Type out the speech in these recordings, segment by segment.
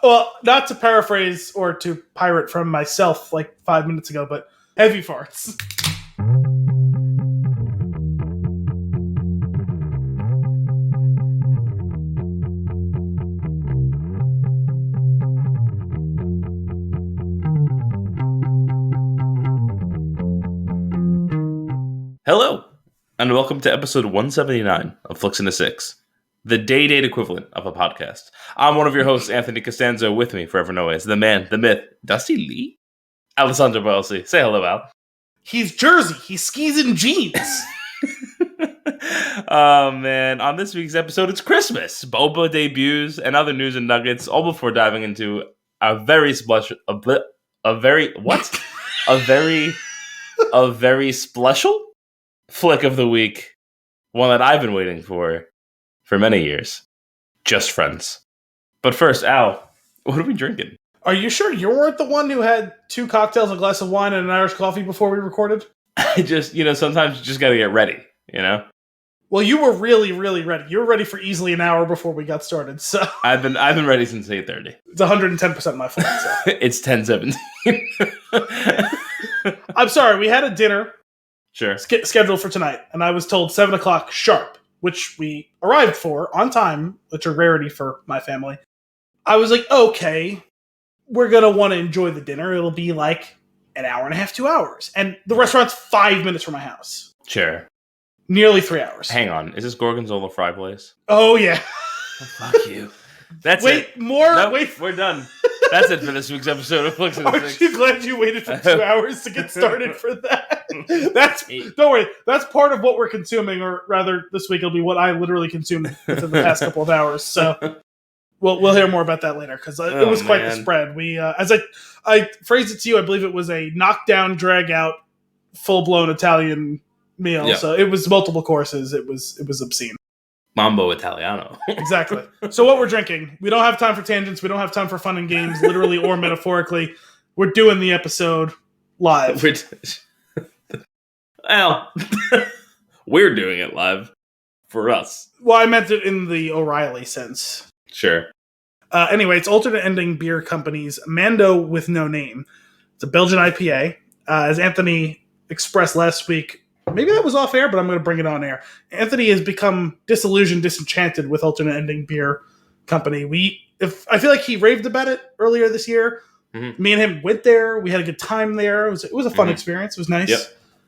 Well, not to paraphrase or to pirate from myself like 5 minutes ago, but heavy farts. Hello, and welcome to episode 179 of Flix and a Six, the day-date equivalent of a podcast. I'm one of your hosts, Anthony Costanzo. With me, forever and always, the man, the myth, Dusty Lee, Alessandro Boelsi. Say hello, Al. He's Jersey. He skis in jeans. Oh, man. On this week's episode, it's Christmas. Boba debuts and other news and nuggets, all before diving into a very special flick of the week, one that I've been waiting for many years. Just Friends. But first, Al, what are we drinking? Are you sure you weren't the one who had 2 cocktails, a glass of wine, and an Irish coffee before we recorded? I just, sometimes you just got to get ready, Well, you were really, really ready. You were ready for easily an hour before we got started, so... I've been ready since 8:30. It's 110% my fault, so... It's 10:17. I'm sorry, we had a dinner... Sure. Scheduled for tonight, and I was told 7 o'clock sharp, which we arrived for on time, which are rarity for my family. I was like, okay, we're going to want to enjoy the dinner. It'll be like an hour and a half, 2 hours. And the restaurant's 5 minutes from my house. Sure. Nearly 3 hours. Hang on. Is this Gorgonzola fry place? Oh, yeah. Oh, fuck you. That's it. We're done. That's it for this week's episode of Flix and a Six. Aren't you glad you waited for 2 hours to get started for that? Don't worry. That's part of what we're consuming, or rather, this week it'll be what I literally consumed within the past couple of hours. So we'll hear more about that later because it was quite the spread. We, as I phrased it to you, I believe it was a knockdown, drag out, full blown Italian meal. Yeah. So it was multiple courses. It was obscene. Mambo Italiano. Exactly. So what we're drinking, we don't have time for tangents. We don't have time for fun and games, literally or metaphorically. We're doing the episode live. Well, we're doing it live for us. Well, I meant it in the O'Reilly sense. Sure. Anyway, it's Alternate Ending Beer Company's Mando with No Name. It's a Belgian IPA. As Anthony expressed last week, maybe that was off air, but I'm going to bring it on air. Anthony has become disillusioned, disenchanted with Alternate Ending Beer Company. I feel like he raved about it earlier this year. Mm-hmm. Me and him went there. We had a good time there. It was a fun experience. It was nice.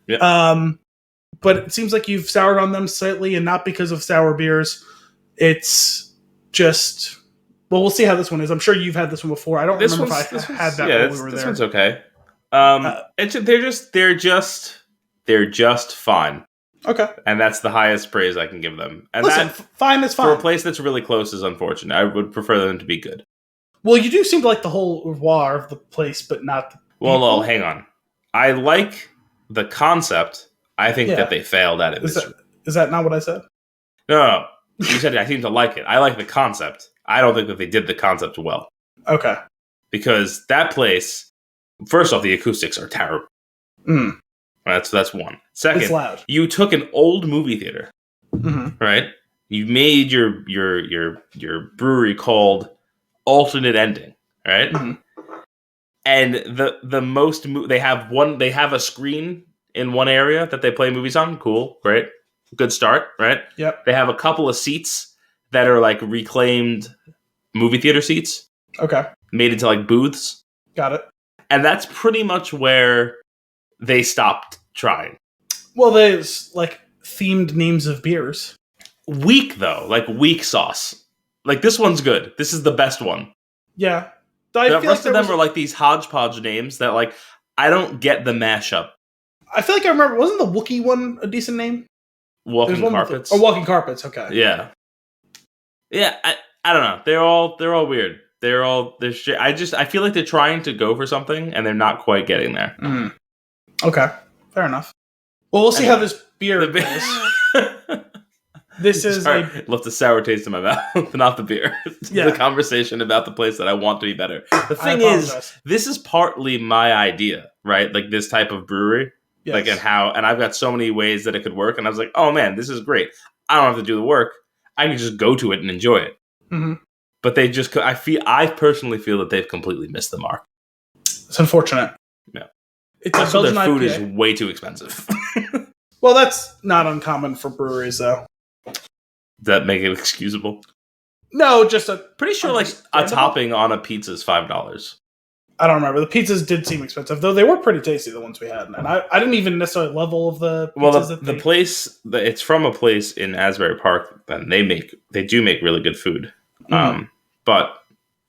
Yep. But it seems like you've soured on them slightly, and not because of sour beers. It's just... Well, we'll see how this one is. I'm sure you've had this one before. I don't remember if I had that when we were there. This one's okay. They're just fine. Okay. And that's the highest praise I can give them. And listen, fine is fine. For a place that's really close is unfortunate. I would prefer them to be good. Well, you do seem to like the whole revoir of the place, but not the people. Well, hang on. I like the concept. I think that they failed at it. Is that not what I said? No. You said I seem to like it. I like the concept. I don't think that they did the concept well. Okay. Because that place, first off, the acoustics are terrible. Mm. That's one. Second, it's loud. You took an old movie theater, right? You made your brewery called Alternate Ending, right? Mm-hmm. And they have a screen in one area that they play movies on. Cool, great, good start, right? Yep. They have a couple of seats that are like reclaimed movie theater seats. Okay. Made into like booths. Got it. And that's pretty much where they stopped trying. Well, there's like themed names of beers. Weak though, like weak sauce. Like this one's good. This is the best one. Yeah. The rest of them are like these hodgepodge names that like I don't get the mashup. I feel like I remember. Wasn't the Wookiee one a decent name? Walking Carpets. Walking Carpets. Okay. Yeah. Yeah. I don't know. They're all weird. I feel like they're trying to go for something and they're not quite getting there. Mm. Okay. Fair enough. Well, we'll see how this beer goes. This is left a sour taste in my mouth, not the beer. Yeah. The conversation about the place that I want to be better. The thing is, this is partly my idea, right? Like this type of brewery. Yes. Like and I've got so many ways that it could work, and I was like, oh man, this is great. I don't have to do the work. I can just go to it and enjoy it. Mm-hmm. but I personally feel that they've completely missed the mark. It's unfortunate. Yeah. It's also, their food IPA. is way too expensive. Well, that's not uncommon for breweries, though. Does that make it excusable? No, just pretty sure like a topping on a pizza is $5. I don't remember. The pizzas did seem expensive, though they were pretty tasty, the ones we had. And I didn't even necessarily level of the pizzas. Well, the place, it's from a place in Asbury Park, and they do make really good food. But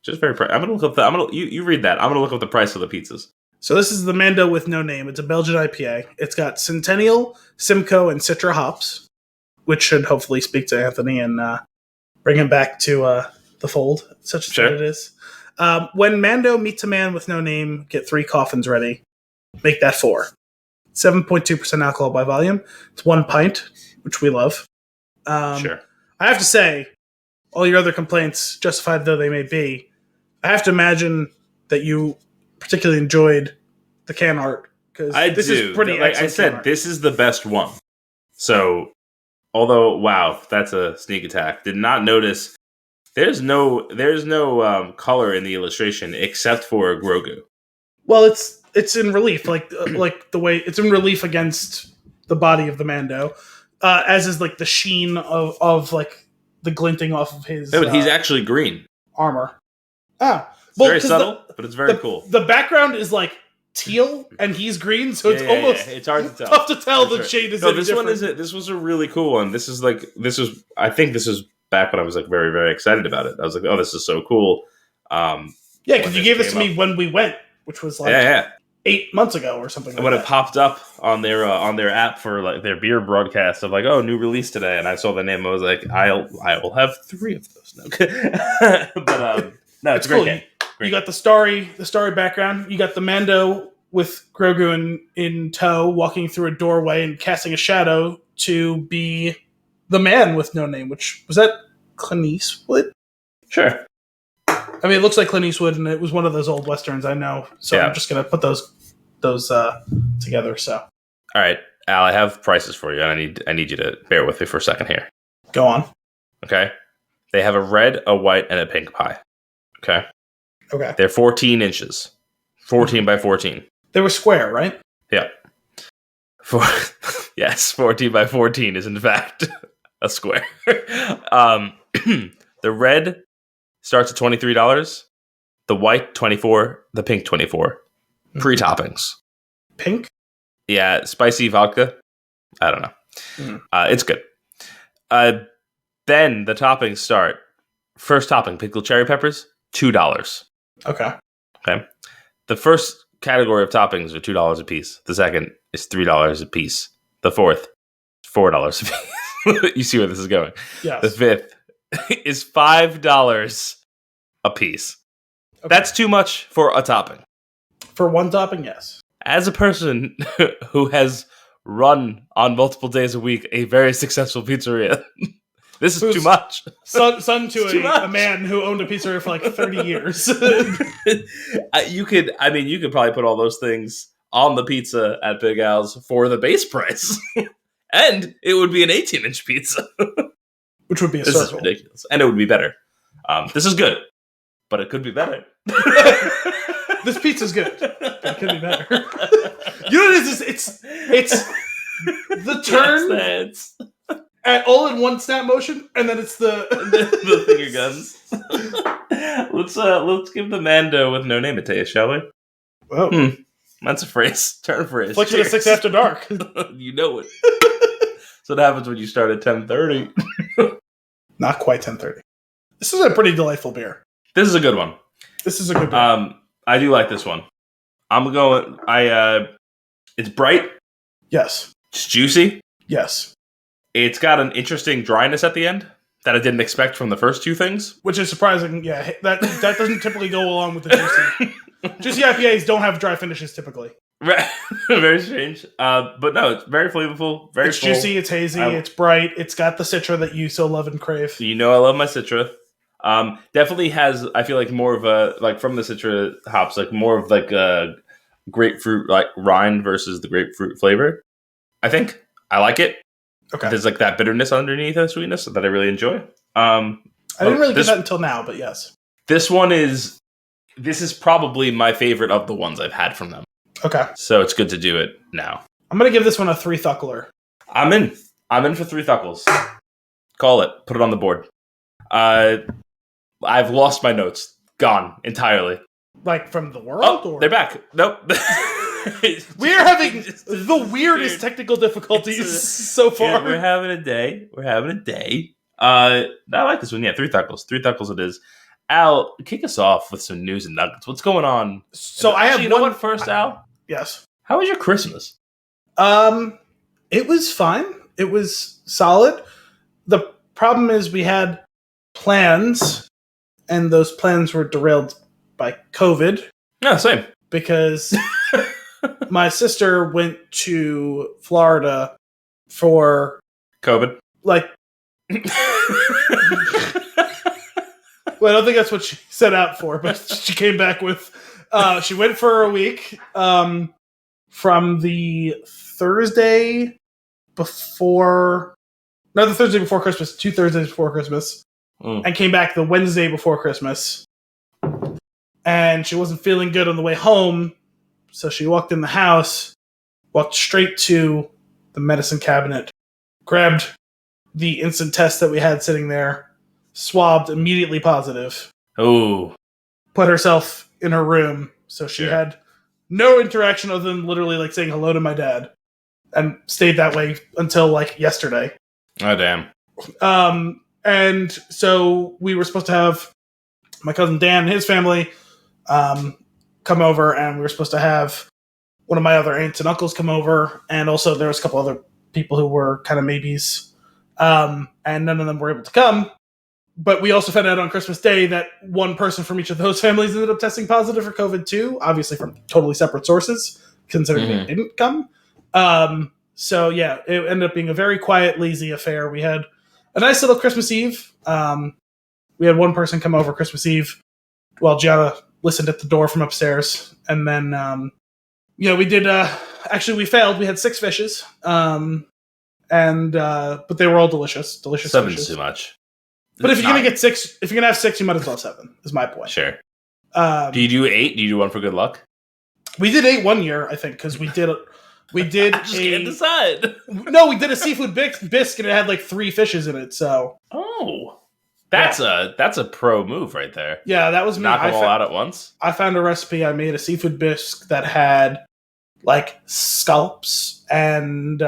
just very I'm gonna look up you read that. I'm gonna look up the price of the pizzas. So this is the Mando with no name. It's a Belgian IPA. It's got Centennial, Simcoe, and Citra hops, which should hopefully speak to Anthony and bring him back to the fold, such as what it is. When Mando meets a man with no name, get 3 coffins ready. Make that 4. 7.2% alcohol by volume. It's 1 pint, which we love. Sure. I have to say, all your other complaints, justified though they may be, I have to imagine that you particularly enjoyed the can art. Because this is pretty like I said, this is the best one. So, although, wow, that's a sneak attack. Did not notice... There's no color in the illustration except for Grogu. Well, it's in relief, like the way it's in relief against the body of the Mando, as is like the sheen of like the glinting off of his. No, but he's actually green armor. It's very subtle, but it's very cool. The background is like teal, and he's green, so it's almost it's hard to tell. Tough to tell the shade is. No, this one is. This was a really cool one. I think this was back when I was like very, very excited about it. I was like, oh, this is so cool. Because you gave this to me when we went, which was like 8 months ago or something. And when it popped up on their app for like their beer broadcast of like, oh, new release today, and I saw the name, I was like, I will have 3 of those. But no, it's cool. Great. You got the starry background. You got the Mando with Grogu in tow, walking through a doorway and casting a shadow to be the man with no name, which was that Clint Eastwood? Sure. I mean, it looks like Clint Eastwood, and it was one of those old westerns I know. So I'm just gonna put those together. So, all right, Al, I have prices for you, and I need you to bear with me for a second here. Go on. Okay. They have a red, a white, and a pink pie. Okay. Okay. They're 14 inches, 14 by 14. They were square, right? Yeah. Yes, 14 by 14 is in fact a square. The red starts at $23. The white, $24. The pink, $24. Free toppings. Pink? Yeah, spicy vodka. I don't know. It's good. Then the toppings start. First topping, pickled cherry peppers, $2. Okay. The first category of toppings are $2 a piece. The second is $3 a piece. The fourth, $4 a piece. You see where this is going. Yes. The fifth is $5 a piece. Okay. That's too much for a topping. For one topping, yes. As a person who has run on multiple days a week a very successful pizzeria, this is too much. Son to a man who owned a pizzeria for like 30 years. You could probably put all those things on the pizza at Big Al's for the base price. And it would be an 18-inch pizza. Which would be This circle. is ridiculous. And it would be better. This is good. But it could be better. This pizza's good. But it could be better. You know what it is? It's the turn Yes, at all in one snap motion, and then it's the finger guns. Let's give the Mando with no name a taste, shall we? Oh. That's a phrase. Turn phrase. Flick to 6 after dark. You know it. So what happens when you start at 10:30? Not quite 10:30. This is a pretty delightful beer. This is a good one. This is a good beer. I do like this one. I'm going. It's bright. Yes. It's juicy. Yes. It's got an interesting dryness at the end that I didn't expect from the first two things. Which is surprising. Yeah, that doesn't typically go along with the juicy. Juicy IPAs don't have dry finishes typically. Right. Very strange. But no, it's very flavorful. It's full. Juicy. It's hazy. It's bright. It's got the Citra that you so love and crave. You know I love my Citra. Definitely has, I feel like, more of a, like from the Citra hops, like more of like a grapefruit, like rind versus the grapefruit flavor. I think I like it. Okay. There's like that bitterness underneath that sweetness that I really enjoy. I I didn't really get that until now, but yes. This is probably my favorite of the ones I've had from them. Okay. So it's good to do it now. I'm going to give this one a 3 thuckler. I'm in for 3 thuckles. Call it. Put it on the board. I've lost my notes. Gone entirely. Like from the world? Or? They're back. Nope. We are having the weirdest technical difficulties so far. Yeah, we're having a day. I like this one. Yeah, 3 thuckles. 3 thuckles it is. Al, kick us off with some news and nuggets. What's going on? So I have you know what first, Al? Yes. How was your Christmas? It was fine. It was solid. The problem is we had plans, and those plans were derailed by COVID. Yeah, same. Because my sister went to Florida for COVID. Well, I don't think that's what she set out for, but she came back with. She went for a week from the Thursday before. Not the Thursday before Christmas, 2 Thursdays before Christmas, and came back the Wednesday before Christmas. And she wasn't feeling good on the way home, so she walked in the house, walked straight to the medicine cabinet, grabbed the instant test that we had sitting there, swabbed immediately positive. Oh. Put herself in her room, so she had no interaction other than literally like saying hello to my dad, and stayed that way until like yesterday. Oh, damn. And so we were supposed to have my cousin Dan and his family come over, and we were supposed to have one of my other aunts and uncles come over, and also there was a couple other people who were kind of maybes, and none of them were able to come. But we also found out on Christmas Day that one person from each of those families ended up testing positive for COVID too, obviously from totally separate sources, considering they didn't come. So yeah, it ended up being a very quiet, lazy affair. We had a nice little Christmas Eve. We had one person come over Christmas Eve while Gianna listened at the door from upstairs. And then, we did, actually we failed. We had 6 fishes. But they were all delicious. Delicious 7's fishes. Too much. But if you're going to get 6, if you're going to have 6, you might as well have 7, is my point. Sure. Do you do 8? Do you do 1 for good luck? We did 8 one year, I think, because we did I just can't decide. No, we did a seafood bisque, and it had like 3 fishes in it. So, that's a pro move right there. Yeah, that was me. Knock them all out at once. I found a recipe. I made a seafood bisque that had like scallops and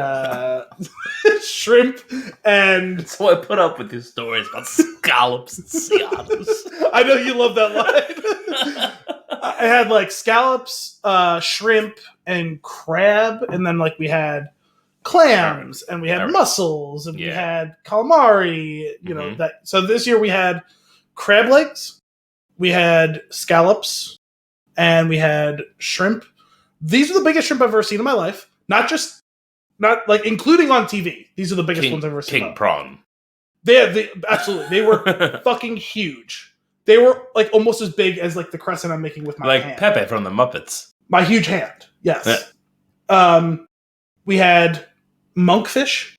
shrimp, and so I put up with these stories about scallops and cianos. I know you love that line. I had like scallops, shrimp, and crab, and then like we had clams, and we had mussels, and we had calamari. You know that. So this year we had crab legs, we had scallops, and we had shrimp. These are the biggest shrimp I've ever seen in my life. Not like including on TV. These are the biggest ones I've ever seen. King prawn. They absolutely. They were fucking huge. They were like almost as big as like the crescent I'm making with my hand. Like Pepe from the Muppets. My huge hand. Yes. We had monkfish.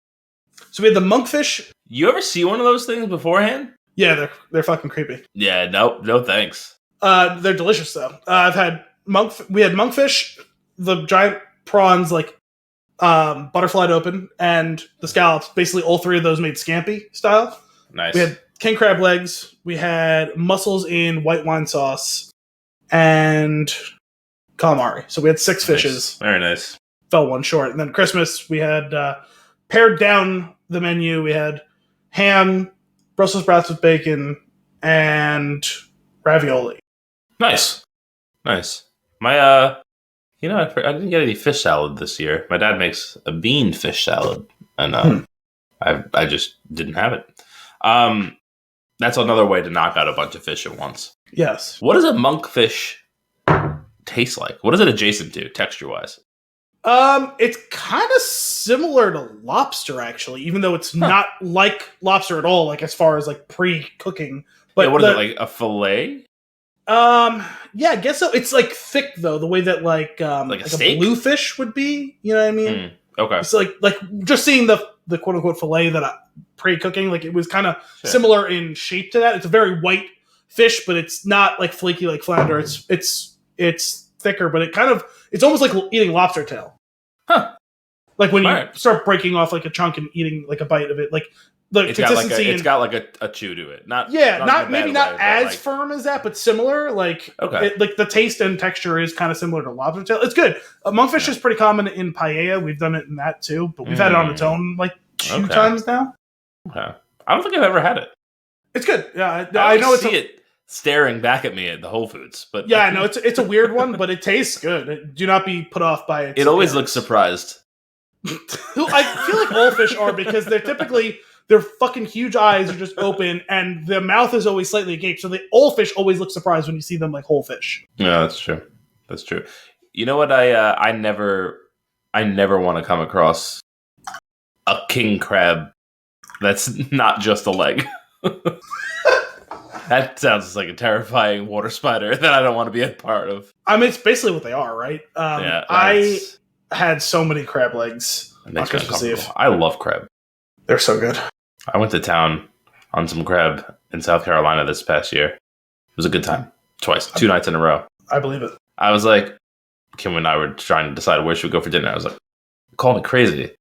So we had the monkfish. You ever see one of those things beforehand? Yeah, they're fucking creepy. Yeah, no thanks. They're delicious though. I've had we had monkfish, the giant prawns like butterflied open, and the scallops. Basically all 3 of those made scampi style. Nice. We had king crab legs, we had mussels in white wine sauce, and calamari. So we had 6 fishes. Nice. Very nice. Fell one short. And then Christmas, we had pared down the menu. We had ham, Brussels sprouts with bacon, and ravioli. Nice. My, I didn't get any fish salad this year. My dad makes a bean fish salad, and I just didn't have it. That's another way to knock out a bunch of fish at once. Yes. What does a monkfish taste like? What is it adjacent to, texture-wise? It's kind of similar to lobster, actually, even though it's not like lobster at all, like as far as like pre-cooking. But what is it, like a fillet? Yeah, I guess so. It's like thick though, the way that like a bluefish would be. You know what I mean? Okay. It's like just seeing the quote unquote fillet that pre-cooking. Like it was kind of similar in shape to that. It's a very white fish, but it's not like flaky like flounder. It's thicker, but it's almost like eating lobster tail. Huh. Like when you start breaking off like a chunk and eating like a bite of it, like the consistency. It's got like a chew to it. Not as firm as that, but similar. Like like the taste and texture is kind of similar to lobster tail. It's good. Monkfish is pretty common in paella. We've done it in that too, but we've had it on its own like 2 times now. Okay. I don't think I've ever had it. It's good. Yeah, I know it staring back at me at the Whole Foods, but yeah, no, it's a weird one, but it tastes good. Do not be put off by it. It always looks surprised. I feel like all fish are, because their fucking huge eyes are just open and the mouth is always slightly agape. So the old fish always look surprised when you see them like whole fish. Yeah, that's true. That's true. You know what? I never want to come across a king crab that's not just a leg. That sounds like a terrifying water spider that I don't want to be a part of. I mean, it's basically what they are, right? I had so many crab legs on Christmas Eve. I love crab. They're so good. I went to town on some crab in South Carolina this past year. It was a good time. Twice. 2 nights in a row. I believe it. I was like, Kim and I were trying to decide where should we go for dinner. I was like, call me crazy,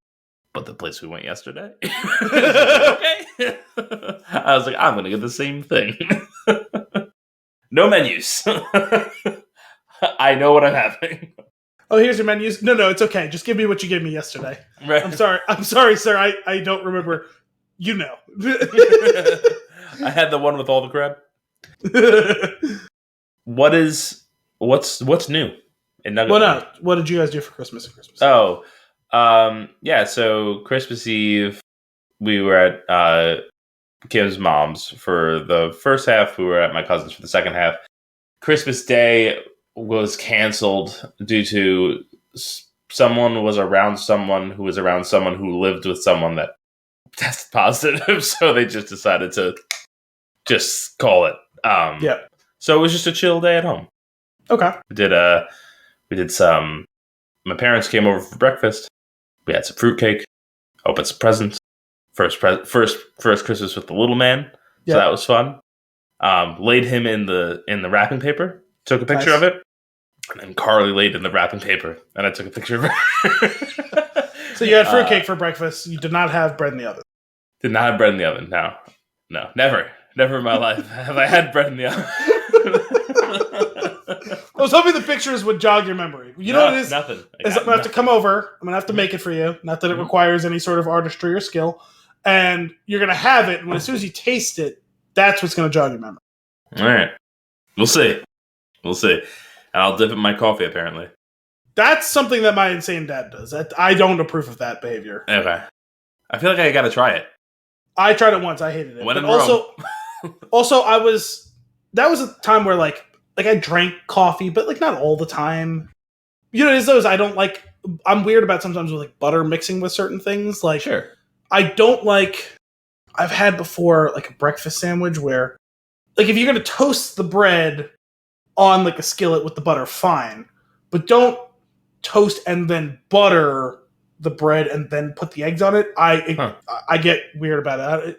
but the place we went yesterday. Okay. I was like, I'm going to get the same thing. No menus. I know what I'm having. Oh, here's your menus. No, it's okay. Just give me what you gave me yesterday. Right. I'm sorry, sir. I don't remember. You know. I had the one with all the crab. What's new in Nugget? What did you guys do for Christmas? Oh, yeah. So Christmas Eve, we were at Kim's mom's for the first half. We were at my cousin's for the second half. Christmas Day was canceled due to someone was around someone who was around someone who lived with someone that tested positive. So they just decided to just call it. Yeah. So it was just a chill day at home. Okay. We did some. My parents came over for breakfast. We had some fruitcake. Opened some presents. First Christmas with the little man. So that was fun. Laid him in the wrapping paper. Took a picture of it. And then Carly laid in the wrapping paper. And I took a picture of her. So you had fruitcake for breakfast. You did not have bread in the oven. Did not have bread in the oven. No. Never in my life have I had bread in the oven. I was hoping the pictures would jog your memory. You know what it is? Nothing. I'm going to have to come over. I'm going to have to make it for you. Not that it requires any sort of artistry or skill. And you're going to have it. And as soon as you taste it, that's what's going to jog your memory. All right. We'll see. And I'll dip it in my coffee, apparently. That's something that my insane dad does. I don't approve of that behavior. Okay. I feel like I got to try it. I tried it once. I hated it. When in Rome. Also, that was a time where like I drank coffee, but like not all the time. You know, it's those I don't like. I'm weird about sometimes with like butter mixing with certain things. Like, sure. I don't like. I've had before like a breakfast sandwich where, like, if you're gonna toast the bread on like a skillet with the butter, fine, but don't toast and then butter the bread and then put the eggs on it. I get weird about it.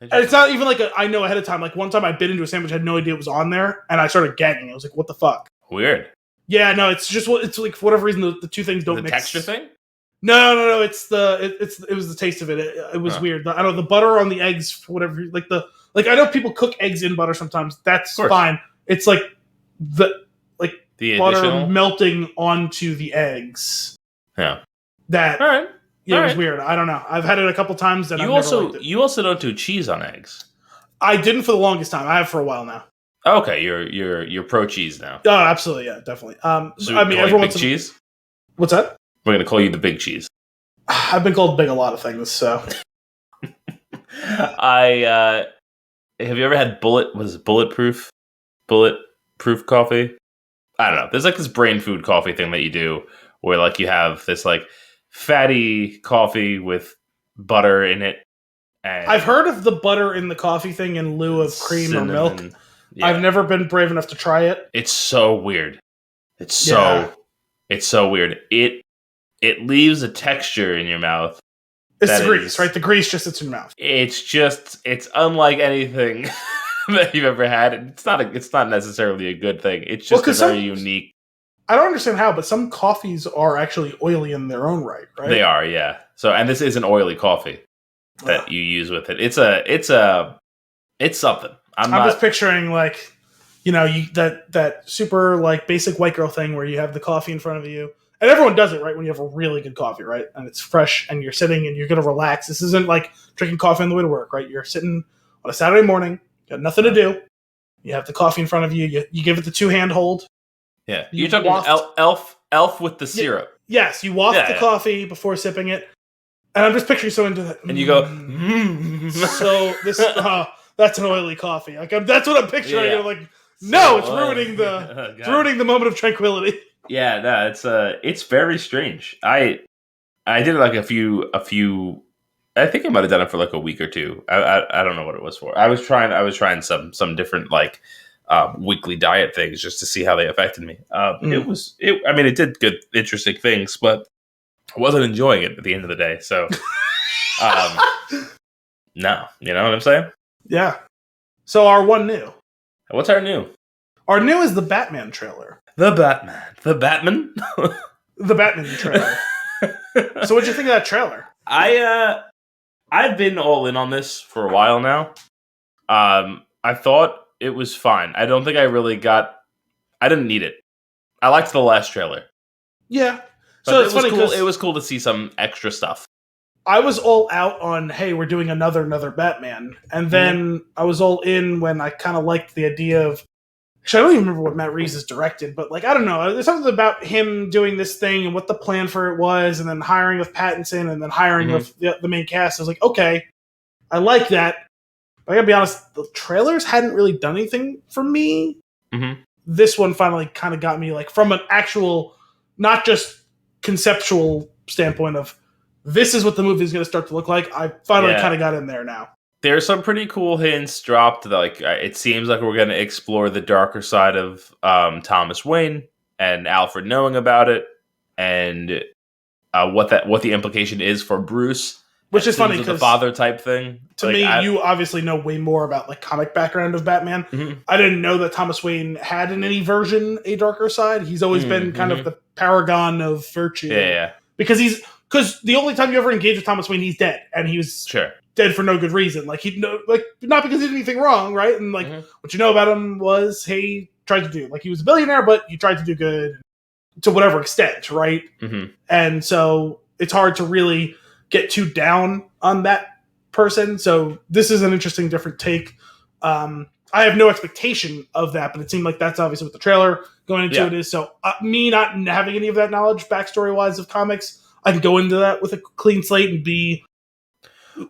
And it's not even like I know ahead of time. Like one time I bit into a sandwich, I had no idea it was on there, and I started gagging. I was like, "What the fuck?" Weird. Yeah, no, it's just it's like for whatever reason the two things don't mix. The texture thing? No. It was the taste of it. It was weird. I don't know, the butter on the eggs for whatever I know people cook eggs in butter sometimes. That's fine. It's like the butter additional melting onto the eggs. Yeah. That. All right. Yeah, it was weird. I don't know. I've had it a couple times. That You also don't do cheese on eggs. I didn't for the longest time. I have for a while now. Okay, you're pro cheese now. Oh, absolutely, yeah, definitely. So I mean, everyone's big cheese. What's that? We're gonna call you the big cheese. I've been called big a lot of things. So, have you ever had bulletproof coffee? I don't know. There's like this brain food coffee thing that you do where like you have this like fatty coffee with butter in it. And I've heard of the butter in the coffee thing in lieu of cream or milk. Yeah. I've never been brave enough to try it. It's so weird. It's so weird. It leaves a texture in your mouth It's the grease, right? The grease just sits in your mouth. It's unlike anything that you've ever had. It's not necessarily a good thing. It's just a very unique. I don't understand how, but some coffees are actually oily in their own right? They are, yeah. So, and this is an oily coffee that you use with it. It's something. I'm just picturing like, that super like basic white girl thing where you have the coffee in front of you. And everyone does it, right? When you have a really good coffee, right? And it's fresh and you're sitting and you're going to relax. This isn't like drinking coffee on the way to work, right? You're sitting on a Saturday morning, got nothing to do. You have the coffee in front of you. You give it the 2-hand hold. Yeah. You're talking elf with the syrup. Yes. You waft the coffee before sipping it. And I'm just picturing so into that. And you go, So this, that's an oily coffee. Like that's what I'm picturing. Yeah. You're like, no, it's ruining the moment of tranquility. Yeah, no, it's very strange. I did like a few. I think I might have done it for like a week or two. I don't know what it was for. I was trying some different like weekly diet things just to see how they affected me. It did good, interesting things, but I wasn't enjoying it at the end of the day. So, no, you know what I'm saying? Yeah. So our one new. What's our new? Our new is the Batman trailer. The Batman. The Batman trailer. So what'd you think of that trailer? I've been all in on this for a while now. I thought it was fine. I don't think I didn't need it. I liked the last trailer. Yeah. But so it's funny cool. It was cool to see some extra stuff. I was all out on, hey, we're doing another Batman. And then I was all in when I kind of liked the idea of, actually, I don't even remember what Matt Reeves has directed, but like, I don't know. There's something about him doing this thing and what the plan for it was, and then hiring of Pattinson and then hiring of the main cast. I was like, okay, I like that. But I gotta be honest, the trailers hadn't really done anything for me. Mm-hmm. This one finally kind of got me, like, from an actual, not just conceptual standpoint of, this is what the movie is going to start to look like. I finally kind of got in there now. There's some pretty cool hints dropped. Like, it seems like we're going to explore the darker side of Thomas Wayne and Alfred knowing about it, and what the implication is for Bruce, which is funny because the father type thing. To me, you obviously know way more about like comic background of Batman. Mm-hmm. I didn't know that Thomas Wayne had in any version a darker side. He's always been kind of the paragon of virtue. Yeah. Because the only time you ever engage with Thomas Wayne, he's dead, and he was dead for no good reason. Like not because he did anything wrong, right? And like what you know about him was, hey, he tried to do, like, he was a billionaire, but he tried to do good to whatever extent, right? Mm-hmm. And so it's hard to really get too down on that person. So this is an interesting, different take. I have no expectation of that, but it seemed like that's obviously what the trailer going into it is. So me not having any of that knowledge backstory wise of comics, I can go into that with a clean slate and be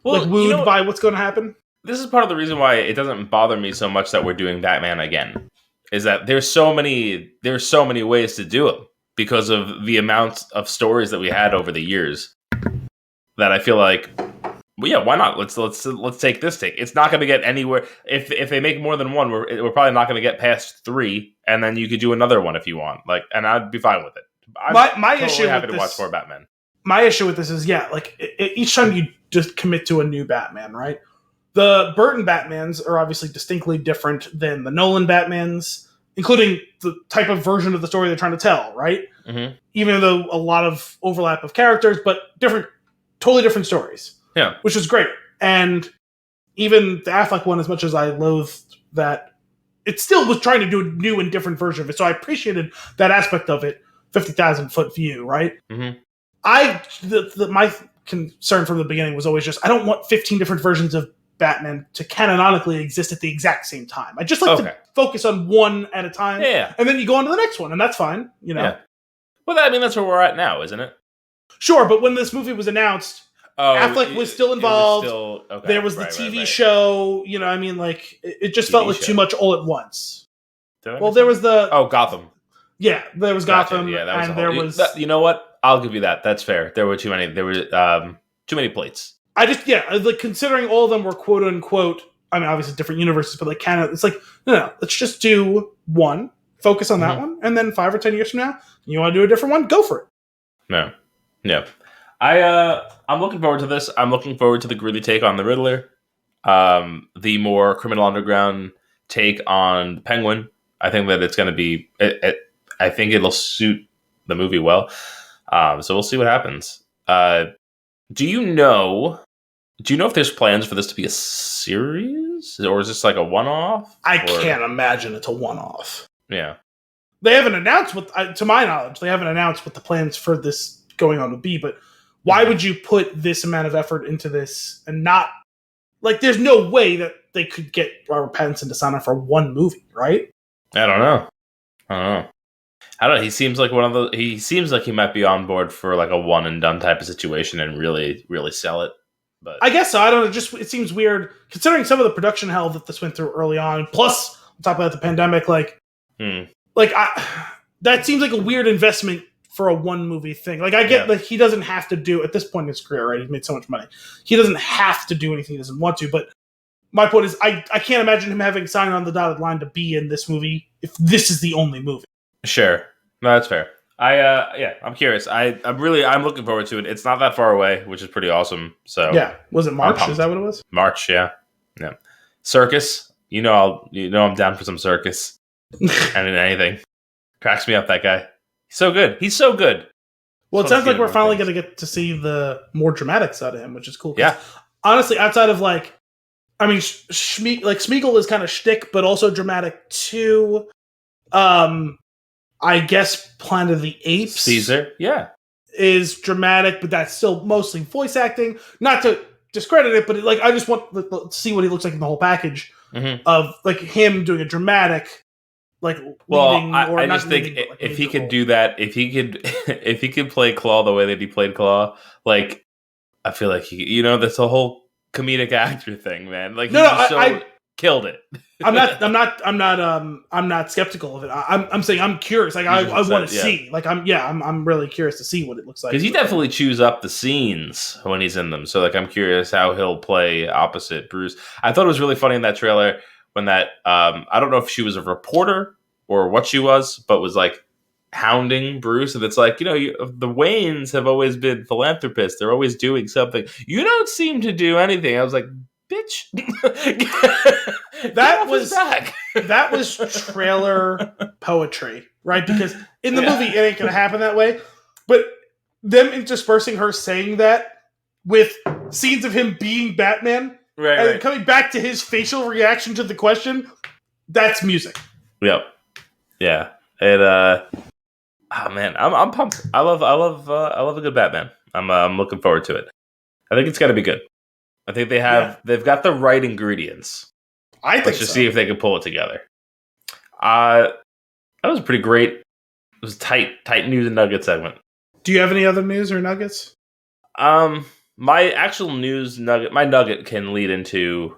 wooed by what's going to happen. This is part of the reason why it doesn't bother me so much that we're doing Batman again. Is that there's so many ways to do it because of the amount of stories that we had over the years. That I feel like, well, yeah, why not? Let's take this take. It's not going to get anywhere if they make more than one. We're probably not going to get past 3, and then you could do another one if you want. Like, and I'd be fine with it. I'm my totally issue happy with to watch more Batman. My issue with this is, each time you just commit to a new Batman, right? The Burton Batmans are obviously distinctly different than the Nolan Batmans, including the type of version of the story they're trying to tell, right? Mm-hmm. Even though a lot of overlap of characters, but totally different stories. Yeah. Which is great. And even the Affleck one, as much as I loathed that, it still was trying to do a new and different version of it. So I appreciated that aspect of it, 50,000 foot view, right? Mm-hmm. My concern from the beginning was always just, I don't want 15 different versions of Batman to canonically exist at the exact same time. I just like to focus on one at a time. Yeah. And then you go on to the next one, and that's fine, you know? Yeah. Well, that's where we're at now, isn't it? Sure, but when this movie was announced, Affleck was still involved. There was the TV show. You know, I mean, like, it just felt like too much all at once. Well, there was the... Oh, Gotham. Yeah, there was Gotham, yeah, that was and there was... You know what? I'll give you that. That's fair. There were too many. There were too many plates. I just, like, considering all of them were quote unquote, I mean, obviously different universes, but like kind of, it's like, no, let's just do one, focus on that one, and then 5 or 10 years from now, you want to do a different one, go for it. No. I'm looking forward to this. I'm looking forward to the gritty take on the Riddler, the more Criminal Underground take on Penguin. I think that it's going to be. I think it'll suit the movie well. So we'll see what happens. Do you know? Do you know if there's plans for this to be a series, or is this like a one-off? I can't imagine it's a one-off. Yeah, they haven't announced to my knowledge, they haven't announced what the plans for this going on would be. But why would you put this amount of effort into this and not like? There's no way that they could get Robert Pattinson to sign on for one movie, right? I don't know. I don't know. He seems like one of the. He seems like he might be on board for like a one and done type of situation and really, really sell it. But I guess so. I don't know. Just it seems weird considering some of the production hell that this went through early on. Plus, on top of that, the pandemic. That seems like a weird investment for a one movie thing. Like I get that he doesn't have to do at this point in his career, right? He's made so much money. He doesn't have to do anything he doesn't want to. But my point is, I can't imagine him having signed on the dotted line to be in this movie if this is the only movie. Sure, no, that's fair. I'm curious. I'm looking forward to it. It's not that far away, which is pretty awesome. So yeah, was it March? Is that what it was? March, yeah. Circus. I'm down for some circus. And in anything, cracks me up. That guy, he's so good. Well, it sounds like we're finally going to get to see the more dramatic side of him, which is cool. Yeah. Honestly, outside of Smeagol is kind of shtick, but also dramatic too. I guess Planet of the Apes, Caesar, is dramatic, but that's still mostly voice acting. Not to discredit it, but I just want to see what he looks like in the whole package of him doing a dramatic. I just think if he could do that, if he could play Claw the way that he played Claw, I feel like that's a whole comedic actor thing, man. I killed it. I'm not skeptical of it. I'm saying I'm curious. I want to see. I'm really curious to see what it looks like. Because he definitely chews up the scenes when he's in them. So I'm curious how he'll play opposite Bruce. I thought it was really funny in that trailer when that I don't know if she was a reporter or what she was, but was hounding Bruce, and it's the Waynes have always been philanthropists. They're always doing something. You don't seem to do anything. I was like, bitch. that was trailer poetry, right? Because in the movie, it ain't gonna happen that way. But them interspersing her saying that with scenes of him being Batman, and coming back to his facial reaction to the question, that's music. Yep. Yeah. And oh man, I'm pumped. I love a good Batman. I'm looking forward to it. I think it's gonna be good. I think they've got the right ingredients. Let's just see if they can pull it together. That was pretty great. It was tight news and nugget segment. Do you have any other news or nuggets? My actual news nugget, my nugget can lead into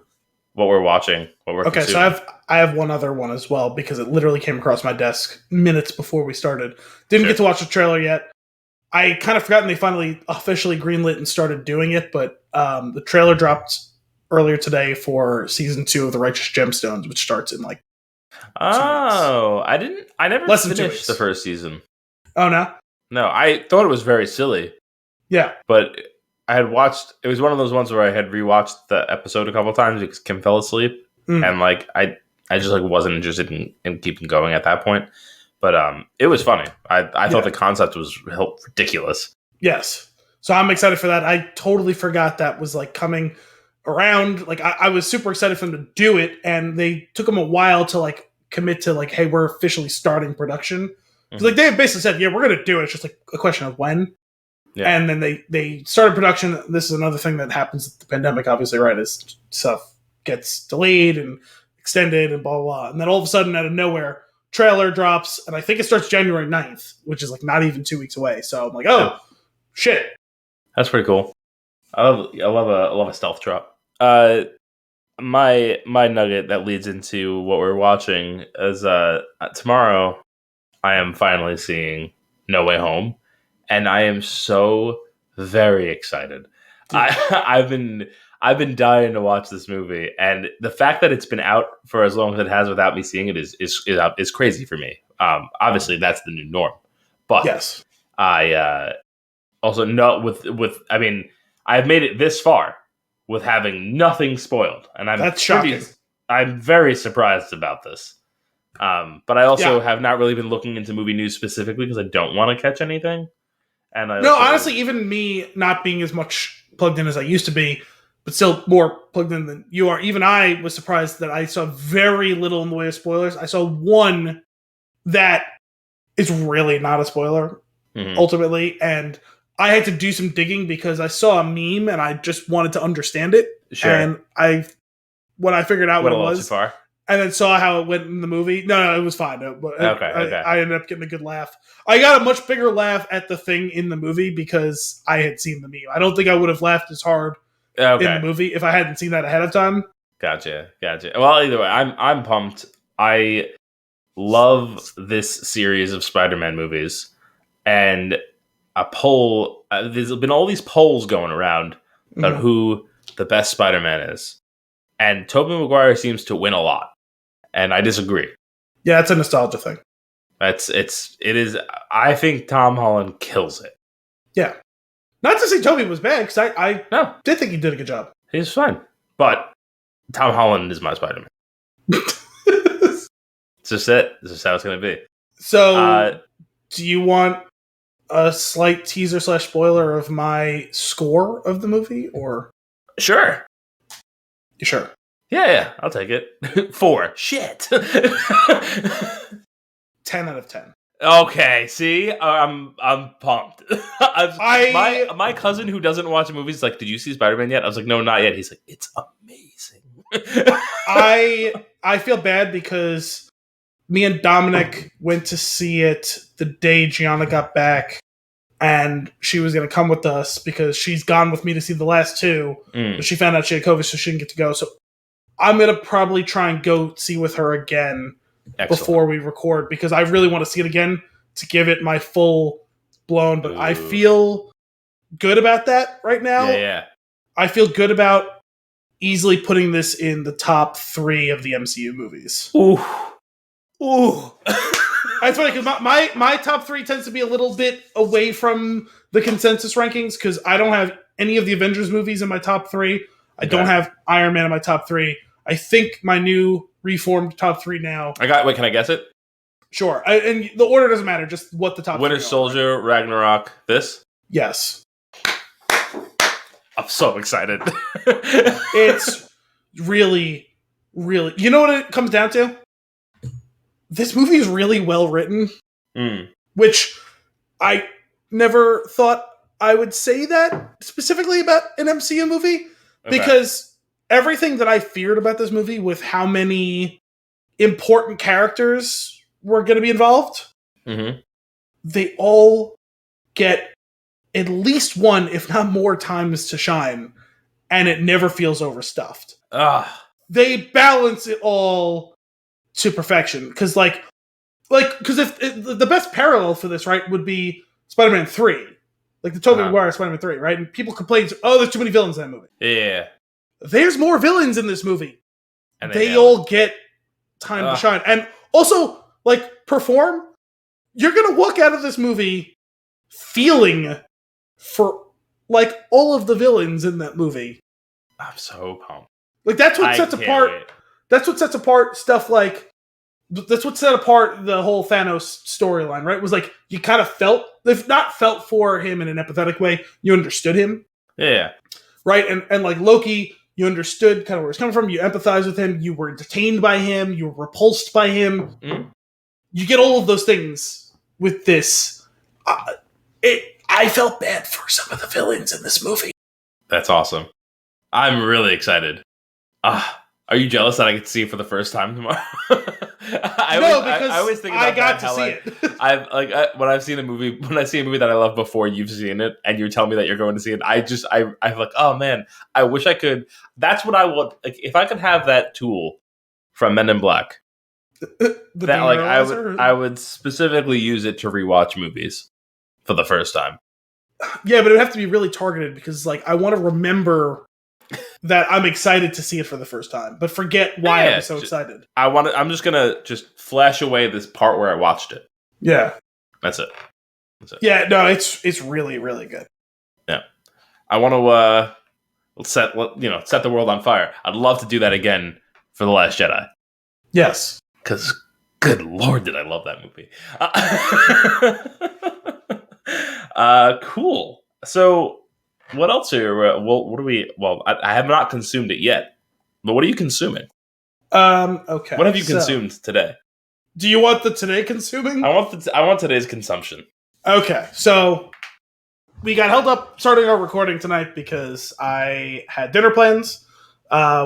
what we're watching, what we're consuming. So I have one other one as well because it literally came across my desk minutes before we started. Didn't get to watch the trailer yet. I kind of forgotten they finally officially greenlit and started doing it, but the trailer dropped earlier today for season 2 of The Righteous Gemstones, which starts in I never finished the first season. Oh, no? No, I thought it was very silly. Yeah. But I had watched, it was one of those ones where I had rewatched the episode a couple times because Kim fell asleep. And I just wasn't interested in keeping going at that point. But it was funny. I thought the concept was ridiculous. Yes. So I'm excited for that. I totally forgot that was coming around. I was super excited for them to do it, and they took them a while to commit to hey, we're officially starting production. Because they basically said, yeah, we're gonna do it. It's just a question of when. Yeah. And then they started production. This is another thing that happens with the pandemic, obviously, right? Is stuff gets delayed and extended and blah blah blah. And then all of a sudden, out of nowhere, trailer drops, and I think it starts January 9th, which is not even 2 weeks away. So I'm oh shit. That's pretty cool. I love a stealth drop. My nugget that leads into what we're watching is tomorrow I am finally seeing No Way Home, and I am so very excited. I've been dying to watch this movie, and the fact that it's been out for as long as it has without me seeing it is crazy for me. Obviously, that's the new norm. But yes, Also, not with. I mean, I've made it this far with having nothing spoiled, and That's shocking. I'm very surprised about this. But I also have not really been looking into movie news specifically because I don't want to catch anything. And honestly, even me not being as much plugged in as I used to be, but still more plugged in than you are, even I was surprised that I saw very little in the way of spoilers. I saw one that is really not a spoiler, ultimately, and I had to do some digging because I saw a meme and I just wanted to understand it. Sure. And when I figured out what it was, too far. And then saw how it went in the movie. No, it was fine. Okay. I ended up getting a good laugh. I got a much bigger laugh at the thing in the movie because I had seen the meme. I don't think I would have laughed as hard in the movie if I hadn't seen that ahead of time. Gotcha. Well, either way, I'm pumped. I love this series of Spider-Man movies, and a poll. There's been all these polls going around about who the best Spider-Man is, and Tobey Maguire seems to win a lot. And I disagree. Yeah, it's a nostalgia thing. It is. I think Tom Holland kills it. Yeah. Not to say Tobey was bad, because I did think he did a good job. He's fine. But Tom Holland is my Spider-Man. It's just it. This is how it's going to be. So, do you want a slight teaser / spoiler of my score of the movie, or? Sure. You sure? Yeah, I'll take it. 4. Shit. 10 out of 10. Okay, see, I'm pumped. My cousin who doesn't watch movies is like, "Did you see Spider-Man yet?" I was like, "No, not yet." He's like, "It's amazing." I feel bad because me and Dominic went to see it the day Gianna got back, and she was going to come with us because she's gone with me to see the last 2. But she found out she had COVID, so she didn't get to go. So I'm going to probably try and go see with her again. Excellent. Before we record, because I really want to see it again to give it my full blown, but I feel good about that right now. Yeah. I feel good about easily putting this in the top 3 of the MCU movies. Ooh. That's funny, because my top 3 tends to be a little bit away from the consensus rankings, because I don't have any of the Avengers movies in my top 3. I don't have Iron Man in my top 3. I think my new reformed top 3 now. Wait, can I guess it? Sure. And the order doesn't matter, just what the top 3 are. Winter Soldier, Ragnarok, this? Yes. I'm so excited. It's really, really... You know what it comes down to? This movie is really well written, which I never thought I would say that specifically about an MCU movie, because everything that I feared about this movie with how many important characters were going to be involved, they all get at least one, if not more, times to shine, and it never feels overstuffed. They balance it all to perfection, because if the best parallel for this, right, would be Spider-Man 3, like the Tobey Maguire Spider-Man 3, right? And people complain, there's too many villains in that movie. Yeah. There's more villains in this movie. And they all get time to shine. And also, perform. You're going to walk out of this movie feeling for, all of the villains in that movie. I'm so pumped. That's what sets apart... That's what sets apart stuff like... That's what set apart the whole Thanos storyline, right? It was you kind of felt... If not felt for him in an empathetic way, you understood him. Yeah. Right? And Loki... You understood kind of where he's coming from. You empathized with him. You were entertained by him. You were repulsed by him. You get all of those things with this. I felt bad for some of the villains in this movie. That's awesome. I'm really excited. Are you jealous that I get to see it for the first time tomorrow? I always think about I got to see it. When I see a movie that I love before you've seen it, and you tell me that you're going to see it, I'm like, oh man, I wish I could. That's what I want. If I could have that tool from Men in Black, I would specifically use it to rewatch movies for the first time. Yeah, but it would have to be really targeted, because I want to remember that I'm excited to see it for the first time, but forget why I'm so excited. I'm just gonna flash away this part where I watched it. Yeah, that's it. Yeah, no, it's really, really good. Yeah. I want to set the world on fire. I'd love to do that again for The Last Jedi. Yes. Because, good lord, did I love that movie. Cool. So, what else are what do we... Well, I have not consumed it yet. But what are you consuming? Okay. What have you consumed today? Do you want the today consuming? I want today's consumption. Okay, so we got held up starting our recording tonight because I had dinner plans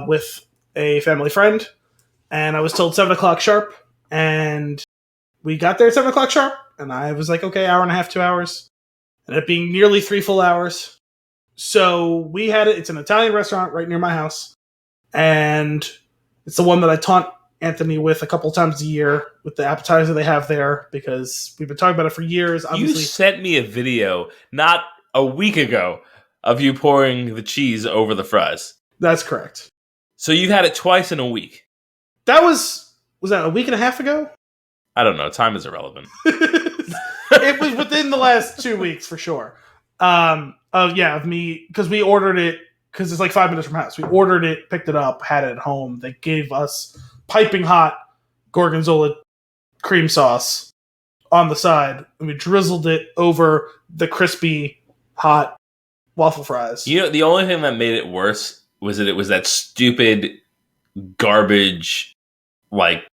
with a family friend, and I was told 7 o'clock sharp, and we got there at 7 o'clock sharp, and I was like, okay, hour and a half, 2 hours, and it being nearly 3 full hours. So we had it. It's an Italian restaurant right near my house, and it's the one that I taunt Anthony with a couple times a year with the appetizer they have there, because we've been talking about it for years. Obviously, you sent me a video not a week ago of you pouring the cheese over the fries. That's correct. So you've had it twice in a week. That was that a week and a half ago? I don't know. Time is irrelevant. It was within the last 2 weeks for sure. Of me, because we ordered it, because it's like 5 minutes from house. We ordered it, picked it up, had it at home. They gave us piping hot gorgonzola cream sauce on the side, and we drizzled it over the crispy, hot waffle fries. You know, the only thing that made it worse was that it was that stupid garbage, like,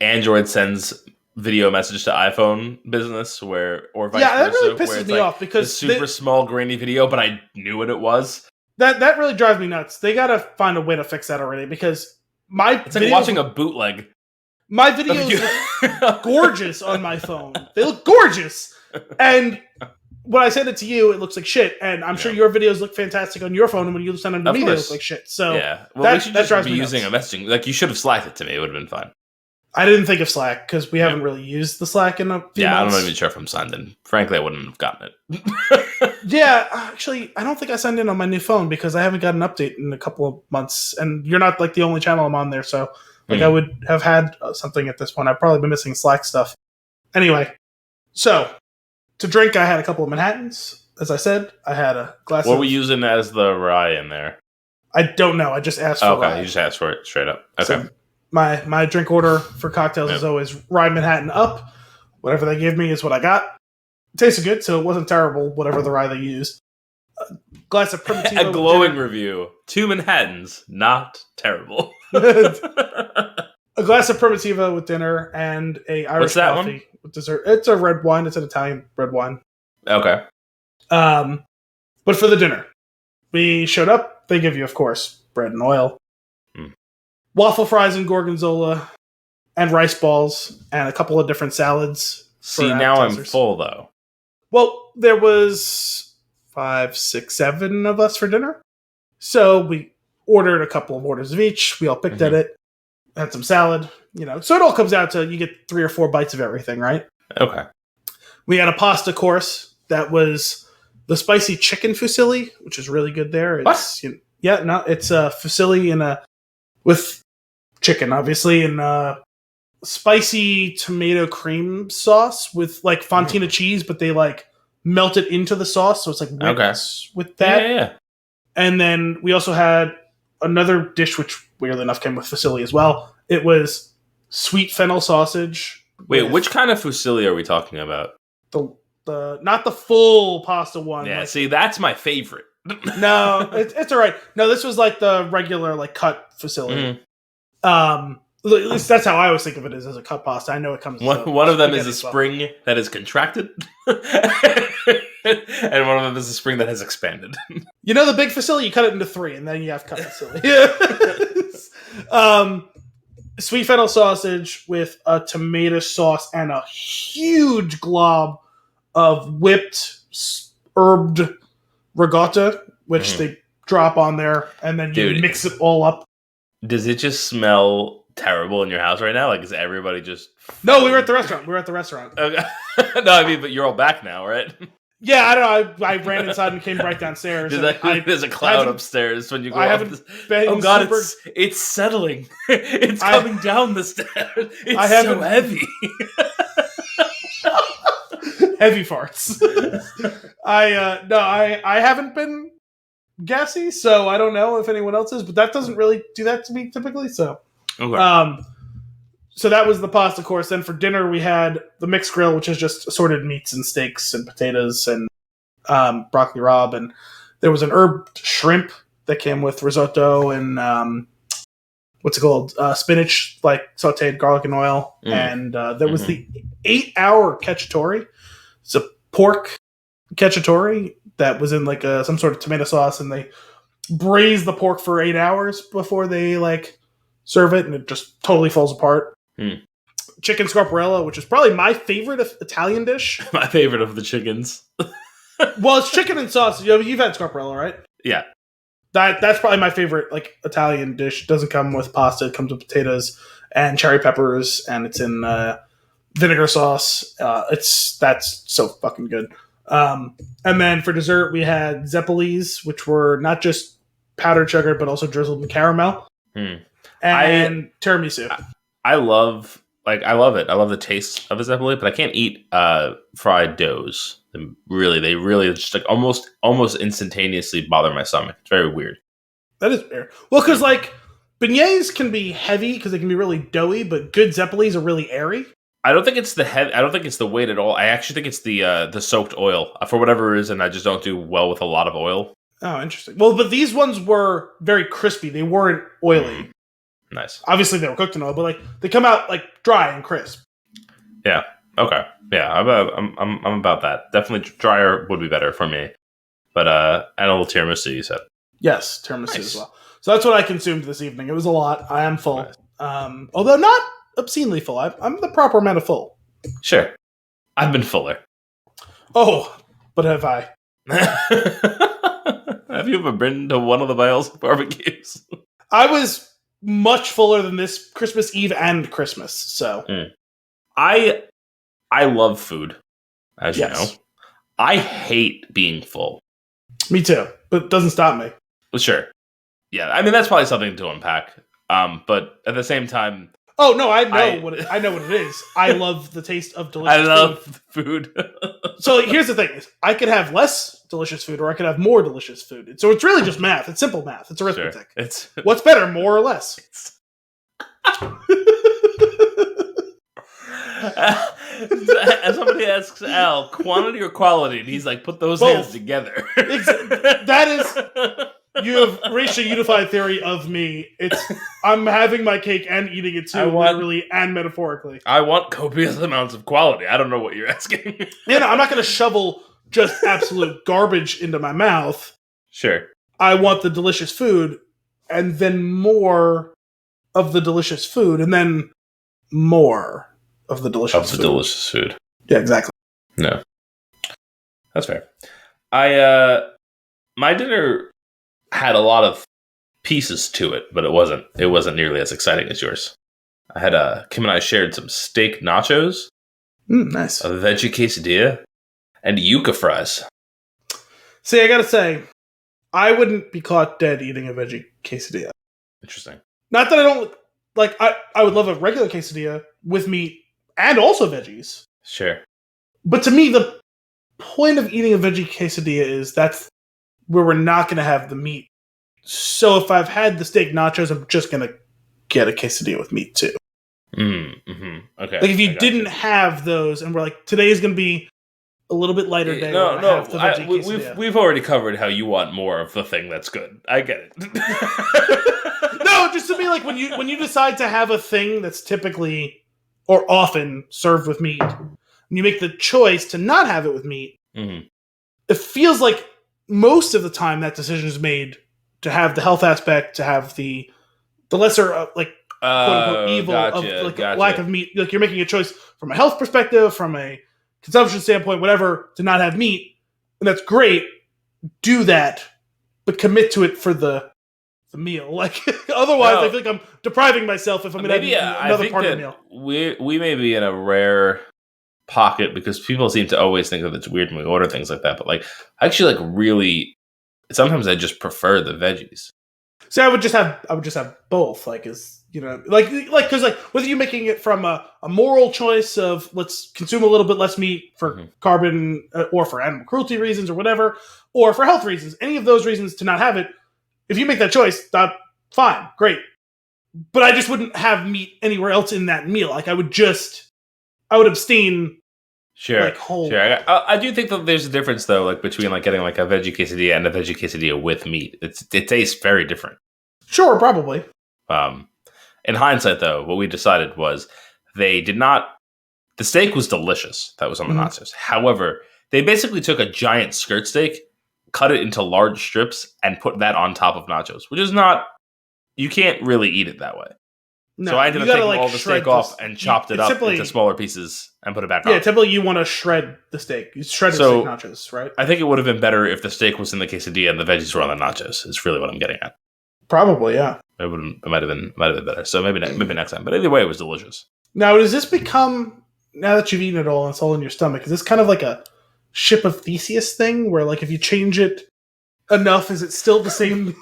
Android sends video message to iPhone business, or vice versa. That really pisses me off, because the super small grainy video, but I knew what it was. That really drives me nuts. They gotta find a way to fix that already, because it's like watching a bootleg. My videos look gorgeous on my phone. They look gorgeous. And when I send it to you, it looks like shit. And I'm sure your videos look fantastic on your phone, and when you send them to me, they look like shit. So yeah, well, we should just be using a messaging. Like, you should have Slacked it to me; it would have been fine. I didn't think of Slack because we haven't really used the Slack in a few months. I'm not even sure if I'm signed in. Frankly, I wouldn't have gotten it. Yeah, actually, I don't think I signed in on my new phone because I haven't got an update in a couple of months, and you're not like the only channel I'm on there, so I would have had something at this point. I've probably been missing Slack stuff. Anyway, so to drink, I had a couple of Manhattans. As I said, I had a glass. What were we using as the rye in there? I don't know. I just asked for rye. You just asked for it straight up. Okay. So my drink order for cocktails is always rye Manhattan up. Whatever they give me is what I got. It tasted good, so it wasn't terrible, whatever the rye they used. A glass of Primitivo. A glowing review. 2 Manhattans, not terrible. A glass of Primitivo with dinner and a Irish coffee with dessert. It's a red wine. It's an Italian red wine. Okay. But for the dinner, we showed up. They give you, of course, bread and oil, waffle fries and gorgonzola, and rice balls, and a couple of different salads. See, now I'm full, though. Well, there was 5, 6, 7 of us for dinner. So we ordered a couple of orders of each. We all picked at it. Had some salad, So it all comes out to you get 3 or 4 bites of everything, right? Okay. We had a pasta course that was the spicy chicken fusilli, which is really good there. It's, what? It's a fusilli with chicken, obviously, and spicy tomato cream sauce with like fontina cheese, but they like melt it into the sauce, so it's like whipped with that. Yeah. And then we also had another dish, which weirdly enough came with fusilli as well. It was sweet fennel sausage. Wait, which kind of fusilli are we talking about? The not the full pasta one. Yeah, see, that's my favorite. No, it's all right. No, this was like the regular like cut fusilli. At least that's how I always think of it, as a cut pasta. I know it comes. One of them is a spring that is contracted, and one of them is a spring that has expanded. The big fusilli, you cut it into 3, and then you have cut fusilli. Sweet fennel sausage with a tomato sauce and a huge glob of whipped herbed ricotta, which they drop on there, and then you mix it all up. Does it just smell terrible in your house right now? Like, is everybody just... No, we were at the restaurant. Okay. No, I mean, but you're all back now, right? Yeah, I don't know. I ran inside and came right downstairs. There's a cloud upstairs when you go up. Oh God, it's settling. It's coming down the stairs. It's so heavy. Heavy farts. I haven't been gassy, so I don't know if anyone else is, but that doesn't really do that to me typically. So, Okay. So that was the pasta course. Then for dinner we had the mixed grill, which is just assorted meats and steaks and potatoes and broccoli rabe, and there was an herb shrimp that came with risotto and what's it called? Spinach, like sauteed garlic and oil. And there was the 8-hour cacciatore. It's a pork cacciatore that was in like some sort of tomato sauce, and they braise the pork for 8 hours before they like serve it, and it just totally falls apart. Chicken scarparella, which is probably my favorite Italian dish. My favorite of the chickens. Well, it's chicken and sauce. You've had scarparella, right? Yeah. That's probably my favorite like Italian dish. It doesn't come with pasta. It comes with potatoes and cherry peppers, and it's in vinegar sauce. That's so fucking good. And then for dessert, we had zeppelis, which were not just powdered sugar, but also drizzled in caramel. And tiramisu. I love it. I love the taste of a zeppeli, but I can't eat fried doughs. They really just like almost instantaneously bother my stomach. It's very weird. That is weird. Well, because like beignets can be heavy because they can be really doughy, but good zeppelis are really airy. I don't think it's the weight at all. I actually think it's the soaked oil. For whatever reason, I just don't do well with a lot of oil. Oh, interesting. Well, but these ones were very crispy. They weren't oily. Nice. Obviously, they were cooked in oil, but like they come out like dry and crisp. Yeah. Okay. Yeah. I'm about that. Definitely drier would be better for me. But and a little tiramisu, you said. Yes, tiramisu as well. So that's what I consumed this evening. It was a lot. I am full, although not obscenely full. I'm the proper amount of full. Sure. I've been fuller. Oh, but have I? Have you ever been to one of the Biles barbecues? I was much fuller than this Christmas Eve and Christmas. So I love food, as you know. I hate being full. Me too, but it doesn't stop me. Well, sure. Yeah, I mean that's probably something to unpack. But at the same time, oh no, I know what it is. I love the taste of delicious food. I love food. So here's the thing: I could have less delicious food, or I could have more delicious food. So it's really just math. It's simple math. It's arithmetic. Sure. It's what's better, more or less? As somebody asks Al, quantity or quality, and he's like, put those hands together. That is, you have reached a unified theory of me. I'm having my cake and eating it too, literally and metaphorically. I want copious amounts of quality. I don't know what you're asking. I'm not going to shovel just absolute garbage into my mouth. Sure. I want the delicious food, and then more of the delicious food, and then more of the delicious food. Delicious food. Yeah, exactly. No. That's fair. My dinner had a lot of pieces to it, but it wasn't nearly as exciting as yours. I had Kim and I shared some steak nachos. Nice. A veggie quesadilla and yuca fries. See, I gotta say, I wouldn't be caught dead eating a veggie quesadilla. Interesting. Not that I don't like. I would love a regular quesadilla with meat and also veggies. Sure. But to me, the point of eating a veggie quesadilla is that's where we're not going to have the meat. So if I've had the steak nachos, I'm just going to get a quesadilla with meat too. Mm-hmm. Okay. Like if you didn't have those, and we're like, today's going to be a little bit lighter day. We've already covered how you want more of the thing that's good. I get it. No, just to me, like when you decide to have a thing that's typically or often served with meat, and you make the choice to not have it with meat, it feels like most of the time that decision is made to have the health aspect, to have the lesser quote unquote evil of lack of meat. Like you're making a choice from a health perspective, from a consumption standpoint, whatever, to not have meat, and that's great. Do that, but commit to it for the meal. Like otherwise, I feel like I'm depriving myself if I'm going to have another part of the meal. We may be in a rare pocket because people seem to always think that it's weird when we order things like that. But like, I actually like really. Sometimes I just prefer the veggies. So I would just have both, like because whether you're making it from a moral choice of let's consume a little bit less meat for carbon or for animal cruelty reasons or whatever, or for health reasons, any of those reasons to not have it, if you make that choice, fine, great. But I just wouldn't have meat anywhere else in that meal. Like I would abstain. Sure, like whole. Sure. I do think that there's a difference though, like between like getting like a veggie quesadilla and a veggie quesadilla with meat. It tastes very different. Sure, probably. In hindsight, though, what we decided was they did not. The steak was delicious. That was on the nachos. However, they basically took a giant skirt steak, cut it into large strips, and put that on top of nachos, which is not. You can't really eat it that way. No, so I ended up taking all the steak off and chopped it up into smaller pieces and put it back on. Yeah, typically you want to shred the steak. You shred the steak nachos, right? I think it would have been better if the steak was in the quesadilla and the veggies were on the nachos. Is really what I'm getting at. Probably, yeah. It might have been better. So maybe next time. But either way, it was delicious. Now, does this become, now that you've eaten it all and it's all in your stomach, is this kind of like a Ship of Theseus thing where, like, if you change it enough, is it still the same?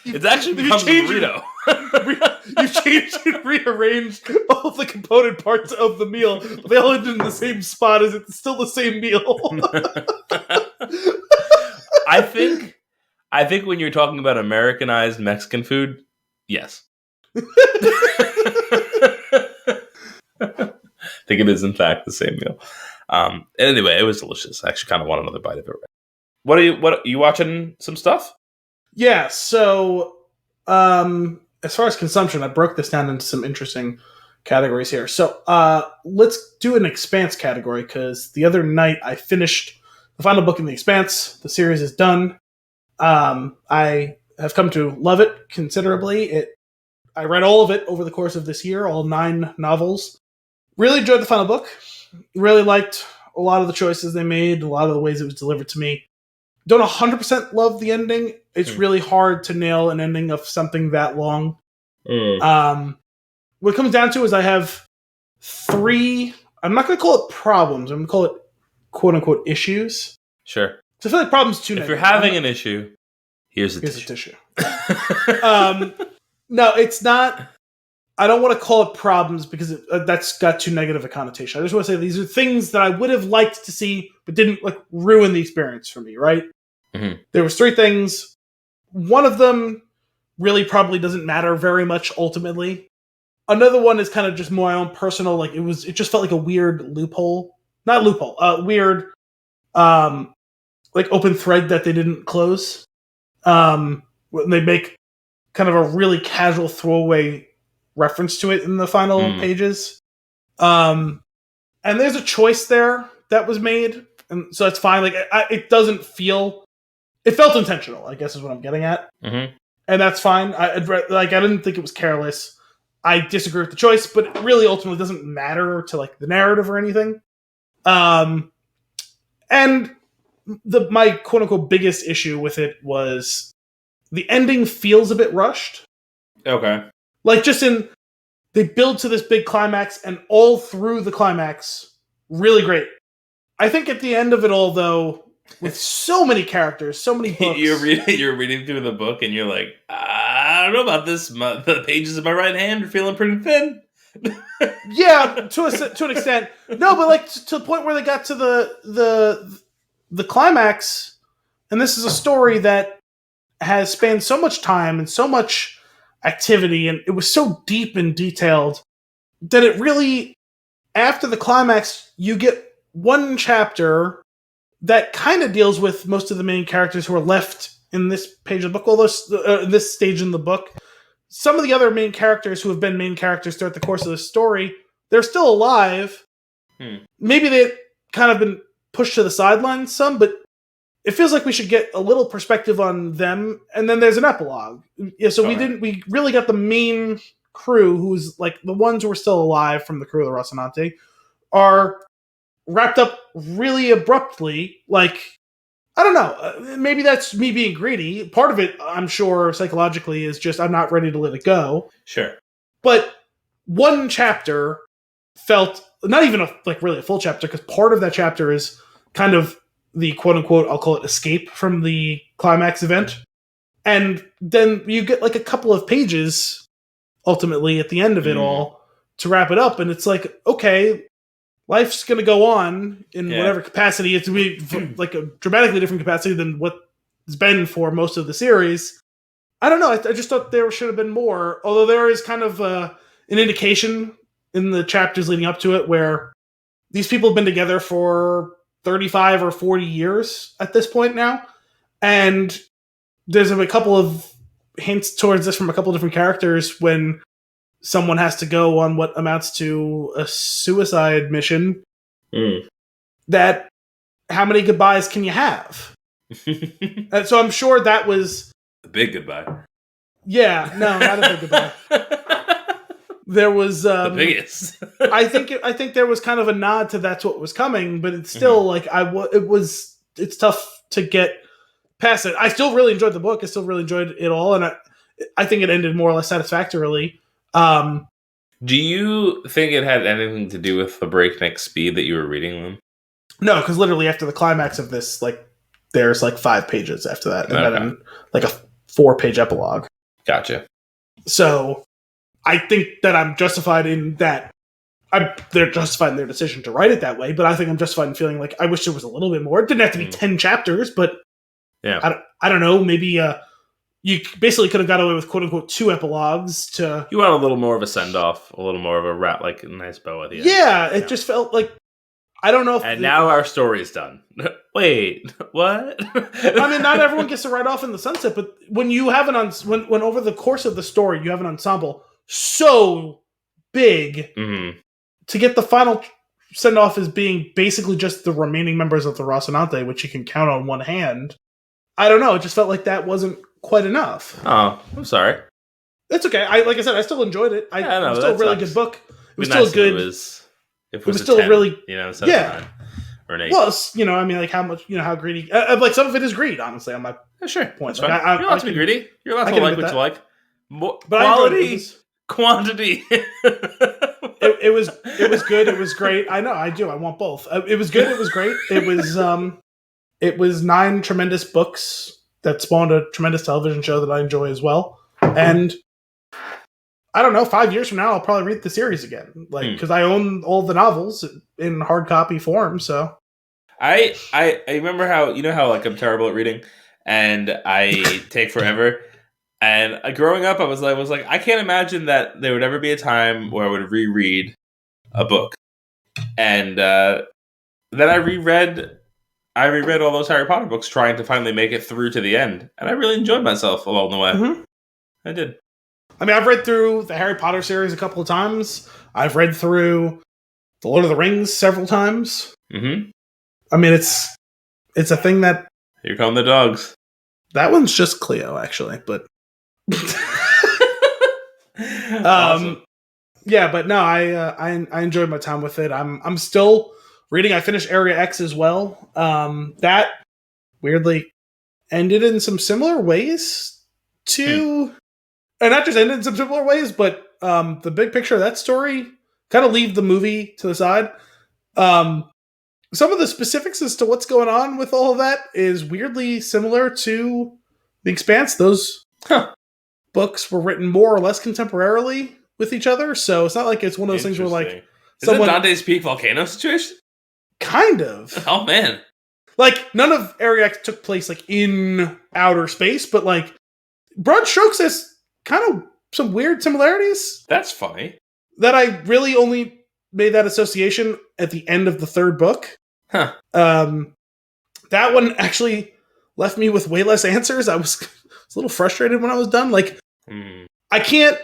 It's actually becomes a burrito. You changed and rearranged all of the component parts of the meal. They all ended in the same spot. Is it still the same meal? I think when you're talking about Americanized Mexican food, yes. I think it is in fact the same meal. Anyway, it was delicious. I actually kind of want another bite of it. What are you watching some stuff? Yeah, so as far as consumption, I broke this down into some interesting categories here. So let's do an Expanse category, because the other night I finished the final book in the Expanse. The series is done. I have come to love it considerably. I read all of it over the course of this year, all 9 novels. Really enjoyed the final book. Really liked a lot of the choices they made, a lot of the ways it was delivered to me. Don't 100% love the ending. It's really hard to nail an ending of something that long. What it comes down to is I have 3, I'm not going to call it problems, I'm going to call it quote-unquote issues. Sure. So I feel like problems too negative. If negative. you're having an issue, here's a tissue. No, it's not. I don't want to call it problems because that's got too negative a connotation. I just want to say these are things that I would have liked to see, but didn't ruin the experience for me, right? Mm-hmm. There was 3 things. One of them really probably doesn't matter very much ultimately. Another one is kind of just my own personal, it just felt like a weird loophole. Not loophole, weird open thread that they didn't close. They make kind of a really casual throwaway reference to it in the final pages. And there's a choice there that was made, and so it's fine. It doesn't feel... It felt intentional, I guess is what I'm getting at. Mm-hmm. And that's fine. I didn't think it was careless. I disagree with the choice, but it really ultimately doesn't matter to the narrative or anything. And my quote-unquote biggest issue with it was the ending feels a bit rushed. Okay. They build to this big climax, and all through the climax, really great. I think at the end of it all, though, with so many characters, so many books... You're reading through the book, and you're like, I don't know about this. The pages of my right hand are feeling pretty thin. Yeah, to an extent. No, but to the point where they got to the climax, and this is a story that has spanned so much time and so much activity, and it was so deep and detailed that it really, after the climax, you get one chapter that kind of deals with most of the main characters who are left in this page of the book, although this stage in the book. Some of the other main characters who have been main characters throughout the course of the story, they're still alive. Maybe they've kind of been pushed to the sidelines some, but it feels like we should get a little perspective on them, and then there's an epilogue. Yeah, so we really got the main crew, who's the ones who are still alive from the crew of the Rocinante, are wrapped up really abruptly. I don't know, maybe that's me being greedy. Part of it, I'm sure, psychologically, is just I'm not ready to let it go. Sure. But one chapter felt, not even really a full chapter, because part of that chapter is kind of the quote-unquote, I'll call it escape from the climax event. And then you get like a couple of pages ultimately at the end of it all to wrap it up. And it's like, okay, life's going to go on in whatever capacity. It's going to be like a dramatically different capacity than what it's been for most of the series. I don't know. I just thought there should have been more. Although there is kind of an indication in the chapters leading up to it where these people have been together for 35 or 40 years at this point now. And there's a couple of hints towards this from a couple of different characters when someone has to go on what amounts to a suicide mission. That how many goodbyes can you have? And so I'm sure that was a big goodbye. Yeah, no, not a big goodbye. There was the biggest. I think there was kind of a nod to that's what was coming, but it's still like it's tough to get past it. I still really enjoyed the book. I still really enjoyed it all, and I think it ended more or less satisfactorily. Do you think it had anything to do with the breakneck speed that you were reading them? No, because literally after the climax of this, like there's like 5 pages after that, and then like a 4-page epilogue. Gotcha. So I think that I'm justified in that. They're justified in their decision to write it that way, but I think I'm justified in feeling like I wish there was a little bit more. It didn't have to be 10 chapters, but yeah, I don't know. Maybe you basically could have got away with quote unquote 2 epilogues to. You want a little more of a send off, a little more of a wrap, like a nice bow at the end. Yeah, it just felt like I don't know. And now our story's done. Wait, what? I mean, not everyone gets to ride off in the sunset, but when you have when over the course of the story you have an ensemble so big, to get the final send off as being basically just the remaining members of the Rocinante, which you can count on one hand. I don't know. It just felt like that wasn't quite enough. Oh, I'm sorry. It's okay. Like I said, I still enjoed it. It was still a really good book. It was still good. It was still 10, really, instead of 9 or an 8. Well, I mean, like how much, how greedy. Like some of it is greed, honestly. On my point, like, you're allowed to be greedy. You're allowed to like what you like. More but quality, quantity. It was good. It was great. I know. I do. I want both. It was good. It was great. It was 9 tremendous books that spawned a tremendous television show that I enjoy as well. And I don't know, 5 years from now, I'll probably read the series again. Like, because I own all the novels in hard copy form, so. I remember how like I'm terrible at reading and I take forever. And growing up, I was like, I can't imagine that there would ever be a time where I would reread a book. And then I reread all those Harry Potter books, trying to finally make it through to the end, and I really enjoyed myself along the way. I did. I mean, I've read through the Harry Potter series a couple of times. I've read through the Lord of the Rings several times. I mean, it's a thing that. Here come the dogs. That one's just Cleo, actually, but. Awesome. Yeah, but no, I enjoyed my time with it. I'm still reading. I finished Area X as well. That weirdly ended in some similar ways to, and not just ended in some similar ways, but the big picture of that story kind of leave the movie to the side. Some of the specifics as to what's going on with all of that is weirdly similar to The Expanse. Those books were written more or less contemporarily with each other, so it's not like it's one of those things where like is it Dante's Peak volcano situation? Kind of. Oh man! Like none of Area X took place like in outer space, but like broad strokes has kind of some weird similarities. That's funny. That I really only made that association at the end of the 3rd book. Huh. That one actually left me with way less answers. I was a little frustrated when I was done. Like, I can't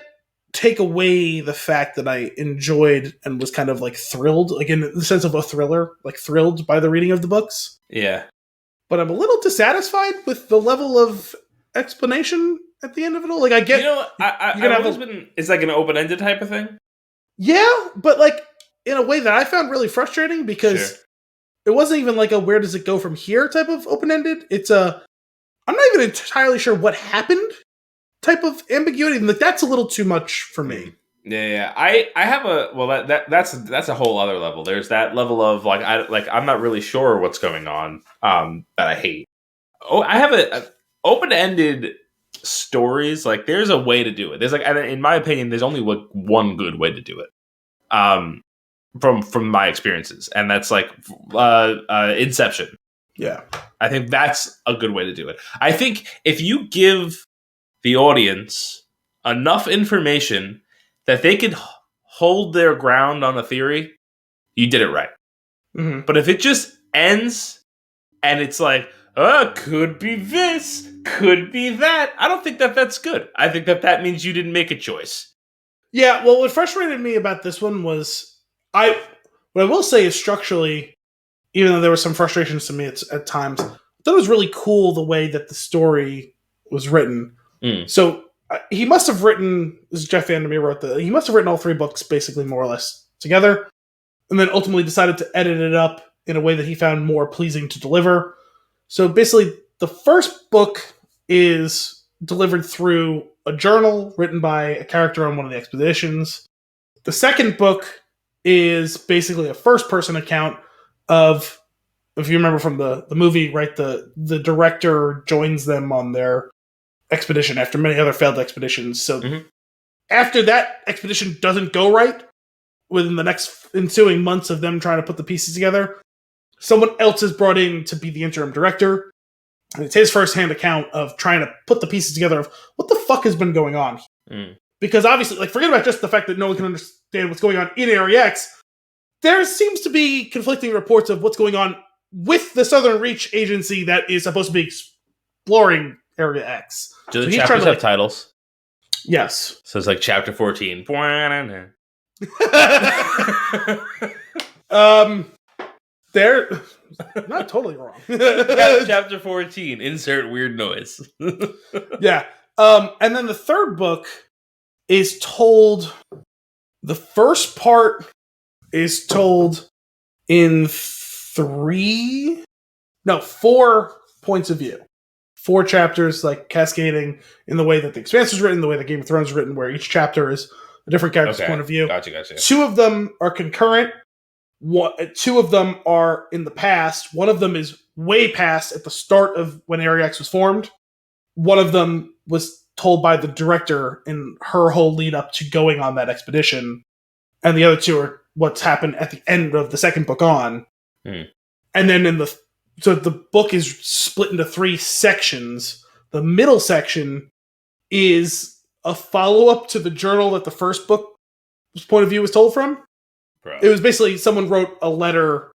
take away the fact that I enjoyed and was kind of like thrilled, like in the sense of a thriller, like thrilled by the reading of the books. Yeah. But I'm a little dissatisfied with the level of explanation at the end of it all. Like, I get... I've always been... It's like an open-ended type of thing? Yeah, but like in a way that I found really frustrating because it wasn't even like a where does it go from here type of open-ended. It's a... I'm not even entirely sure what happened type of ambiguity. Like, that's a little too much for me. Yeah. I have a... Well, that's a whole other level. There's that level of, like, I'm not really sure what's going on that I hate. Oh, I have a open-ended stories, like there's a way to do it. There's like, in my opinion, there's only like one good way to do it. From my experiences, and that's like Inception. Yeah, I think that's a good way to do it. I think if you give the audience enough information that they could hold their ground on a theory, you did it right. Mm-hmm. But if it just ends and it's like, could be this, could be that, I don't think that that's good. I think that that means you didn't make a choice. Yeah, well, what frustrated me about this one was what I will say is structurally, even though there were some frustrations to me at times, I thought it was really cool the way that the story was written. So he must have written, this is Jeff Vandermeer wrote he must have written all 3 books basically more or less together, and then ultimately decided to edit it up in a way that he found more pleasing to deliver. So basically, the first book is delivered through a journal written by a character on one of the expeditions. The second book is basically a first-person account of, if you remember from the movie, right, the director joins them on their expedition after many other failed expeditions. So after that expedition doesn't go right, within the next ensuing months of them trying to put the pieces together, someone else is brought in to be the interim director. And it's his first-hand account of trying to put the pieces together of what the fuck has been going on. Because obviously, like, forget about just the fact that no one can understand what's going on in Area X. There seems to be conflicting reports of what's going on with the Southern Reach agency that is supposed to be exploring Area X. Do the chapters have titles? Yes. So it's like chapter 14. They're not totally wrong. Chapter 14. Insert weird noise. Yeah. And then the third book is told. The first part is told in 4 points of view. 4 chapters, like cascading in the way that the Expanse is written, the way that Game of Thrones is written, where each chapter is a different character's point of view. Gotcha. 2 of them are concurrent. 2 of them are in the past. 1 of them is way past at the start of when Area X was formed. 1 of them was told by the director in her whole lead up to going on that expedition. And the other 2 are what's happened at the end of the second book on. And then so the book is split into 3 sections. The middle section is a follow-up to the journal that the first book's point of view was told from. Bro. It was basically someone wrote a letter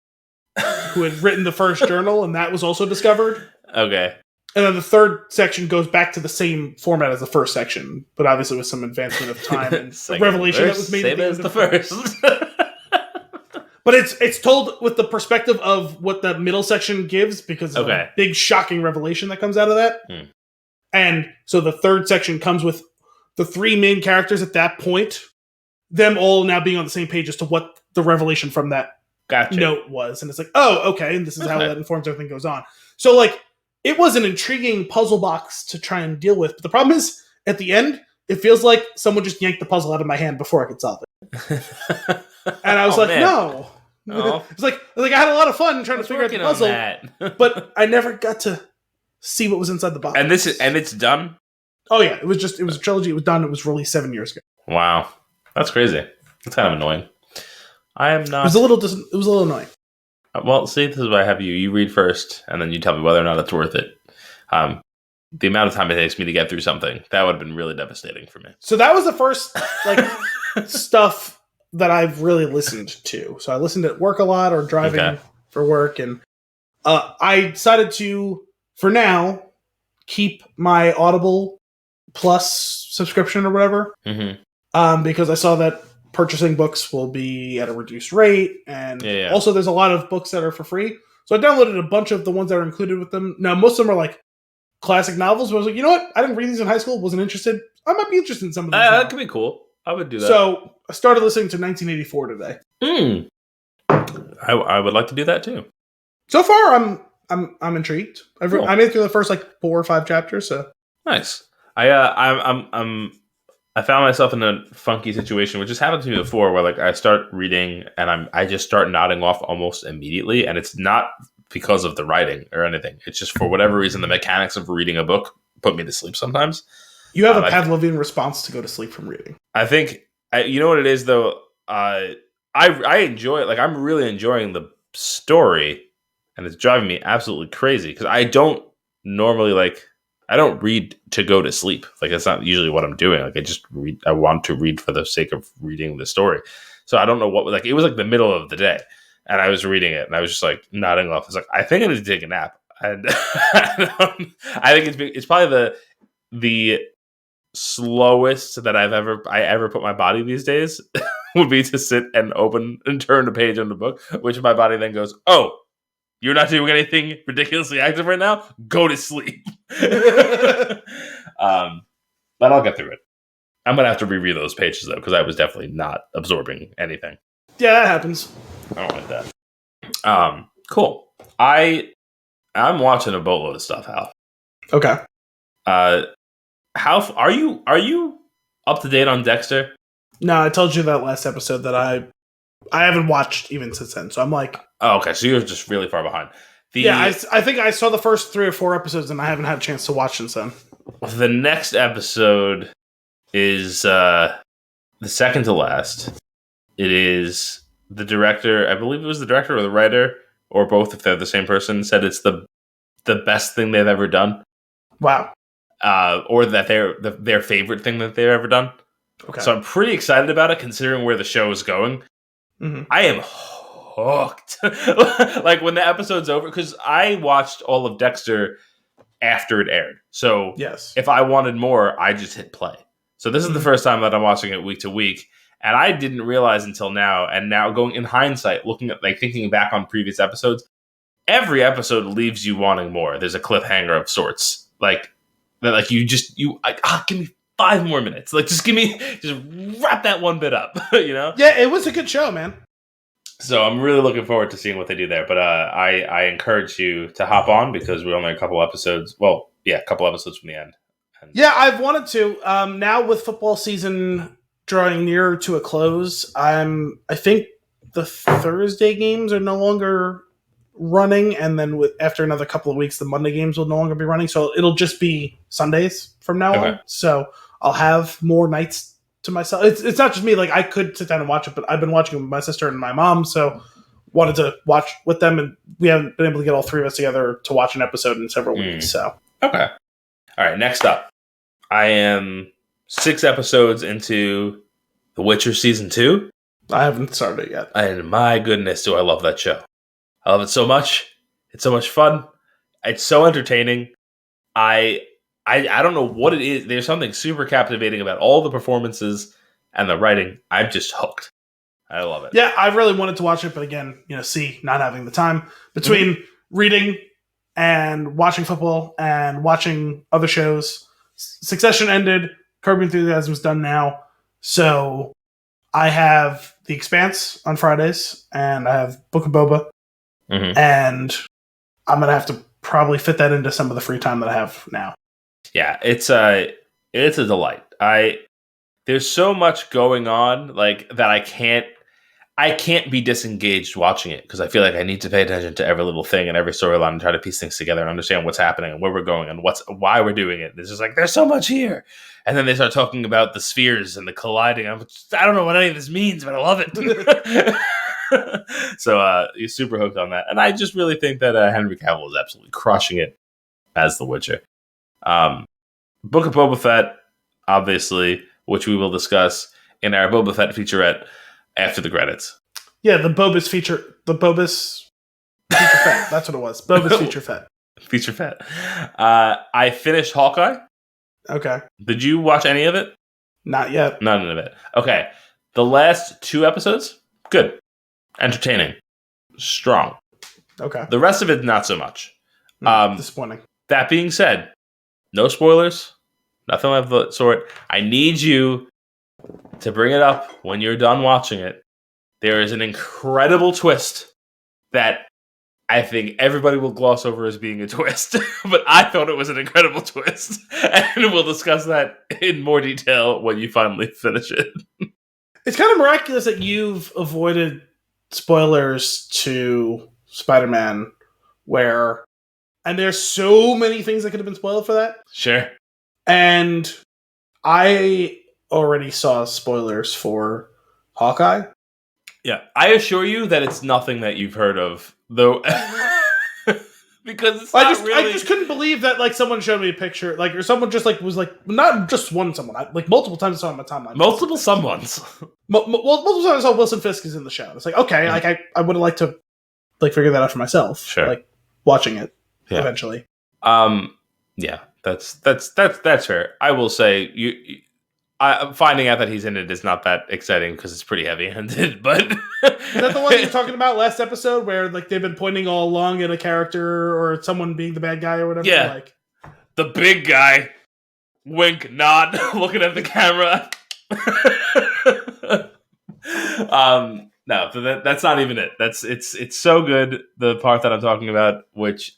who had written the first journal, and that was also discovered. Okay. And then the third section goes back to the same format as the first section, but obviously with some advancement of time and revelation that was made same as the first. But it's told with the perspective of what the middle section gives, because of a big shocking revelation that comes out of that. And so the third section comes with the 3 main characters at that point, them all now being on the same page as to what the revelation from that note was. And it's like, oh, okay, and this is how that informs everything goes on. So, like, it was an intriguing puzzle box to try and deal with. But the problem is, at the end, it feels like someone just yanked the puzzle out of my hand before I could solve it. And I was no. It's like I had a lot of fun trying to figure out the puzzle, but I never got to see what was inside the box. And it's done? Oh yeah, it was a trilogy. It was done. It was released 7 years ago. Wow. That's crazy. That's kind of annoying. I am not. It was a little annoying. Well, see, this is why I have you. You read first, and then you tell me whether or not it's worth it. The amount of time it takes me to get through something, that would have been really devastating for me. So that was the first stuff that I've really listened to. So I listened at work a lot or driving for work, and I decided to, for now, keep my Audible Plus subscription or whatever. Because I saw that purchasing books will be at a reduced rate, and also there's a lot of books that are for free. So I downloaded a bunch of the ones that are included with them. Now, most of them are like classic novels, but I was like, you know what? I didn't read these in high school, wasn't interested. I might be interested in some of these. That could be cool. I would do that. So I started listening to 1984 today. I would like to do that too. So far, I'm intrigued. Cool. I made through the first 4 or 5 chapters. So nice. I found myself in a funky situation, which has happened to me before, where I start reading and I just start nodding off almost immediately, and it's not because of the writing or anything. It's just for whatever reason the mechanics of reading a book put me to sleep sometimes. You have a Pavlovian response to go to sleep from reading. I think, you know what it is, though? I enjoy it. Like, I'm really enjoying the story, and it's driving me absolutely crazy because I don't normally, like, I don't read to go to sleep. Like, that's not usually what I'm doing. Like, I just read. I want to read for the sake of reading the story. So I don't know what, like, it was like the middle of the day, and I was reading it, and I was just like nodding off. I was like, I think I need to take a nap. And I think it's probably the slowest that I ever put my body these days would be to sit and open and turn a page on the book, which my body then goes, oh, you're not doing anything ridiculously active right now? Go to sleep. But I'll get through it. I'm going to have to reread those pages, though, because I was definitely not absorbing anything. Yeah, that happens. I don't like that. Cool. I'm watching a boatload of stuff, Hal. Okay. How are you up to date on Dexter? No, I told you that last episode that I haven't watched even since then. So I'm like, oh, okay. So you're just really far behind. I think I saw the first 3 or 4 episodes, and I haven't had a chance to watch since then. The next episode is the second to last. It is the director. I believe it was the director or the writer, or both, if they're the same person, said it's the best thing they've ever done. Wow. Or that their favorite thing that they've ever done. Okay. So I'm pretty excited about it, considering where the show is going. Mm-hmm. I am hooked. Like, when the episode's over, because I watched all of Dexter after it aired. So yes, if I wanted more, I just hit play. So this is the first time that I'm watching it week to week, and I didn't realize until now. And now, going in hindsight, looking at, like, thinking back on previous episodes, every episode leaves you wanting more. There's a cliffhanger of sorts, like give me 5 more minutes. Like, just wrap that one bit up, you know? Yeah, it was a good show, man. So I'm really looking forward to seeing what they do there. But I encourage you to hop on, because we're only a couple episodes. Well, yeah, a couple episodes from the end. Yeah, I've wanted to. Now with football season drawing nearer to a close, I think the Thursday games are no longer running, and then after another couple of weeks, the Monday games will no longer be running. So it'll just be Sundays from now on. So I'll have more nights to myself. It's not just me. Like, I could sit down and watch it, but I've been watching it with my sister and my mom, so wanted to watch with them, and we haven't been able to get all 3 of us together to watch an episode in several weeks. So okay, all right. Next up, I am 6 episodes into The Witcher season 2. I haven't started it yet, and my goodness, do I love that show! I love it so much. It's so much fun. It's so entertaining. I don't know what it is. There's something super captivating about all the performances and the writing. I'm just hooked. I love it. Yeah, I really wanted to watch it, but again, not having the time between reading and watching football and watching other shows. Succession ended. Curb Your Enthusiasm is done now. So I have The Expanse on Fridays, and I have Book of Boba. Mm-hmm. And I'm going to have to probably fit that into some of the free time that I have now. Yeah, it's a delight. There's so much going on, like, that I can't be disengaged watching it, because I feel like I need to pay attention to every little thing and every storyline and try to piece things together and understand what's happening and where we're going and why we're doing it. It's just like, there's so much here. And then they start talking about the spheres and the colliding. I don't know what any of this means, but I love it. So you're super hooked on that. And I just really think that Henry Cavill is absolutely crushing it as The Witcher. Book of Boba Fett, obviously, which we will discuss in our Boba Fett featurette after the credits. Yeah, the Bobus Featurefette. That's what it was. Bobus Featurefette. Featurefette. I finished Hawkeye. Okay. Did you watch any of it? Not yet. None of it. Okay. The last 2 episodes, good. Entertaining. Strong. Okay. The rest of it, not so much. Disappointing. That being said, no spoilers. Nothing of the sort. I need you to bring it up when you're done watching it. There is an incredible twist that I think everybody will gloss over as being a twist, but I thought it was an incredible twist, and we'll discuss that in more detail when you finally finish it. It's kind of miraculous that you've avoided spoilers to Spider-Man, where And there's so many things that could have been spoiled for that. Sure. And I already saw spoilers for Hawkeye. Yeah, I assure you that it's nothing that you've heard of, though, because it's not really. I just couldn't believe that like someone showed me a picture, like, or someone just like was like not just one someone, like multiple times I saw on my timeline. Multiple someones. Multiple times I saw Wilson Fisk is in the show. It's like okay, like I would have liked to like figure that out for myself. Sure. Like watching it eventually. Yeah, that's fair. I will say finding out that he's in it is not that exciting because it's pretty heavy-handed. But is that the one you were talking about last episode, where like they've been pointing all along at a character or someone being the bad guy or whatever? Yeah, like the big guy. Wink, nod, looking at the camera. No, that's not even it. It's so good. The part that I'm talking about, which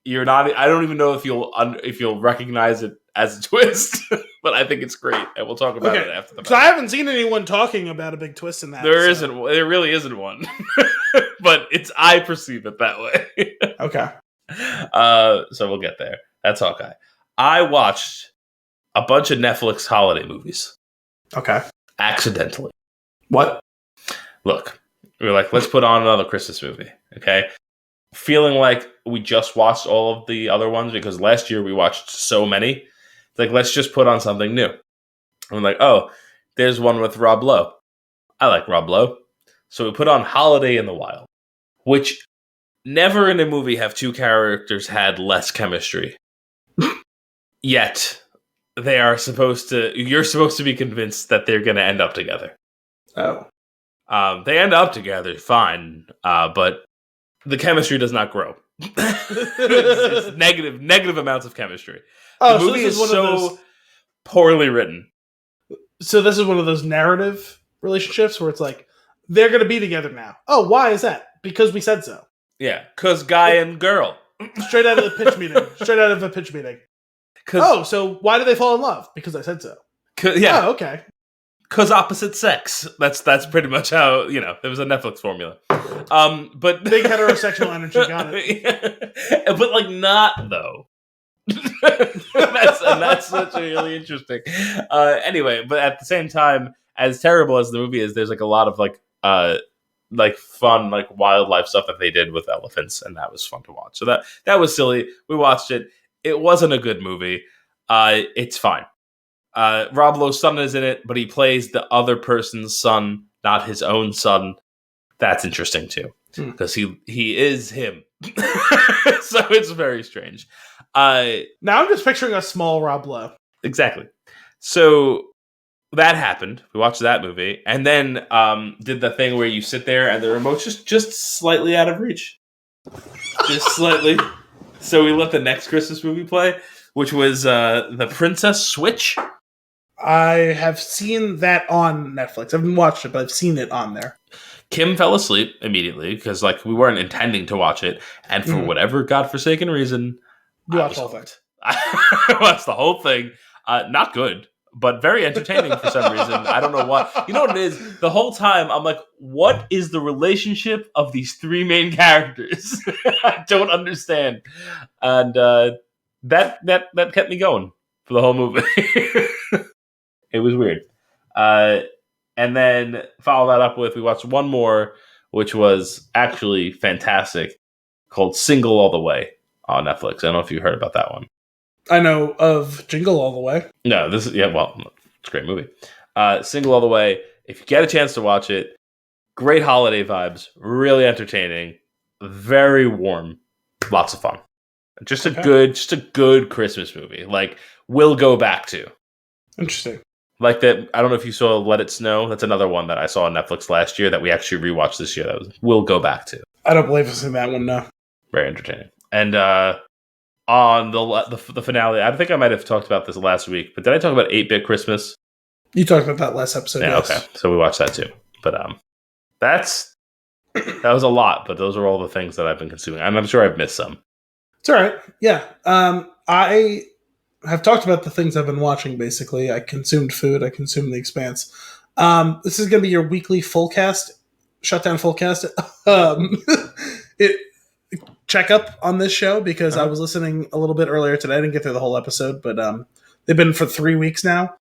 you're not. I don't even know if you'll recognize it as a twist, but I think it's great, and we'll talk about it after the. So I haven't seen anyone talking about a big twist in that. There really isn't one, but I perceive it that way. Okay. So we'll get there. That's Hawkeye. I watched a bunch of Netflix holiday movies. Okay. Accidentally. What? Look, we were like, let's put on another Christmas movie. Okay. Feeling like we just watched all of the other ones because last year we watched so many. It's like, let's just put on something new. And we're like, oh, there's one with Rob Lowe. I like Rob Lowe. So we put on Holiday in the Wild, which never in a movie have two characters had less chemistry. Yet you're supposed to be convinced that they're going to end up together. Oh. They end up together fine, but the chemistry does not grow. it's negative amounts of chemistry. Oh, the movie so this is so poorly written. So this is one of those narrative relationships where it's like, they're going to be together now. Oh, why is that? Because we said so. Yeah, because guy and girl. Straight out of the pitch meeting. Straight out of a pitch meeting. Oh, so why do they fall in love? Because I said so. Yeah. Oh, okay. Because opposite sex. That's pretty much how, there was a Netflix formula. But big heterosexual energy, got it. Yeah. But like not though. that's such a really interesting. Anyway, but at the same time, as terrible as the movie is, there's like a lot of like fun like wildlife stuff that they did with elephants, and that was fun to watch. So that was silly. We watched it. It wasn't a good movie. It's fine. Rob Lowe's son is in it, but he plays the other person's son, not his own son. That's interesting too, because he is him. So it's very strange. Now I'm just picturing a small Rob Lowe. Exactly. So that happened. We watched that movie, and then did the thing where you sit there and the remote's just slightly out of reach, just slightly. So we let the next Christmas movie play, which was The Princess Switch. I have seen that on Netflix. I haven't watched it, but I've seen it on there. Kim fell asleep immediately because we weren't intending to watch it, and for whatever godforsaken reason, you watched the whole thing. I watched the whole thing. Not good, but very entertaining for some reason. I don't know why. You know what it is? The whole time I'm like, what is the relationship of these three main characters? I don't understand. And that kept me going for the whole movie. It was weird. And then follow that up with, we watched one more, which was actually fantastic, called Single All the Way on Netflix. I don't know if you heard about that one. I know of Jingle All the Way. No, it's a great movie. Single All the Way. If you get a chance to watch it, great holiday vibes, really entertaining, very warm, lots of fun. Just a good Christmas movie. Like, we'll go back to. Interesting. Like that, I don't know if you saw Let It Snow. That's another one that I saw on Netflix last year that we actually rewatched this year. We'll go back to. I don't believe I've seen that one, no. Very entertaining. And on the finale, I think I might have talked about this last week, but did I talk about 8-Bit Christmas? You talked about that last episode, yeah, yes. Okay. So we watched that too. But that was a lot, but those are all the things that I've been consuming. I'm sure I've missed some. It's all right. Yeah. I have talked about the things I've been watching, basically. I consumed food. I consumed The Expanse. This is going to be your weekly full cast, shutdown full cast. checkup on this show because I was listening a little bit earlier today. I didn't get through the whole episode, but they've been for 3 weeks now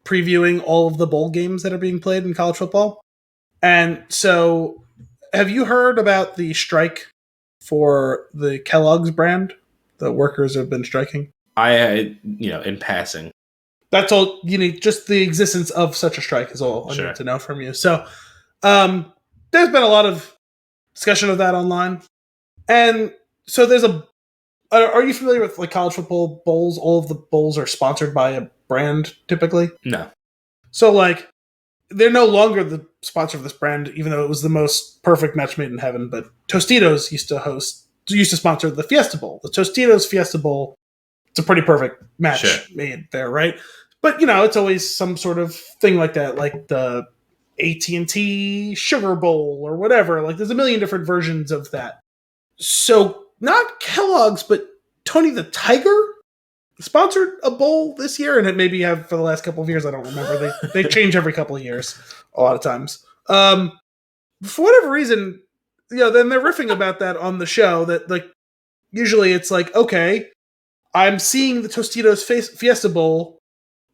previewing all of the bowl games that are being played in college football. And so, have you heard about the strike for the Kellogg's brand? The workers have been striking. In passing. That's all you need. Just the existence of such a strike is all I need to know from you. So, there's been a lot of discussion of that online. And so are you familiar with like college football bowls? All of the bowls are sponsored by a brand typically. No. So like, they're no longer the sponsor of this brand, even though it was the most perfect match made in heaven. But Tostitos used to sponsor the Fiesta Bowl. The Tostitos Fiesta Bowl, it's a pretty perfect match made there, right? But it's always some sort of thing like that, like the AT&T Sugar Bowl or whatever. Like there's a million different versions of that. So not Kellogg's, but Tony the Tiger sponsored a bowl this year, and it maybe have for the last couple of years. I don't remember. They change every couple of years a lot of times. For whatever reason, then they're riffing about that on the show. That like usually it's like, okay, I'm seeing the Tostitos Fiesta Bowl.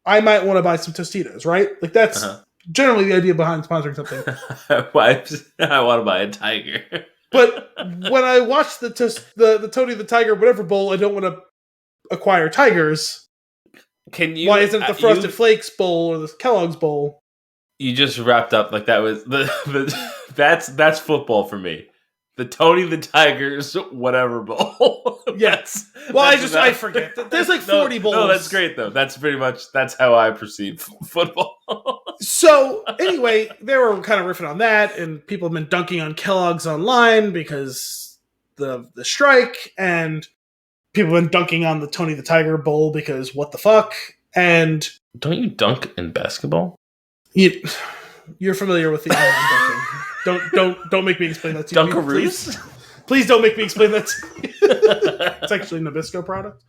I might want to buy some Tostitos, right? Like that's generally the idea behind sponsoring something. I want to buy a tiger. But when I watch the Tony the Tiger whatever bowl, I don't want to acquire tigers. Why isn't it the Frosted Flakes bowl or the Kellogg's bowl? You just wrapped up like that was that's football for me. The Tony the Tiger's whatever bowl. Yes. Well, I forget. There's like 40 bowls. No, that's great though. That's how I perceive football. So anyway, they were kind of riffing on that, and people have been dunking on Kellogg's online because the strike, and people have been dunking on the Tony the Tiger Bowl because what the fuck? And don't you dunk in basketball? You're familiar with the online dunking. Don't make me explain that to you. Dunkaroos? Please don't make me explain that to you. It's actually a Nabisco product.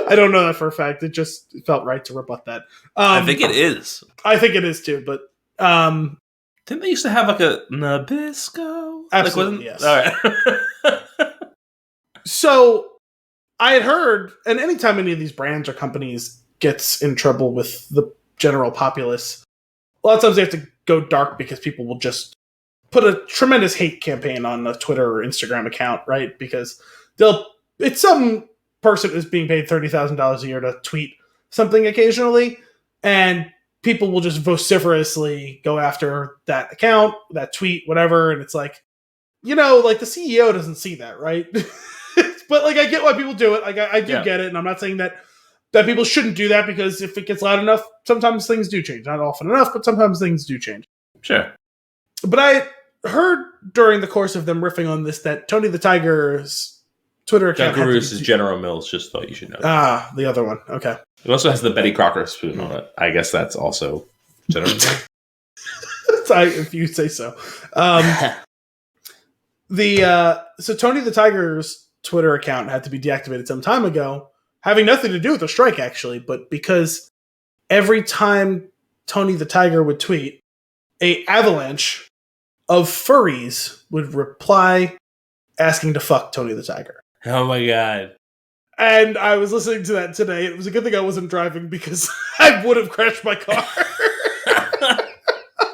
I don't know that for a fact. It just felt right to rebut that. I think it is. I think it is too, but didn't they used to have like a Nabisco? Absolutely, yes. All right. So I had heard, and anytime any of these brands or companies gets in trouble with the general populace, a lot of times they have to go dark because people will just put a tremendous hate campaign on a Twitter or Instagram account, right? Because it's some person who's being paid $30,000 a year to tweet something occasionally, and people will just vociferously go after that account, that tweet, whatever, and it's like, like the CEO doesn't see that, right? But like, I get why people do it. Like, I do get it, and I'm not saying that people shouldn't do that, because if it gets loud enough, sometimes things do change. Not often enough, but sometimes things do change. Sure. But I heard during the course of them riffing on this that Tony the Tiger's Twitter account... Dunkaroos is General Mills, just thought you should know. Ah, the other one. Okay. It also has the Betty Crocker spoon on it. I guess that's also General Mills. If you say so. So Tony the Tiger's Twitter account had to be deactivated some time ago, having nothing to do with the strike, actually, but because every time Tony the Tiger would tweet, a avalanche of furries would reply asking to fuck Tony the Tiger. Oh my god. And I was listening to that today. It was a good thing I wasn't driving, because I would have crashed my car.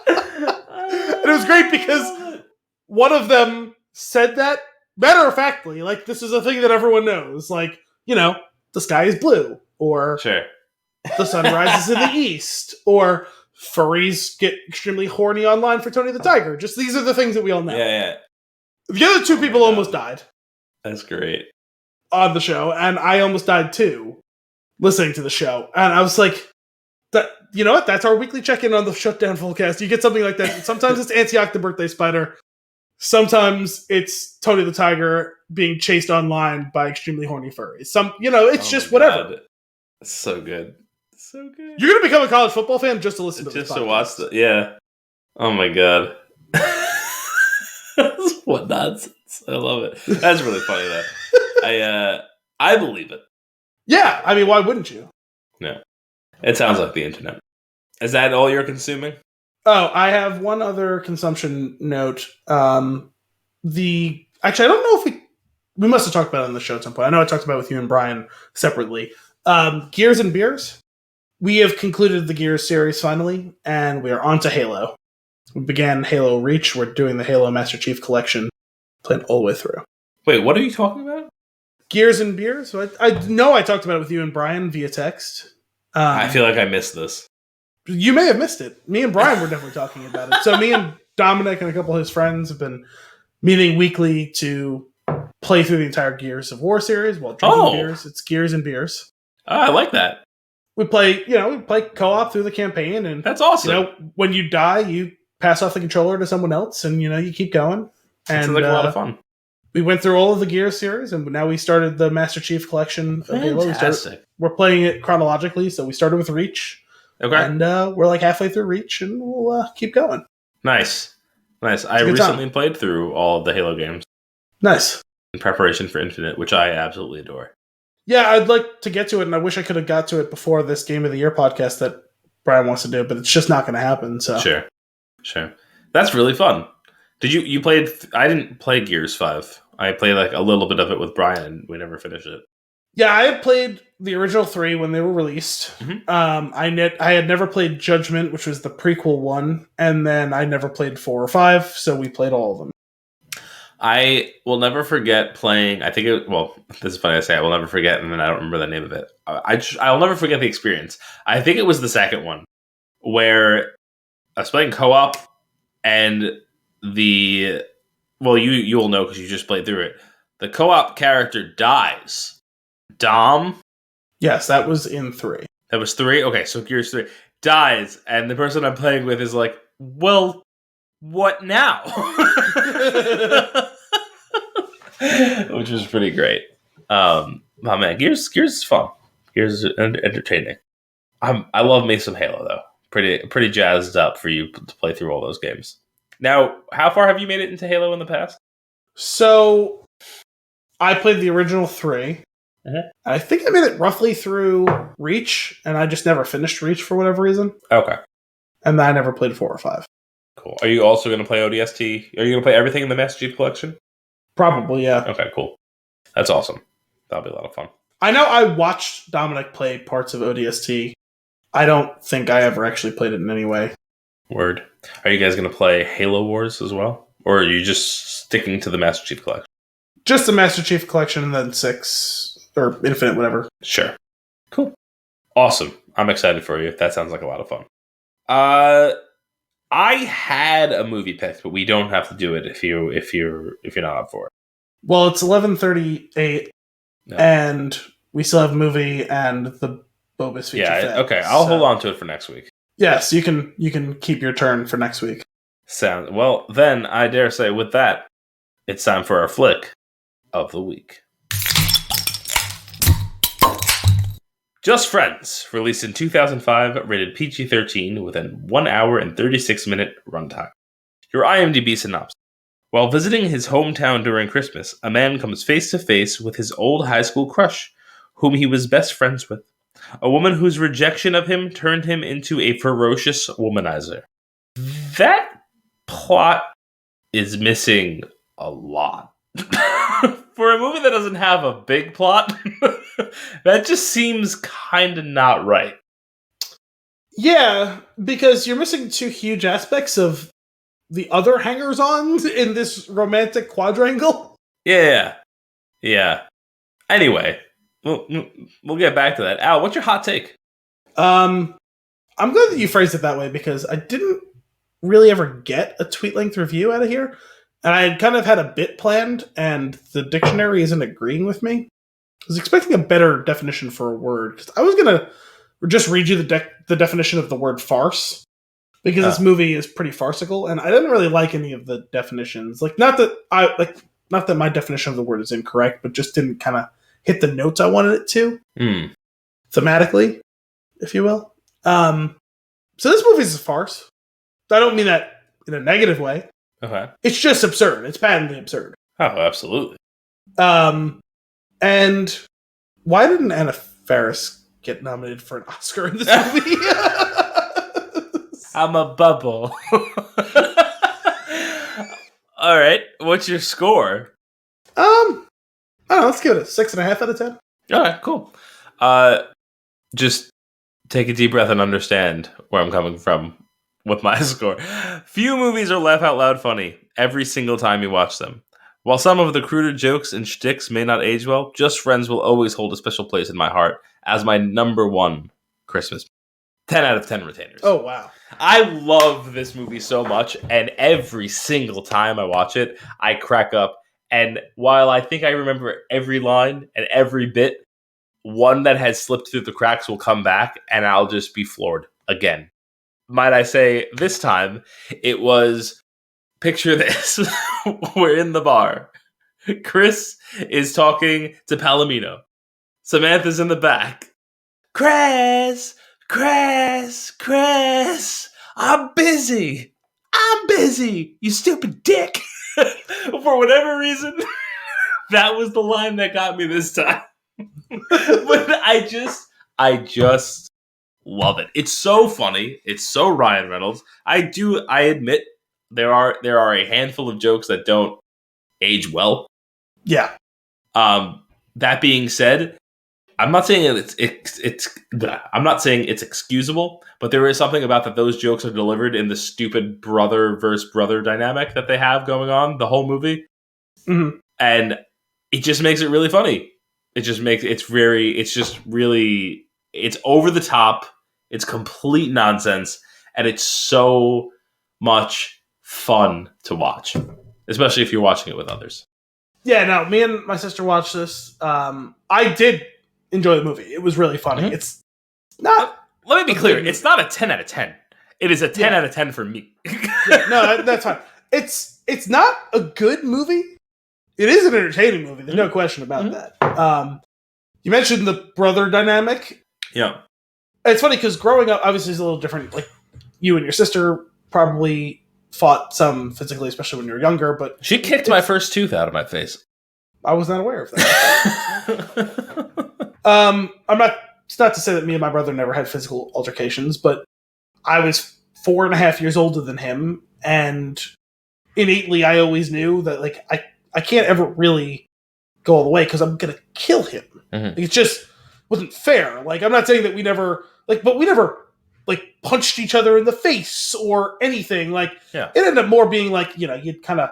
And it was great because one of them said that matter-of-factly, like, this is a thing that everyone knows. Like, the sky is blue, or sure, the sun rises in the east, or furries get extremely horny online for Tony the Tiger. Just these are the things that we all know. Yeah. The other two people almost died. That's great. On the show, and I almost died too, listening to the show. And I was like, you know what? That's our weekly check-in on the Shutdown Fullcast. You get something like that. Sometimes it's Antioch the Birthday Spider. Sometimes it's Tony the Tiger being chased online by extremely horny furries. It's just whatever. God. It's so good. So good. You're going to become a college football fan just to listen to this podcast. Just to watch yeah. Oh my god. What nonsense. I love it. That's really funny though. I believe it. Yeah, I mean, why wouldn't you? No. It sounds like the internet. Is that all you're consuming? Oh, I have one other consumption note. Actually, I don't know if we must have talked about it on the show at some point. I know I talked about it with you and Brian separately. Gears and Beers. We have concluded the Gears series finally, and we are on to Halo. We began Halo Reach. We're doing the Halo Master Chief Collection, playing all the way through. Wait, what are you talking about? Gears and Beers. So I know I talked about it with you and Brian via text. I feel like I missed this. You may have missed it. Me and Brian were definitely talking about it. So me and Dominic and a couple of his friends have been meeting weekly to play through the entire Gears of War series while drinking beers. It's Gears and Beers. Oh, I like that. We play co-op through the campaign, and that's awesome. When you die, you pass off the controller to someone else, and you keep going. That sounds like a lot of fun. We went through all of the Gears series, and now we started the Master Chief Collection of Halo. We're playing it chronologically, so we started with Reach. Okay. And we're like halfway through Reach, and we'll keep going. Nice. I recently played through all of the Halo games. Nice. In preparation for Infinite, which I absolutely adore. Yeah, I'd like to get to it, and I wish I could have got to it before this Game of the Year podcast that Brian wants to do, but it's just not going to happen. So Sure. That's really fun. Did you played? I didn't play Gears 5. I played like a little bit of it with Brian, and we never finished it. Yeah, I had played the original 3 when they were released. Mm-hmm. I had never played Judgment, which was the prequel one, and then I never played 4 or 5, so we played all of them. I will never forget playing. This is funny to say. I will never forget, and then I don't remember the name of it. I'll never forget the experience. I think it was the second one where I was playing co-op, and you'll know because you just played through it. The co-op character dies. Dom? Yes, that was in 3. That was 3? Okay, so Gears 3 dies, and the person I'm playing with is like, well, what now? Which was pretty great. Oh man, Gears is fun. Gears is entertaining. I love me some Halo, though. Pretty jazzed up for you to play through all those games. Now, how far have you made it into Halo in the past? So, I played the original 3. Mm-hmm. I think I made it roughly through Reach, and I just never finished Reach for whatever reason. Okay. And then I never played 4 or 5. Cool. Are you also going to play ODST? Are you going to play everything in the Master Chief Collection? Probably, yeah. Okay, cool. That's awesome. That'll be a lot of fun. I know I watched Dominic play parts of ODST. I don't think I ever actually played it in any way. Word. Are you guys going to play Halo Wars as well? Or are you just sticking to the Master Chief Collection? Just the Master Chief Collection and then 6... or Infinite, whatever. Sure. Cool. Awesome. I'm excited for you. That sounds like a lot of fun. I had a movie picked, but we don't have to do it if you're not up for it. Well, it's 11:38, and we still have a movie and the Bobus Featurefette. Yeah. Okay. I'll hold on to it for next week. Yes, you can keep your turn for next week. Well, then I dare say with that, it's time for our flick of the week. Just Friends, released in 2005, rated PG-13 with a 1 hour and 36-minute runtime. Your IMDb synopsis. While visiting his hometown during Christmas, a man comes face to face with his old high school crush, whom he was best friends with. A woman whose rejection of him turned him into a ferocious womanizer. That plot is missing a lot. For a movie that doesn't have a big plot, that just seems kind of not right. Yeah, because you're missing 2 huge aspects of the other hangers-on in this romantic quadrangle. Yeah. Anyway, we'll get back to that. Al, what's your hot take? I'm glad that you phrased it that way because I didn't really ever get a tweet-length review out of here. And I had kind of had a bit planned, and the dictionary isn't agreeing with me. I was expecting a better definition for a word, because I was going to just read you the definition of the word farce, because this movie is pretty farcical, and I didn't really like any of the definitions. Not that my definition of the word is incorrect, but just didn't kind of hit the notes I wanted it to, thematically, if you will. So this movie is a farce. I don't mean that in a negative way. Okay. It's just absurd. It's patently absurd. Oh, absolutely. And why didn't Anna Faris get nominated for an Oscar in this movie? I'm a bubble. All right. What's your score? I don't know, let's give it a 6.5 out of 10. All right, cool. Just take a deep breath and understand where I'm coming from with my score. Few movies are laugh out loud funny every single time you watch them. While some of the cruder jokes and shticks may not age well, Just Friends will always hold a special place in my heart as my number one Christmas. 10 out of 10 retainers. Oh, wow. I love this movie so much, and every single time I watch it, I crack up. And while I think I remember every line and every bit, one that has slipped through the cracks will come back, and I'll just be floored again. Might I say, this time, it was, picture this, we're in the bar. Chris is talking to Palomino. Samantha's in the back. Chris, I'm busy, you stupid dick. For whatever reason, that was the line that got me this time. But I just love it. It's so funny. It's so Ryan Reynolds. I admit there are a handful of jokes that don't age well. Yeah. That being said, I'm not saying I'm not saying it's excusable, but there is something about that those jokes are delivered in the stupid brother versus brother dynamic that they have going on the whole movie. Mm-hmm. And it just makes it really funny. It's over the top. It's complete nonsense. And it's so much fun to watch, especially if you're watching it with others. Yeah, no, me and my sister watched this. I did enjoy the movie. It was really funny. Mm-hmm. It's not... Let me be clear. It's not a 10 out of 10. It is a 10 out of 10 for me. Yeah, no, that's fine. It's not a good movie. It is an entertaining movie. There's no question about that. You mentioned the brother dynamic. Yeah. It's funny because growing up, obviously, is a little different. Like, you and your sister probably fought some physically, especially when you were younger, but... She kicked my first tooth out of my face. I was not aware of that. It's not to say that me and my brother never had physical altercations, but I was 4.5 years older than him, and innately I always knew that, like, I can't ever really go all the way because I'm gonna kill him. Mm-hmm. Like, it just wasn't fair. Like, I'm not saying that we never punched each other in the face or anything. Like, yeah. It ended up more being like, you'd kind of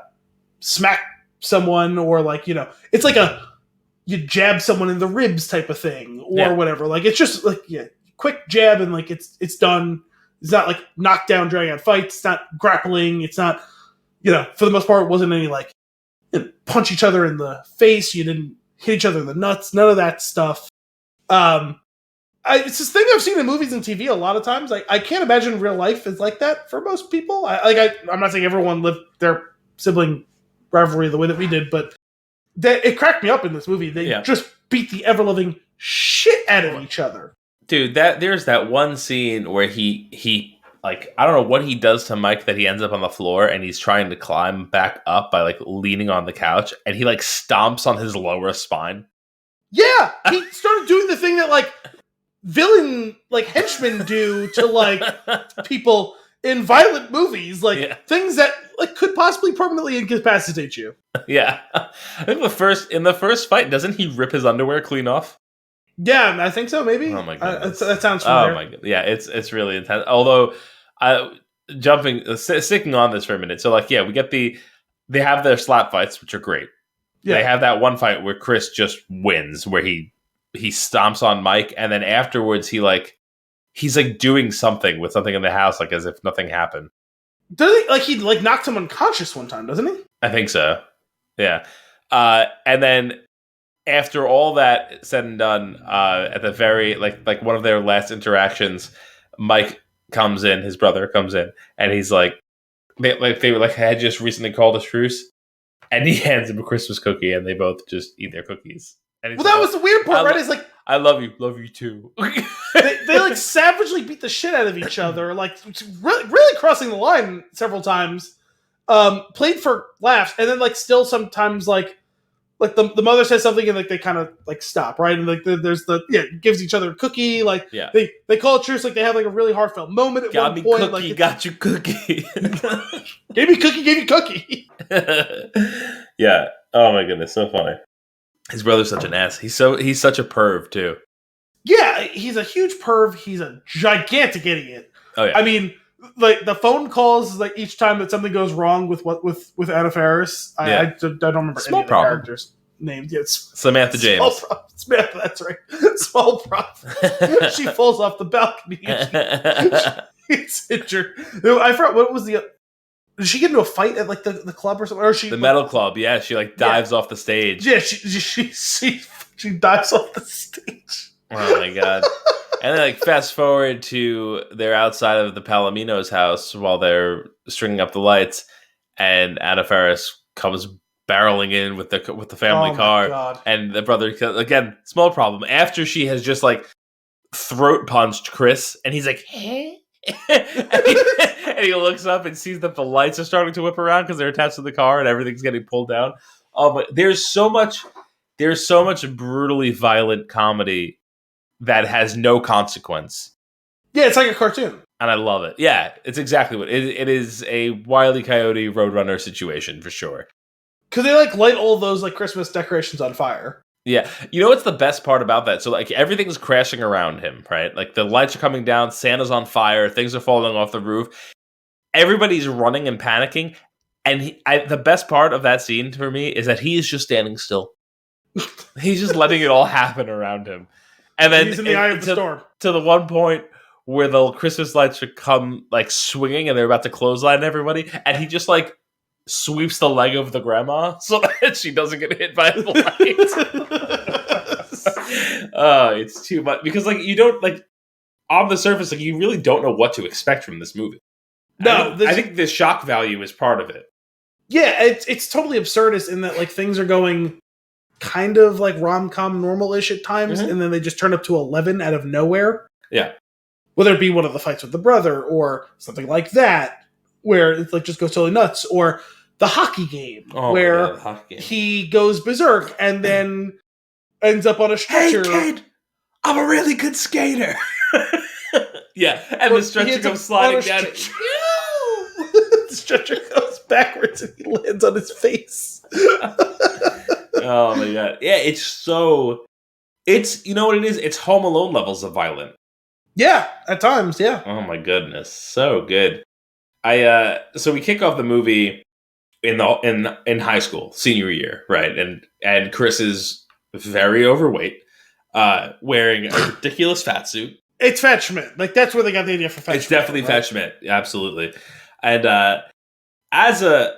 smack someone, or like, it's like you jab someone in the ribs type of thing, or whatever. Like, it's just like, quick jab and like it's done. It's not like knockdown, drag out fights. It's not grappling. It's not, for the most part, it wasn't any like punch each other in the face. You didn't hit each other in the nuts. None of that stuff. It's this thing I've seen in movies and TV a lot of times. Like, I can't imagine real life is like that for most people. I'm not saying everyone lived their sibling rivalry the way that we did, but it cracked me up in this movie. They just beat the ever-living shit out of each other. Dude, there's that one scene where he like, I don't know what he does to Mike that he ends up on the floor and he's trying to climb back up by like leaning on the couch, and he like stomps on his lower spine. Yeah, he started doing the thing that like villain like henchmen do to like people in violent movies, like things that like could possibly permanently incapacitate you. Yeah, I think in the first fight, doesn't he rip his underwear clean off? Yeah, I think so. Maybe. Oh my god, that sounds familiar. Oh my god, yeah, it's really intense. Although, sticking on this for a minute. So like, we get they have their slap fights, which are great. Yeah. They have that one fight where Chris just wins, where he stomps on Mike, and then afterwards he's doing something with something in the house, like as if nothing happened. Doesn't he knocked him unconscious one time, doesn't he? I think so. Yeah. And then after all that said and done, at the very like one of their last interactions, Mike comes in, his brother comes in, and he's like, they had just recently called a truce, and he hands him a Christmas cookie, and they both just eat their cookies. And that was the weird part, right? It's like, I love you too. they like savagely beat the shit out of each other, like really crossing the line several times. Played for laughs, and then like still sometimes like like the mother says something and like they kind of like stop, right? And like there's gives each other a cookie, like they call it truce, like they have like a really heartfelt moment at one point. Cookie, got you cookie. Gave me cookie. Yeah. Oh my goodness, so funny. His brother's such an ass. He's such a perv too. Yeah, he's a huge perv. He's a gigantic idiot. Oh yeah. I mean, like the phone calls, like each time that something goes wrong with Anna Faris, I don't remember any of the characters' names. Yeah, Samantha James. Samantha, that's right. Small problem. She falls off the balcony. She's injured. I forgot what was the. Did she get into a fight at like the club or something? Or the metal club? Yeah, she like dives off the stage. Yeah, she dives off the stage. Oh my god. And then, like, fast forward to they're outside of the Palomino's house while they're stringing up the lights, and Anna Faris comes barreling in with the family car, God. And the brother, again, small problem. After she has just like throat punched Chris, and he's like, "Hey," and he looks up and sees that the lights are starting to whip around because they're attached to the car and everything's getting pulled down. Oh, but there's so much brutally violent comedy that has no consequence. Yeah, it's like a cartoon. And I love it. Yeah, it's exactly what it is. A Wile E. Coyote Roadrunner situation for sure. Because they like light all those like Christmas decorations on fire. Yeah. You know what's the best part about that? So like everything's crashing around him, right? Like the lights are coming down, Santa's on fire, things are falling off the roof. Everybody's running and panicking. And the best part of that scene for me is that he is just standing still. He's just letting it all happen around him. And then he's in the eye of the storm. To the one point where the Christmas lights should come like swinging and they're about to clothesline everybody, and he just like sweeps the leg of the grandma so that she doesn't get hit by the lights. Oh, it's too much because like you don't like on the surface like you really don't know what to expect from this movie. No, I think the shock value is part of it. Yeah, it's totally absurdist in that like things are going kind of like rom-com normal-ish at times, and then they just turn up to 11 out of nowhere. Yeah. Whether it be one of the fights with the brother or something like that, where it like just goes totally nuts, or the hockey game, where he goes berserk and then ends up on a stretcher. Hey kid, I'm a really good skater. Yeah, and the stretcher goes sliding down. The stretcher goes backwards and he lands on his face. Oh my god. Yeah, it's you know what it is? It's Home Alone levels of violent. Yeah, at times, yeah. Oh my goodness. So good. So we kick off the movie in high school, senior year, right? And Chris is very overweight, wearing a ridiculous fat suit. It's Fat Schmidt. Like that's where they got the idea for Fat Schmidt. It's definitely Fat Schmidt, absolutely. And as a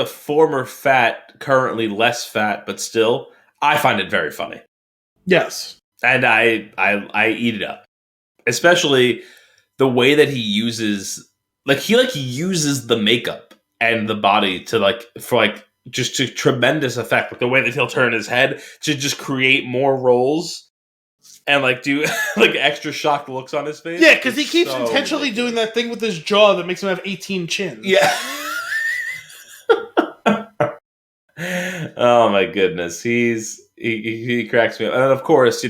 former fat, currently less fat, but still, I find it very funny. Yes. And I eat it up. Especially the way that he uses he uses the makeup and the body to just to tremendous effect. Like the way that he'll turn his head to just create more roles and do extra shocked looks on his face. Yeah, because he keeps intentionally doing that thing with his jaw that makes him have 18 chins. Yeah. Oh my goodness, he cracks me up, and of course,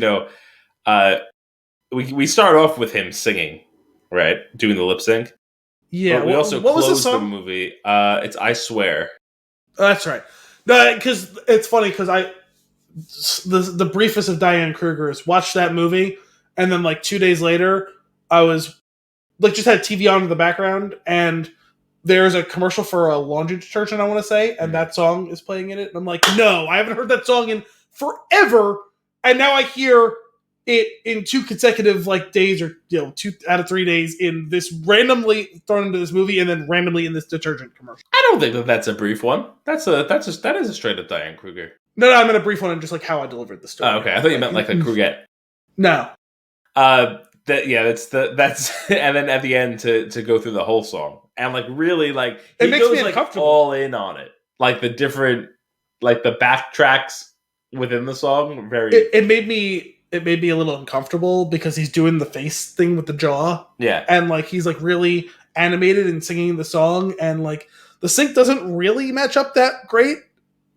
we start off with him singing, right, doing the lip sync. Yeah, but we also close the movie. It's "I Swear." That's right. Because it's funny because the briefest of Diane Kruger is watched that movie, and then 2 days later, I was just had TV on in the background, and there's a commercial for a laundry detergent, I want to say, and that song is playing in it. And I'm like, no, I haven't heard that song in forever. And now I hear it in 2 consecutive days, or 2 out of 3 days, in this randomly thrown into this movie, and then randomly in this detergent commercial. I don't think that's a brief one. That is a straight up Diane Kruger. No, I meant a brief one and just how I delivered the story. Oh, okay. I thought you meant a Krugette. No. That's and then at the end to go through the whole song and really it he makes goes me uncomfortable. All in on it, the different the backtracks within the song. It made me a little uncomfortable because he's doing the face thing with the jaw. Yeah, and he's really animated and singing the song, and the sync doesn't really match up that great.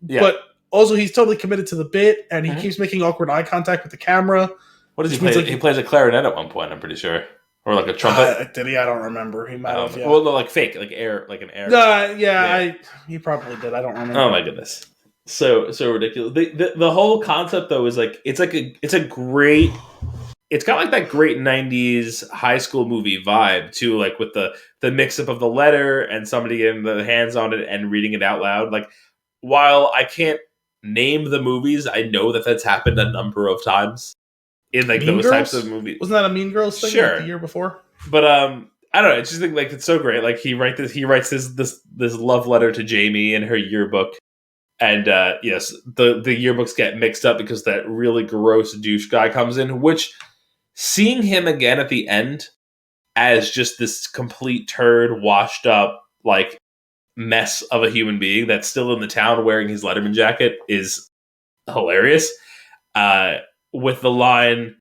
Yeah. But Also, he's totally committed to the bit, and he keeps making awkward eye contact with the camera. What does he play? He plays a clarinet at one point, I'm pretty sure. Or like a trumpet. Did he? I don't remember. He might have, yeah. Well, like fake, like air, like an air. He probably did. I don't remember. Oh my goodness. So ridiculous. The whole concept though is like it's got like that great 90s high school movie vibe too, like with the mix up of the letter and somebody getting the hands on it and reading it out loud. Like, while I can't name the movies, I know that that's happened a number of times in like those types of movies. Wasn't that a Mean Girls thing like the year before? But I don't know. I just think like it's so great. Like he writes this love letter to Jamie in her yearbook. And yes, the yearbooks get mixed up because that really gross douche guy comes in, which seeing him again at the end as just this complete turd, washed up, like, mess of a human being that's still in the town wearing his Letterman jacket is hilarious. With the line,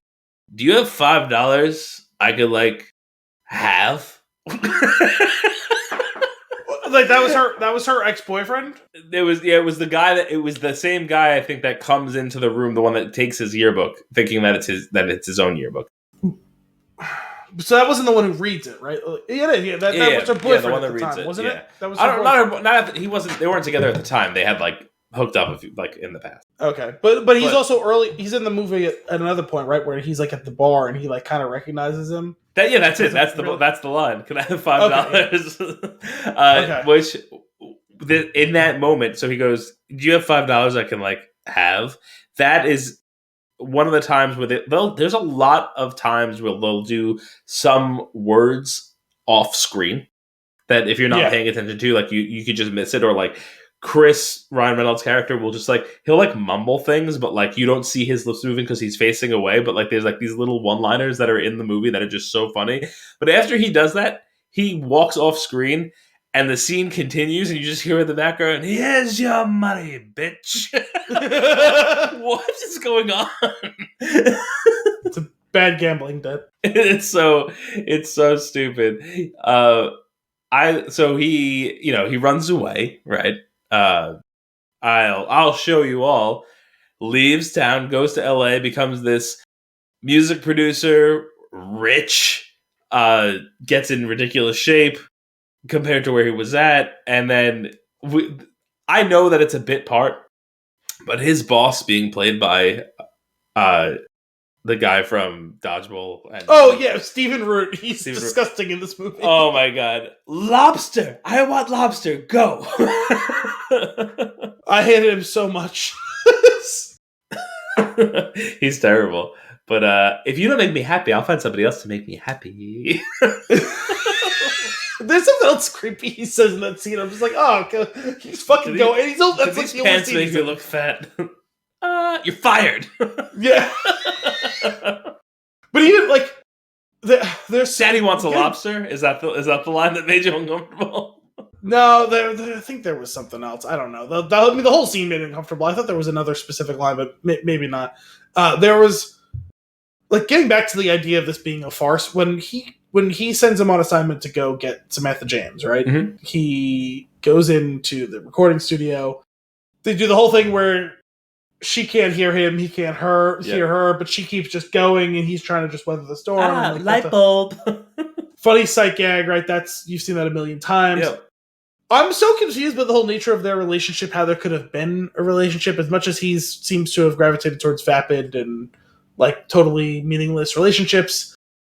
"Do you have $5 I could, like, have?" Like that was her ex-boyfriend? It was the same guy, I think, that comes into the room, the one that takes his yearbook, thinking that it's his own yearbook. So that wasn't the one who reads it, right? That was her boyfriend the one at the time, wasn't it? That was he wasn't. They weren't together at the time. They had like hooked up like in the past. Okay, but he's also early. He's in the movie at another point, right, where he's like at the bar and he like kind of recognizes him. That's it. That's the line. Can I have $5? Which in that moment, so he goes, "Do you have $5 I can like have?" That is one of the times where there's a lot of times where they'll do some words off screen that if you're not paying attention to, like you could just miss it, or like Ryan Reynolds' character will just like he'll like mumble things, but like you don't see his lips moving because he's facing away. But like there's like these little one-liners that are in the movie that are just so funny. But after he does that, he walks off screen. And the scene continues, and you just hear in the background, "Here's your money, bitch." What is going on? It's a bad gambling debt. It's so stupid. So he runs away, right? I'll show you all. Leaves town, goes to LA, becomes this music producer, rich, gets in ridiculous shape compared to where he was at, and then I know that it's a bit part, but his boss being played by the guy from Dodgeball. And, Stephen Root. He's disgusting in this movie. Oh my god, lobster! I want lobster. Go. I hated him so much. He's terrible. But if you don't make me happy, I'll find somebody else to make me happy. There's something else creepy he says in that scene. I'm just like, oh, he's fucking going. He's that's like the pants make me look fat. You're fired. Yeah. But even like, there's Daddy wants a lobster. Is that the line that made you uncomfortable? No, I think there was something else. I don't know. The whole scene made me uncomfortable. I thought there was another specific line, but maybe not. There was like getting back to the idea of this being a farce when he sends him on assignment to go get Samantha James, right? Mm-hmm. He goes into the recording studio. They do the whole thing where she can't hear him, he can't hear her, but she keeps just going, and he's trying to just weather the storm. Light bulb. Funny sight gag, right? You've seen that a million times. Yep. I'm so confused by the whole nature of their relationship, how there could have been a relationship, as much as he seems to have gravitated towards vapid and like totally meaningless relationships.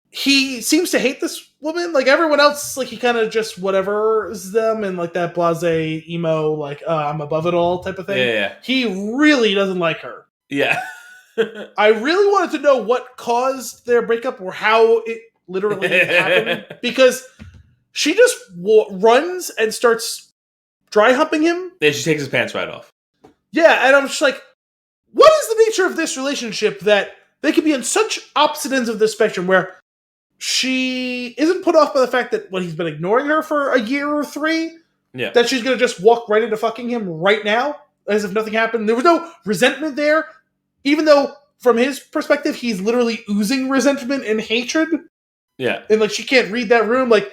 He seems to hate this woman. Like everyone else, like he kind of just whatever's them and like that blasé emo, like I'm above it all type of thing. Yeah. He really doesn't like her. Yeah. I really wanted to know what caused their breakup or how it literally happened, because she just runs and starts dry humping him. Then she takes his pants right off. Yeah, and I'm just like, what is the nature of this relationship that they could be on such opposite ends of the spectrum where she isn't put off by the fact that he's been ignoring her for a year or 3, that she's going to just walk right into fucking him right now as if nothing happened. There was no resentment there, even though from his perspective, he's literally oozing resentment and hatred. Yeah. And like, she can't read that room. Like,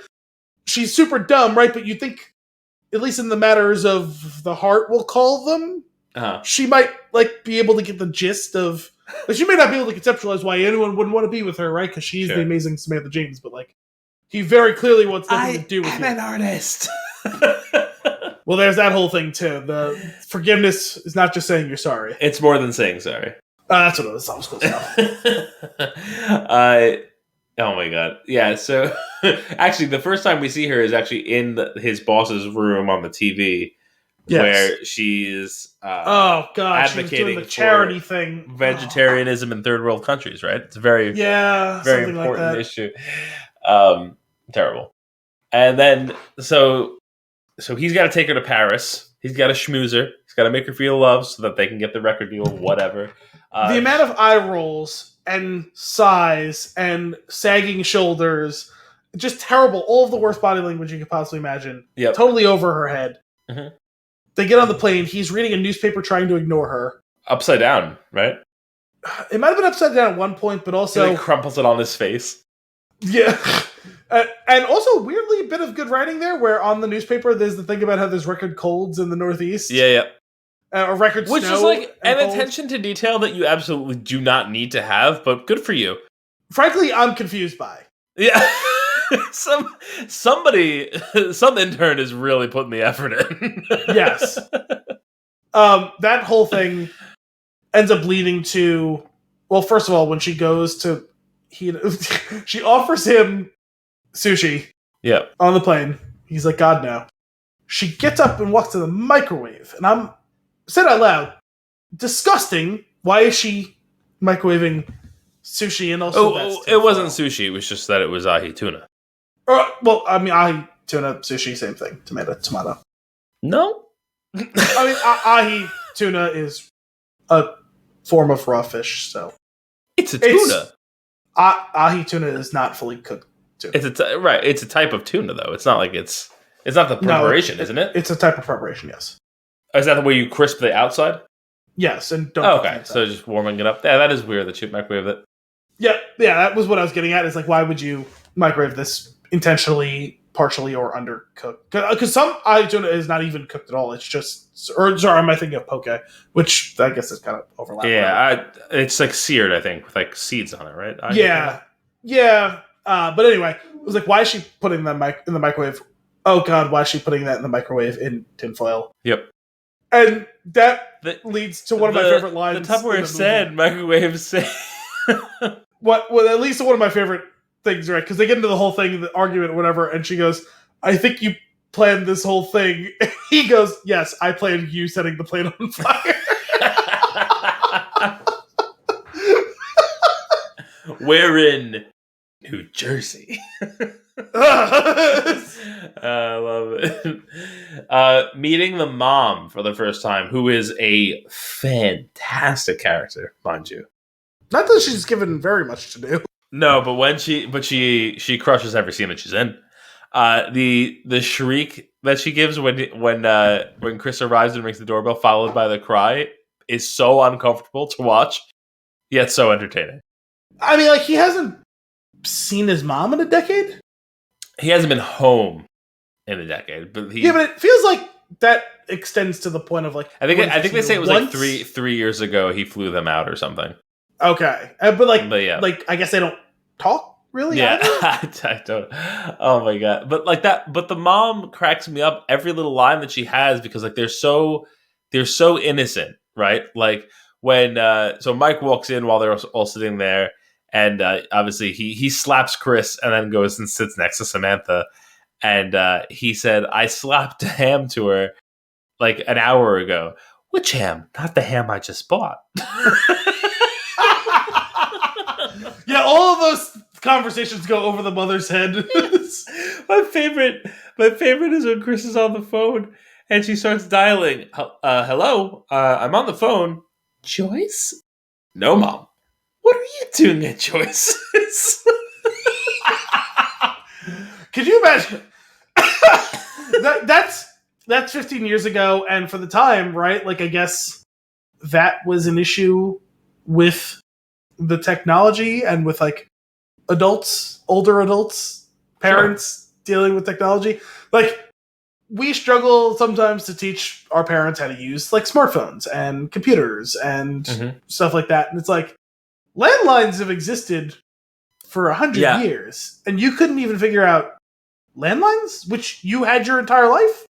she's super dumb, right? But you think, at least in the matters of the heart, we'll call them, she might like be able to get the gist of. Like, she may not be able to conceptualize why anyone wouldn't want to be with her, right? Because she's the amazing Samantha James, but like he very clearly wants nothing to do with you. I'm an artist. Well, there's that whole thing too. The forgiveness is not just saying you're sorry. It's more than saying sorry. That's what it was. That was cool stuff. Oh my god. Yeah, so actually the first time we see her is actually in his boss's room on the TV, where she's advocating she was doing the charity thing, vegetarianism in third world countries, right? It's a very very important issue. Terrible. And then so he's got to take her to Paris. He's got to schmooze her. He's got to make her feel loved so that they can get the record deal, whatever. The amount of eye rolls and sighs and sagging shoulders, just terrible. All of the worst body language you could possibly imagine. Yep. Totally over her head. Mm-hmm. They get on the plane. He's reading a newspaper trying to ignore her. Upside down, right? It might have been upside down at one point, but also... He crumples it on his face. Yeah. And also, weirdly, a bit of good writing there, where on the newspaper, there's the thing about how there's record colds in the Northeast. Yeah. Or record Which snow. is like an cold. attention to detail that you absolutely do not need to have, but good for you. Frankly, I'm confused by. Yeah. Some intern is really putting the effort in. Yes. That whole thing ends up leading to... Well, first of all, when she goes to... she offers him sushi on the plane. He's like, God, no. She gets up and walks to the microwave. And I'm... Said out loud, disgusting. Why is she microwaving sushi and also it wasn't sushi. It was just that it was ahi tuna. Well, I mean, ahi tuna, sushi, same thing. Tomato. No? I mean, ahi tuna is a form of raw fish, so... It's a tuna. Ahi tuna is not fully cooked tuna. It's a type of tuna, though. It's not like it's not the preparation, isn't it? It's a type of preparation, yes. Is that the way you crisp the outside? Yes, and don't. Oh, okay, so just warming it up. Yeah, that is weird that you microwave it. Yeah, that was what I was getting at. Is like, why would you microwave this intentionally, partially, or undercooked? Because some ahi tuna is not even cooked at all. It's just, am I thinking of poke, which I guess is kind of overlapping. Yeah, it's like seared, I think, with like seeds on it, right? Yeah. But anyway, it was like, why is she putting that in the microwave? Oh God, why is she putting that in the microwave in tinfoil? Yep. And that leads to one of my favorite lines. The Tupperware said, microwave said. Well, at least one of my favorite things, right? Because they get into the whole thing, the argument, whatever, and she goes, I think you planned this whole thing. He goes, yes, I planned you setting the plane on fire. We're in New Jersey. I love it. Meeting the mom for the first time, who is a fantastic character, mind you. Not that she's given very much to do. No, but she crushes every scene that she's in. The shriek that she gives when Chris arrives and rings the doorbell, followed by the cry, is so uncomfortable to watch, yet so entertaining. I mean, like, he hasn't seen his mom in a decade? He hasn't been home in a decade, but but it feels like that extends to the point of like. I think they say it was once? Like 3 years ago he flew them out or something. Okay, but yeah, like I guess they don't talk really. Yeah, I don't. Oh my god, but like that. But the mom cracks me up every little line that she has because like they're so innocent, right? Like when so Mike walks in while they're all sitting there. And obviously he slaps Chris and then goes and sits next to Samantha. And he said, I slapped a ham to her like an hour ago. Which ham? Not the ham I just bought. Yeah, all of those conversations go over the mother's head. My favorite is when Chris is on the phone and she starts dialing. Hello, I'm on the phone. Joyce? No, Mom. What are you doing at Joyce's? Could you imagine? That's 15 years ago, and for the time, right? Like, I guess that was an issue with the technology and with like older adults, parents dealing with technology. Like, we struggle sometimes to teach our parents how to use like smartphones and computers and stuff like that. And it's like landlines have existed for 100 years, and you couldn't even figure out landlines, which you had your entire life.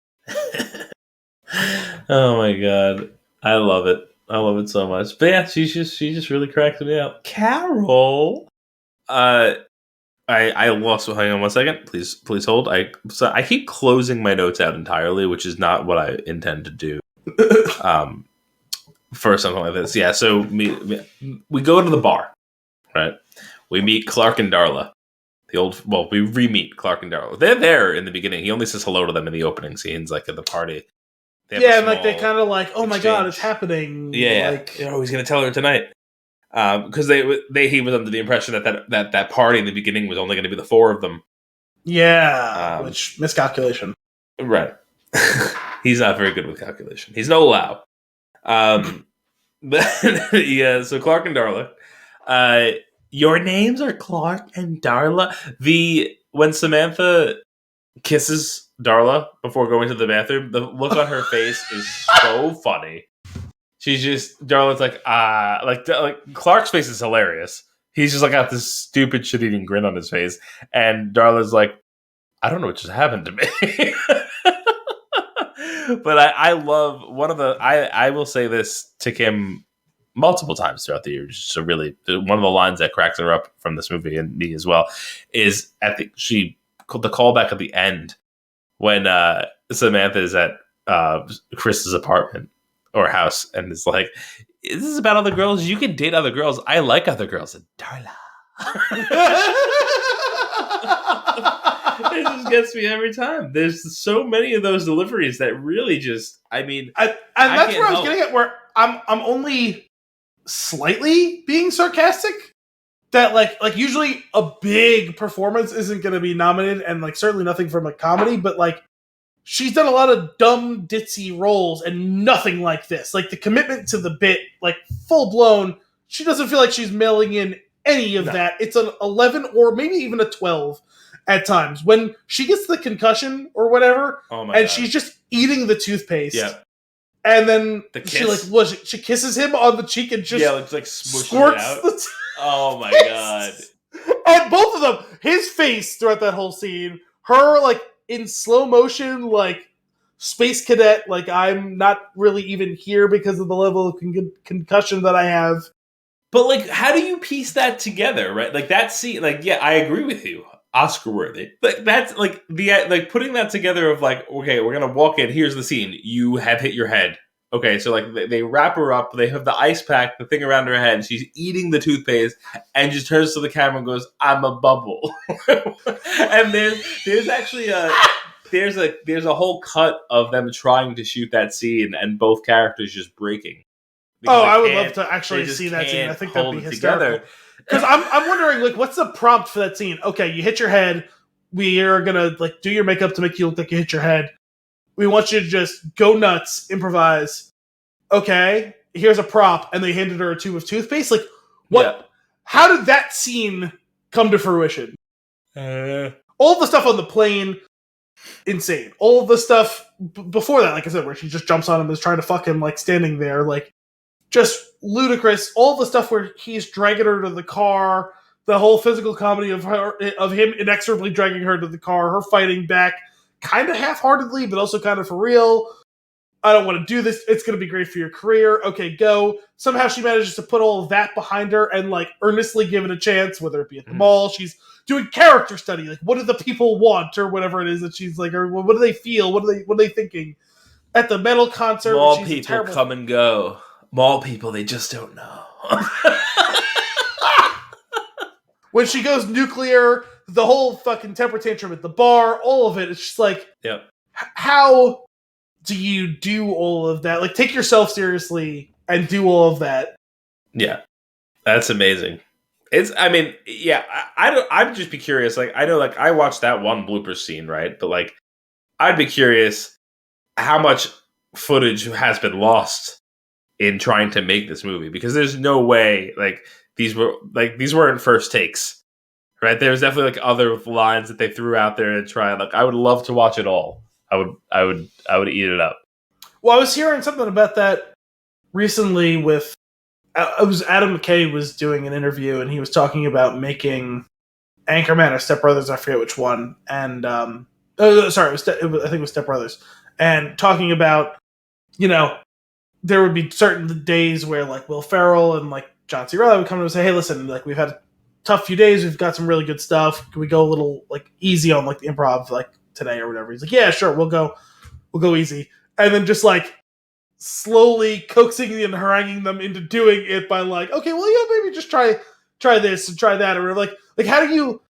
Oh my god, I love it. I love it so much. But yeah, she just really cracked me up. Carol. I lost. Hang on one second, please hold. I keep closing my notes out entirely, which is not what I intend to do. For something like this, yeah. So we go to the bar, right? We meet Clark and Darla. We re-meet Clark and Darla. They're there in the beginning. He only says hello to them in the opening scenes, like at the party. Yeah, and like they kind of like, oh my god, it's happening. Yeah, like, he's gonna tell her tonight. Because he was under the impression that party in the beginning was only going to be the four of them. Yeah, which miscalculation. Right. He's not very good with calculation. He's no Lau. Yeah. So Clark and Darla. Your names are Clark and Darla. When Samantha kisses Darla before going to the bathroom, the look on her face is so funny. She's just Darla's like Clark's face is hilarious. He's just like got this stupid shit-eating grin on his face, and Darla's like, I don't know what just happened to me. But I love I will say this to Kim multiple times throughout the year. So really, one of the lines that cracks her up from this movie and me as well is the callback at the end when Samantha is at Chris's apartment or house, and it's like, this is about other girls. You can date other girls. I like other girls. And Darla. It just gets me every time. There's so many of those deliveries that really just, and that's where I was getting at, where I'm only slightly being sarcastic. That like usually a big performance isn't going to be nominated, and like certainly nothing from a comedy, but like, she's done a lot of dumb, ditzy roles and nothing like this. Like, the commitment to the bit, like, full-blown, she doesn't feel like she's mailing in any of that. It's an 11 or maybe even a 12 at times. When she gets the concussion or whatever, God. She's just eating the toothpaste. Yeah. And then she kisses him on the cheek and just like squirts it out. Oh my God. And both of them, his face throughout that whole scene, her, like, in slow motion, like space cadet, like I'm not really even here because of the level of concussion that I have. But like, how do you piece that together, right? Like that scene, like, yeah, I agree with you, Oscar worthy. But that's like putting that together of like, okay, we're gonna walk in. Here's the scene. You have hit your head. Okay, so like they wrap her up. They have the ice pack, the thing around her head. She's eating the toothpaste and just turns to the camera and goes, "I'm a bubble." And there's actually there's a whole cut of them trying to shoot that scene and both characters just breaking. I would love to actually see that scene. I think that'd be hysterical. Because I'm wondering, like, what's the prompt for that scene? Okay, you hit your head. We are gonna like do your makeup to make you look like you hit your head. We want you to just go nuts, improvise. Okay, here's a prop, and they handed her a tube of toothpaste. Like, what? Yeah. How did that scene come to fruition? All the stuff on the plane, insane. All the stuff before that, like I said, where she just jumps on him, is trying to fuck him, like standing there, like just ludicrous. All the stuff where he's dragging her to the car, the whole physical comedy of him inexorably dragging her to the car, her fighting back. Kind of half-heartedly, but also kind of for real. I don't want to do this. It's going to be great for your career. Okay, go. Somehow she manages to put all of that behind her and like earnestly give it a chance, whether it be at the mall. She's doing character study. Like, what do the people want or whatever it is that she's like, or what do they feel? What are they thinking? At the metal concert. Mall people come and go. Mall people, they just don't know. When she goes nuclear, the whole fucking temper tantrum at the bar, all of it, it's just like, yep. How do you do all of that? Like, take yourself seriously and do all of that. Yeah, that's amazing. I'd just be curious. Like, I know, like, I watched that one blooper scene, right? But like, I'd be curious how much footage has been lost in trying to make this movie, because there's no way these weren't first takes, right? There's definitely like other lines that they threw out there and tried. Like, I would love to watch it all I would eat it up. Well, I was hearing something about that recently with it was Adam McKay was doing an interview and he was talking about making Anchorman or Step Brothers, I forget which one, and sorry, I think it was Step Brothers, and talking about, you know, there would be certain days where like Will Ferrell and like John C. Reilly would come to and say, hey, listen, like we've had a tough few days, we've got some really good stuff. Can we go a little like easy on like the improv like today or whatever? He's like, yeah, sure, we'll go easy, and then just like slowly coaxing and haranguing them into doing it by like, okay, well, yeah, maybe just try this and try that, or whatever. Like how do you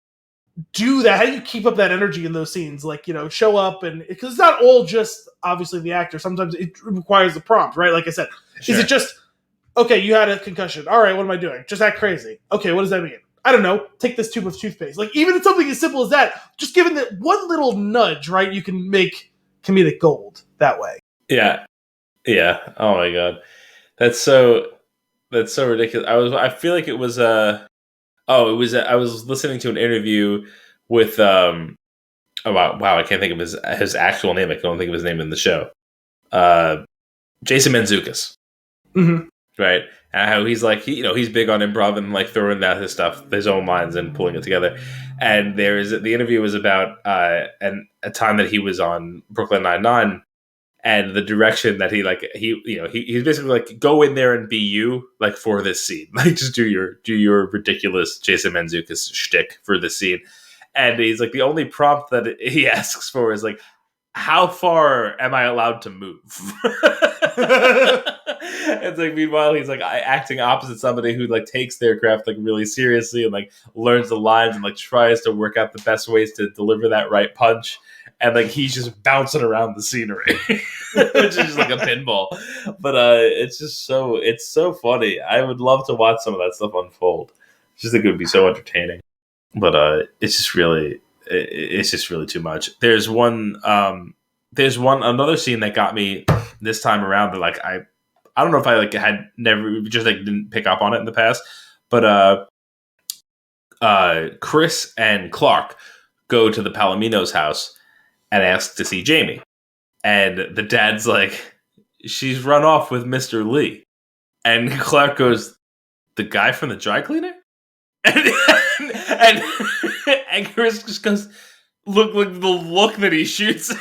do that? How do you keep up that energy in those scenes? Like, you know, show up, and because it's not all just obviously the actor. Sometimes it requires the prompt, right? Like I said, Is it just okay? You had a concussion. All right, what am I doing? Just act crazy. Okay, what does that mean? I don't know. Take this tube of toothpaste. Like even something as simple as that, just given that one little nudge, right? You can make comedic gold that way. Yeah. Yeah. Oh my god, that's so ridiculous. I feel like it was I was listening to an interview with wow, I can't think of his actual name. I can only think of his name in the show. Jason Mantzoukas. Mm-hmm. Right, and how he's like he's big on improv and like throwing out his stuff, his own lines, and pulling it together. And the interview was about a time that he was on Brooklyn Nine-Nine. And the direction that he's basically like, go in there and be you, like for this scene, like just do your ridiculous Jason Mantzoukas shtick for this scene. And he's like, the only prompt that he asks for is like, how far am I allowed to move? It's like, meanwhile he's like acting opposite somebody who like takes their craft like really seriously and like learns the lines and like tries to work out the best ways to deliver that right punch. And like he's just bouncing around the scenery, which is just like a pinball. But it's so funny. I would love to watch some of that stuff unfold. I just think it would be so entertaining. But it's just really too much. There's another scene that got me this time around that like I don't know if I like had never just like didn't pick up on it in the past. But Chris and Clark go to the Palomino's house and ask to see Jamie. And the dad's like, she's run off with Mr. Lee. And Clark goes, the guy from the dry cleaner? And Chris just goes, look the look that he shoots.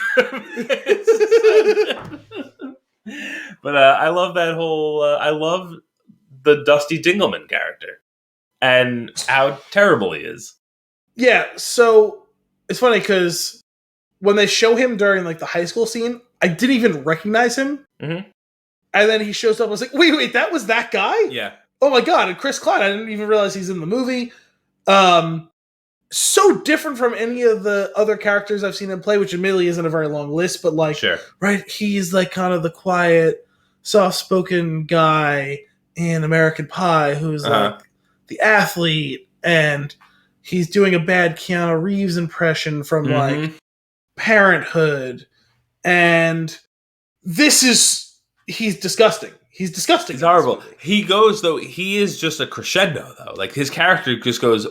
But I love that whole, I love the Dusty Dingleman character. And how terrible he is. Yeah, so it's funny because when they show him during like the high school scene, I didn't even recognize him. Mm-hmm. And then he shows up. I was like, wait, that was that guy? Yeah. Oh my god! And Chris Klein, I didn't even realize he's in the movie. So different from any of the other characters I've seen him play, which admittedly isn't a very long list, but like, sure. Right? He's like kind of the quiet, soft-spoken guy in American Pie who's like the athlete, and he's doing a bad Keanu Reeves impression from like Parenthood, and he's disgusting. He's disgusting. He's horrible. He goes though. He is just a crescendo though. Like his character just goes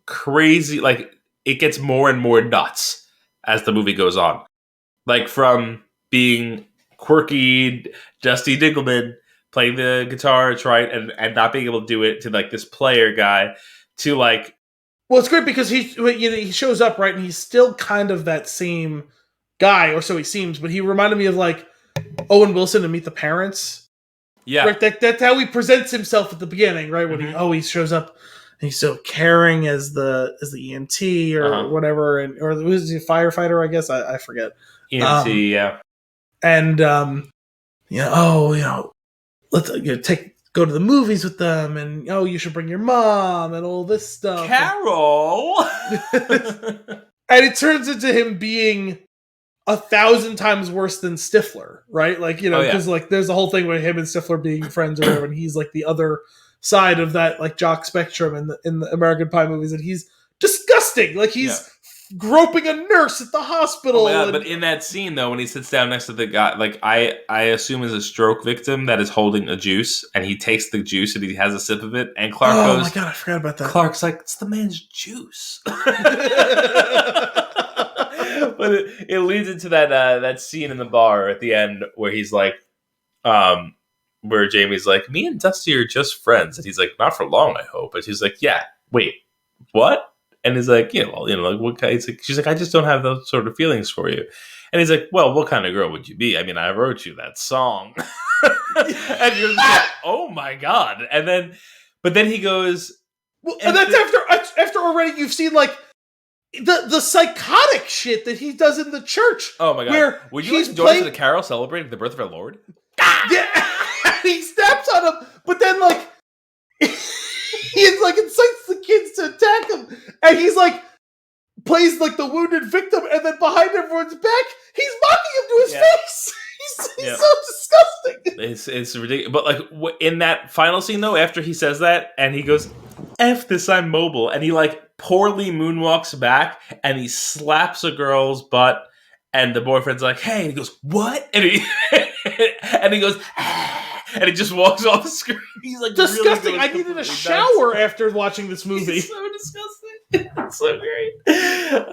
crazy. Like it gets more and more nuts as the movie goes on. Like from being quirky, Dusty Dingleman playing the guitar, and not being able to do it, to like this player guy, to like. Well, it's great because he shows up, right, and he's still kind of that same guy, or so he seems, but he reminded me of like Owen Wilson in Meet the Parents. Yeah. Right? That's how he presents himself at the beginning, right? When he shows up and he's so caring as the EMT or whatever, or was he a firefighter, I guess? I forget. EMT, yeah. And let's go to the movies with them, and you should bring your mom and all this stuff. Carol! And it turns into him being 1,000 times worse than Stifler, right? Like, because like there's the whole thing with him and Stifler being friends or whatever, and he's like the other side of that like jock spectrum in the American Pie movies, and he's disgusting. Like he's groping a nurse at the hospital. But in that scene though, when he sits down next to the guy, like I assume is a stroke victim that is holding a juice, and he takes the juice and he has a sip of it, and Clark goes, "Oh my god, I forgot about that." Clark's like, "It's the man's juice." But it leads into that scene in the bar at the end where he's like, where Jamie's like, me and Dusty are just friends, and he's like, not for long, I hope. And she's like, yeah, wait, what? And he's like, yeah, well, like what kind? She's like, I just don't have those sort of feelings for you. And he's like, well, what kind of girl would you be? I mean, I wrote you that song. And you're like, oh my god. But then he goes, well, and that's after already you've seen like the psychotic shit that he does in the church. Oh my god! Where would you like to join us at a carol celebrating the birth of our Lord? Yeah, he snaps on him, but then like he like incites the kids to attack him, and he's like plays like the wounded victim, and then behind everyone's back, he's mocking him to his face. He's so disgusting. It's ridiculous. But like in that final scene though, after he says that, and he goes, "F this, I'm mobile," and he like poorly moonwalks back, and he slaps a girl's butt, and the boyfriend's like, "Hey," and he goes, "What?" And he and he goes, "Ah," and he just walks off the screen. He's like, disgusting. Really I needed a shower after watching this movie. He's so disgusting. It's so great.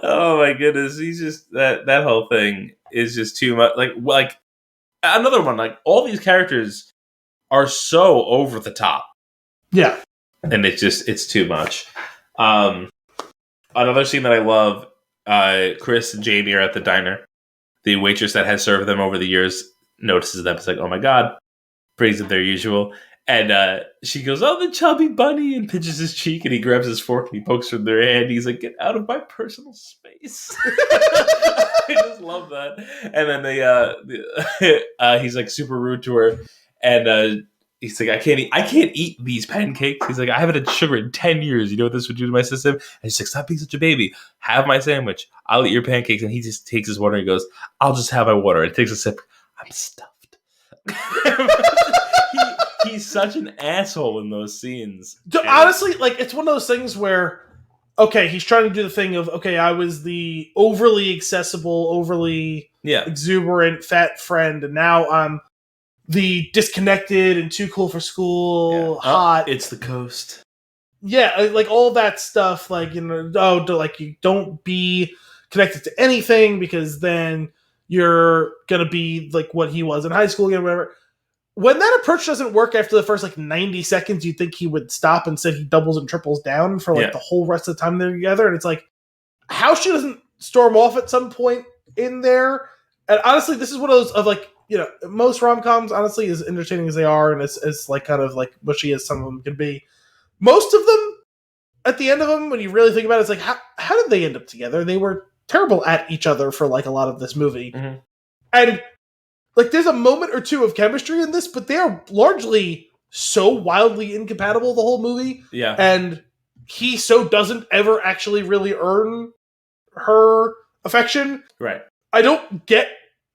Oh my goodness, he's just that whole thing is just too much. Like another one. Like all these characters are so over the top. Yeah, and it's too much. Another scene that I love. Chris and Jamie are at the diner. The waitress that has served them over the years notices them. It's like, oh my god, brings them their usual. And she goes, "Oh, the chubby bunny," and pinches his cheek, and he grabs his fork and he pokes from their hand. He's like, "Get out of my personal space." I just love that. And then he's like super rude to her, and he's like, I can't eat these pancakes. He's like, I haven't had sugar in 10 years. You know what this would do to my system? And he's like, stop being such a baby. Have my sandwich. I'll eat your pancakes. And he just takes his water and he goes, I'll just have my water. And he takes a sip. I'm stuffed. He's such an asshole in those scenes. Honestly, like, it's one of those things where, okay, he's trying to do the thing of, okay, I was the overly accessible, overly exuberant, fat friend, and now I'm the disconnected and too cool for school, hot. It's the coast. Yeah, like all that stuff, like, you know, like you don't be connected to anything because then you're going to be like what he was in high school again, whatever. When that approach doesn't work after the first like 90 seconds, you'd think he would stop and said he doubles and triples down for like the whole rest of the time they're together. And it's like, how she doesn't storm off at some point in there. And honestly, this is one of those of like, you know, most rom-coms, honestly, as entertaining as they are and as like kind of like mushy as some of them can be, most of them, at the end of them, when you really think about it, it's like, how did they end up together? They were terrible at each other for like a lot of this movie. Mm-hmm. And like, there's a moment or two of chemistry in this, but they are largely so wildly incompatible the whole movie. Yeah. And he so doesn't ever actually really earn her affection. Right. I don't get,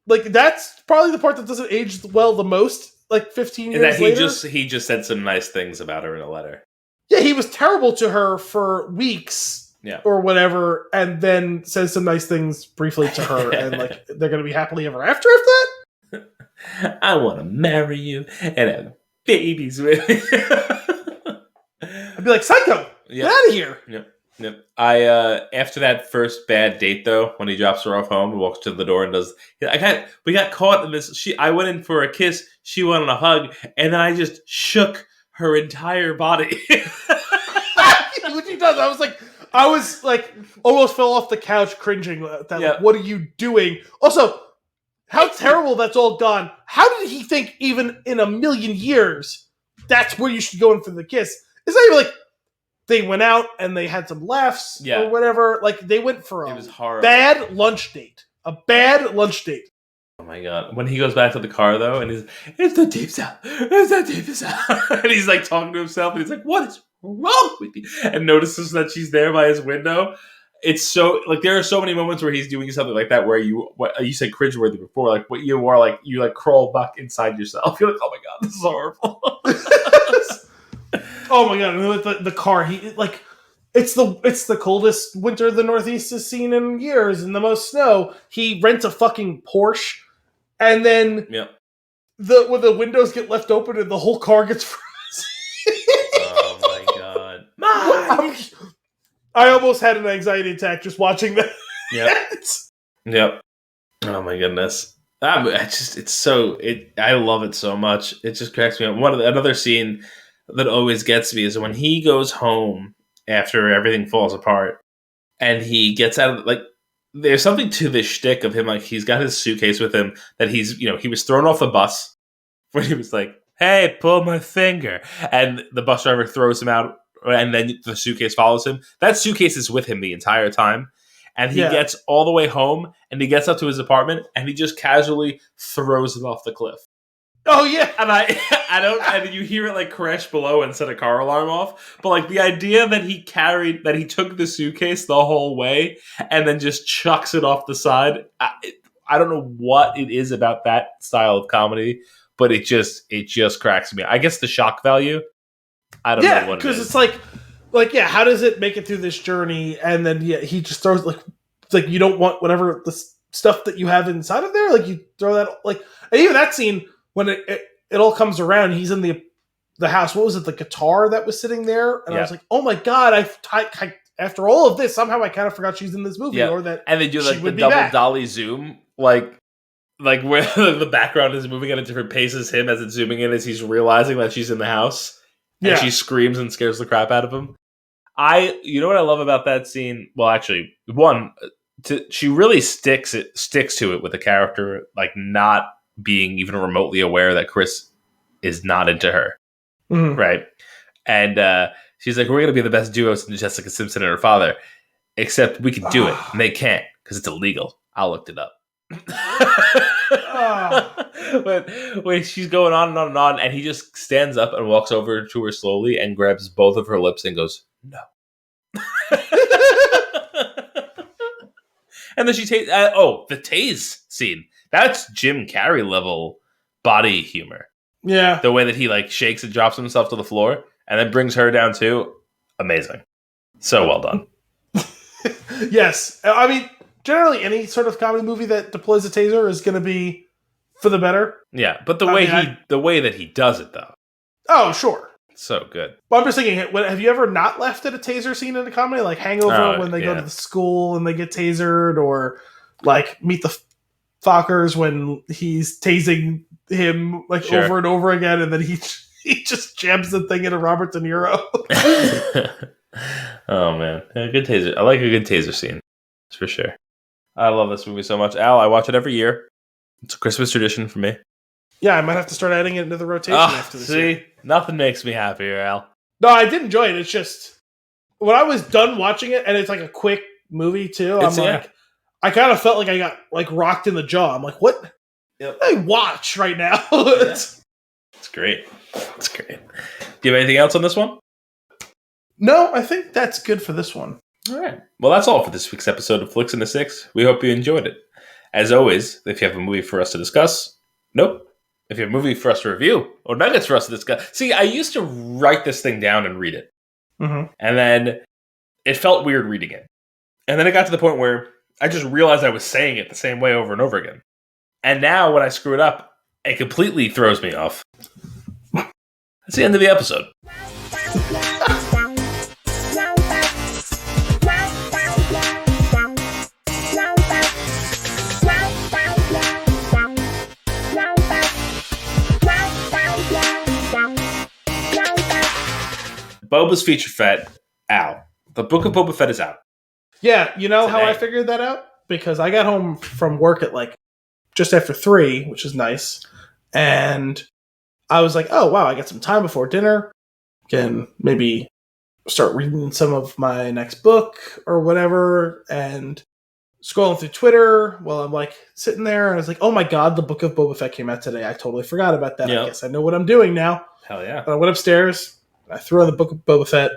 like, that's probably the part that doesn't age well the most, like 15 years later. He just said some nice things about her in a letter. Yeah, he was terrible to her for weeks or whatever, and then says some nice things briefly to her, and like they're going to be happily ever after that. I want to marry you and have babies with you. I'd be like, Psycho, get out of here. Yep. After that first bad date though, when he drops her off home and walks to the door and does, we got caught in this. I went in for a kiss, she wanted a hug, and then I just shook her entire body. What she does, I was like, almost fell off the couch cringing at that. Like, what are you doing? Also, how terrible that's all gone. How did he think even in a million years that's where you should go in for the kiss? It's not even like they went out and they had some laughs or whatever. Like, they went for a bad lunch date. A bad lunch date. Oh my god. When he goes back to the car though, and he's, it's the deep south. It's the deep south. And he's like talking to himself, and he's like, what is wrong with you? And notices that she's there by his window. It's so, like, there are so many moments where he's doing something like that where you said cringeworthy before, like, what you are, like, you, like, crawl back inside yourself. You're like, oh my god, this is horrible. Oh my god, the car, it's the coldest winter the Northeast has seen in years, and the most snow. He rents a fucking Porsche, and then when the windows get left open and the whole car gets frozen. Oh my god. I almost had an anxiety attack just watching that. Yeah. Yep. Oh my goodness. I love it so much. It just cracks me up. Another scene that always gets me is when he goes home after everything falls apart, and he gets out of there's something to this shtick of him, like he's got his suitcase with him that he was thrown off the bus when he was like, "Hey, pull my finger," and the bus driver throws him out, and then the suitcase follows him. That suitcase is with him the entire time. And he gets all the way home, and he gets up to his apartment, and he just casually throws it off the cliff. Oh yeah, and and you hear it like crash below and set a car alarm off. But like the idea that he took the suitcase the whole way and then just chucks it off the side. I don't know what it is about that style of comedy, but it just cracks me. I guess the shock value. I don't know what it is. Because it's like, how does it make it through this journey? And then, he just throws, it's like you don't want whatever the stuff that you have inside of there. Like, you throw that, and even that scene, when it all comes around, he's in the house. What was it, the guitar that was sitting there? And I was like, oh my God, after all of this, somehow I kind of forgot she's in this movie. Or that and they do like the double dolly zoom, like where the background is moving at a different pace as him as it's zooming in as he's realizing that she's in the house. And she screams and scares the crap out of him. You know what I love about that scene? Well, actually, she really sticks to it with the character, like not being even remotely aware that Chris is not into her, right? And she's like, "We're gonna be the best duo since Jessica Simpson and her father, except we can do it, and they can't because it's illegal." I looked it up. But when she's going on and on and on, and he just stands up and walks over to her slowly and grabs both of her lips and goes, "No." And then she the tase scene. That's Jim Carrey level body humor. Yeah. The way that he like shakes and drops himself to the floor and then brings her down too. Amazing. So well done. Yes. I mean, generally any sort of comedy movie that deploys a taser is going to be for the better. Yeah, but the way that he does it though. Oh, sure. So good. But I'm just thinking, have you ever not laughed at a taser scene in a comedy? Like Hangover when they go to the school and they get tasered, or like Meet the Fockers when he's tasing him over and over again, and then he just jams the thing into Robert De Niro. Oh man, good taser. I like a good taser scene. That's for sure. I love this movie so much. Al, I watch it every year. It's a Christmas tradition for me. Yeah, I might have to start adding it into the rotation after this year. Nothing makes me happier, Al. No, I did enjoy it. It's just, when I was done watching it, and it's like a quick movie too, I kind of felt like I got like rocked in the jaw. I'm like, what? Yep. I watch right now. It's great. It's great. Do you have anything else on this one? No, I think that's good for this one. All right. Well, that's all for this week's episode of Flix in the Six. We hope you enjoyed it. As always, if you have a movie for us to discuss, if you have a movie for us to review or nuggets for us to discuss. See, I used to write this thing down and read it. Mm-hmm. And then it felt weird reading it. And then it got to the point where I just realized I was saying it the same way over and over again. And now when I screw it up, it completely throws me off. That's the end of the episode. Bobus Featurefette out. The Book of Boba Fett is out. Yeah, you know how I figured that out? Because I got home from work at like just after 3, which is nice. And I was like, oh, wow, I got some time before dinner. Can maybe start reading some of my next book or whatever. And scrolling through Twitter while I'm like sitting there. And I was like, oh my God, the Book of Boba Fett came out today. I totally forgot about that. Yep. I guess I know what I'm doing now. Hell yeah. But I went upstairs. I threw on the Book of Boba Fett,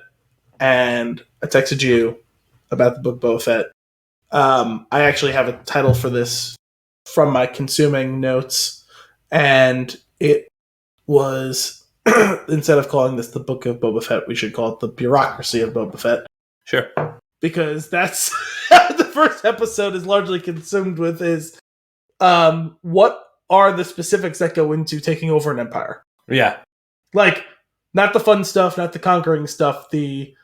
and I texted you about the Book of Boba Fett. I actually have a title for this from my consuming notes, and it was, instead of calling this the Book of Boba Fett, we should call it the Bureaucracy of Boba Fett. Sure. Because that's the first episode is largely consumed with is what are the specifics that go into taking over an empire? Yeah. Like, not the fun stuff, not the conquering stuff, the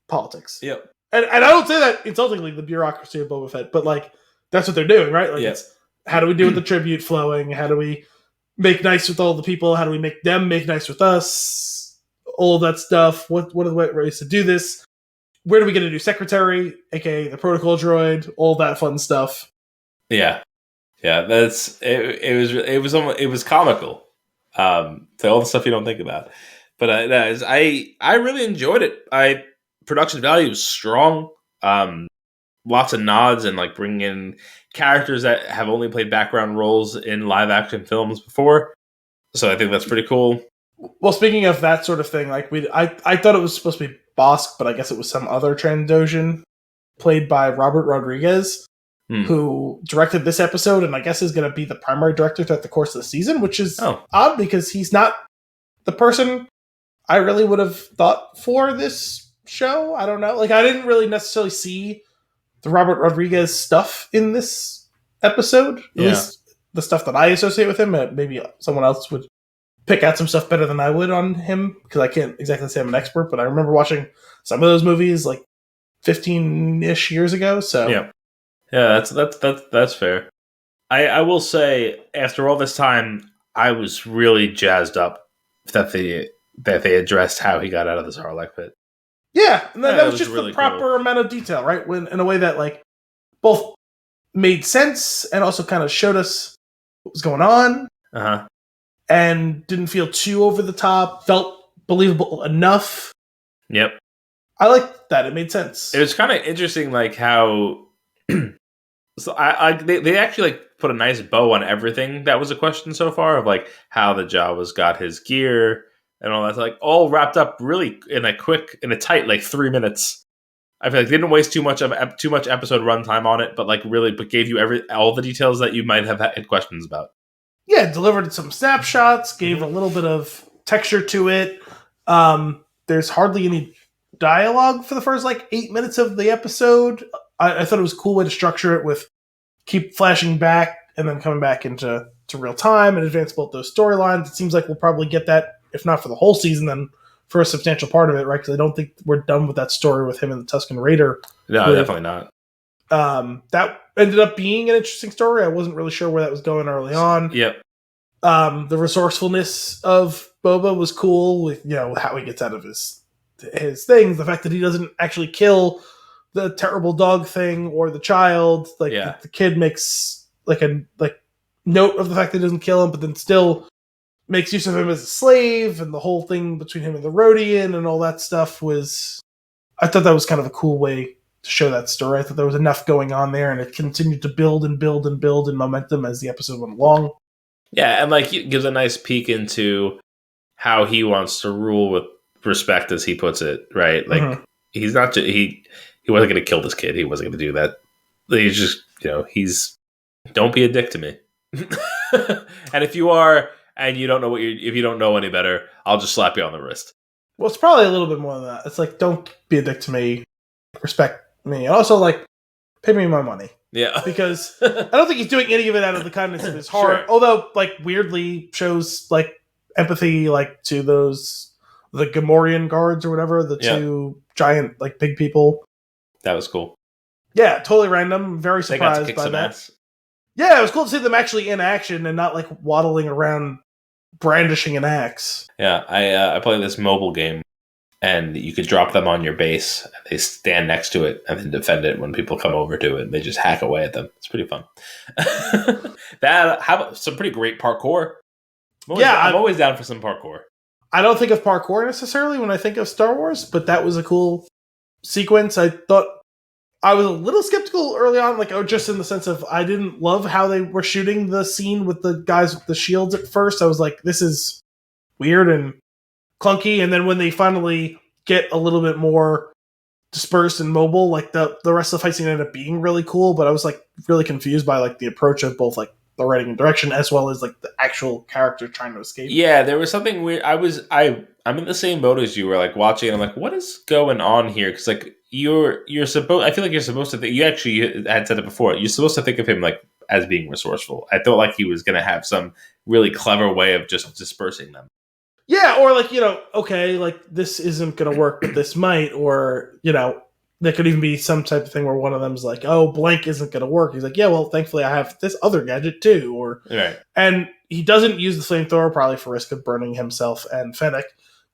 politics. Yep. And I don't say that insultingly, the bureaucracy of Boba Fett, but like that's what they're doing, right? Like, Yep. it's how do we do with the tribute flowing? How do we make nice with all the people? How do we make them make nice with us? All that stuff. What are the ways to do this? Where do we get a new secretary, aka the protocol droid? All that fun stuff. Yeah, that's it. It was comical. So all the stuff you don't think about, but I really enjoyed it. Production value was strong. Lots of nods and like bringing in characters that have only played background roles in live action films before. So I think that's pretty cool. Well, speaking of that sort of thing, like I thought it was supposed to be Bosk, but I guess it was some other Trandoshan played by Robert Rodriguez, who directed this episode, and I guess is going to be the primary director throughout the course of the season, which is odd because he's not the person I really would have thought for this show. I don't know. Like, I didn't really necessarily see the Robert Rodriguez stuff in this episode. At least the stuff that I associate with him. Maybe someone else would pick out some stuff better than I would on him, because I can't exactly say I'm an expert, but I remember watching some of those movies like 15-ish years ago. So yeah, that's fair. I will say, after all this time, I was really jazzed up that they addressed how he got out of the Sarlacc pit. Yeah, and that was just really the proper amount of detail, right? In a way that like both made sense and also kind of showed us what was going on. And didn't feel too over the top, felt believable enough. Yep. I liked that. It made sense. It was kind of interesting, like how so they actually like put a nice bow on everything that was a question so far, of like how the Jawas got his gear and all that, like all wrapped up really in a tight like 3 minutes. I feel like they didn't waste too much episode runtime on it, but gave you all the details that you might have had questions about. Yeah, delivered some snapshots, gave a little bit of texture to it. There's hardly any dialogue for the first 8 minutes of the episode. I thought it was a cool way to structure it, with keep flashing back and then coming back into real time and advance both those storylines. It seems like we'll probably get that, if not for the whole season, then for a substantial part of it, right? Because I don't think we're done with that story with him and the Tusken Raider. No, definitely not. That ended up being an interesting story. I wasn't really sure where that was going early on. Yep. The resourcefulness of Boba was cool, with how he gets out of his things. The fact that he doesn't actually kill the terrible dog thing or the child. The kid makes a note of the fact that he doesn't kill him, but then still makes use of him as a slave, and the whole thing between him and the Rodian and all that stuff was. I thought that was kind of a cool way to show that story. I thought there was enough going on there, and it continued to build and build and build in momentum as the episode went along. Yeah, and it gives a nice peek into how he wants to rule with respect, as he puts it, right? He's not he wasn't going to kill this kid. He wasn't going to do that. He's just, he's don't be a dick to me. And if you are, and you don't know if you don't know any better, I'll just slap you on the wrist. Well, it's probably a little bit more than that. It's don't be a dick to me, respect me, and also pay me my money. Yeah. Because I don't think he's doing any of it out of the kindness of his heart. Sure. Although, weirdly shows, empathy, to the Gamorrean guards or whatever, the two giant, big people. That was cool. Yeah, totally random. Very surprised by that. Ass. Yeah, it was cool to see them actually in action and not, waddling around brandishing an axe. Yeah, I play this mobile game, and you could drop them on your base, and they stand next to it and then defend it when people come over to it, and they just hack away at them. It's pretty fun. Have some pretty great parkour. I'm always down for some parkour. I don't think of parkour necessarily when I think of Star Wars, but that was a cool sequence. I thought I was a little skeptical early on, just in the sense of I didn't love how they were shooting the scene with the guys with the shields at first. I was like, this is weird and clunky, and then when they finally get a little bit more dispersed and mobile, the rest of the fight scene ended up being really cool, but I was really confused by the approach of both the writing and direction as well as the actual character trying to escape. Yeah, there was something weird. I'm in the same boat as you were watching, and I'm what is going on here? Because you're supposed. I feel like you're supposed to think. You actually had said it before. You're supposed to think of him as being resourceful. I thought he was going to have some really clever way of just dispersing them. Yeah, or okay, this isn't going to work, but this might, or there could even be some type of thing where one of them's like, "Oh, blank isn't going to work." He's like, "Yeah, well, thankfully I have this other gadget too." Or Right. and he doesn't use the flamethrower probably for risk of burning himself and Fennec.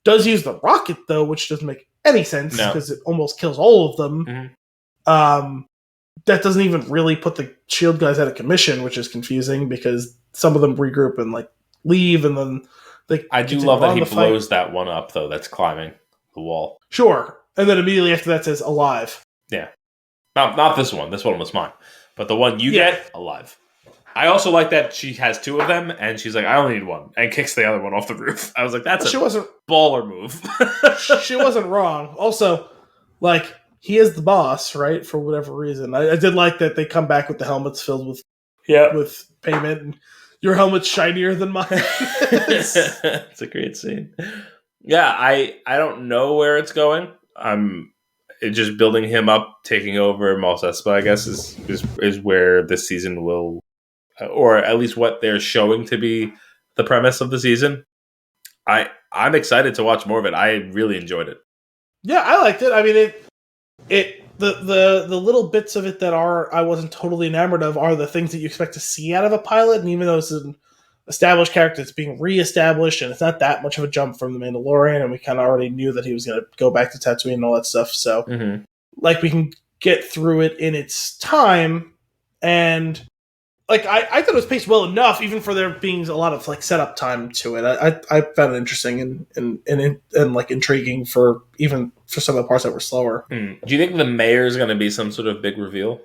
Does use the rocket though, which doesn't make any sense because it almost kills all of them. Mm-hmm. That doesn't even really put the shield guys out of commission, which is confusing because some of them regroup and like leave, and then I do love that he blows that one up though. That's climbing the wall. Sure, and then immediately after that says alive. Yeah, not this one. This one was mine, but the one you get alive. I also like that she has two of them, and she's like, "I only need one," and kicks the other one off the roof. I was like, "That's a baller move." She wasn't wrong. Also, like, he is the boss, right? For whatever reason, I did like that they come back with the helmets filled with payment. And your helmet's shinier than mine. It's a great scene. Yeah, I don't know where it's going. I'm just building him up, taking over Mos Espa, I guess, is where this season will. Or at least what they're showing to be the premise of the season. I'm excited to watch more of it. I really enjoyed it. Yeah, I liked it. I mean, the little bits of it that I wasn't totally enamored of are the things that you expect to see out of a pilot, and even though it's an established character, it's being reestablished, and it's not that much of a jump from the Mandalorian, and we kind of already knew that he was going to go back to Tatooine and all that stuff. So, like, we can get through it in its time, and. Like, I thought it was paced well enough, even for there being a lot of like setup time to it. I found it interesting and like intriguing for some of the parts that were slower. Do you think the mayor's going to be some sort of big reveal?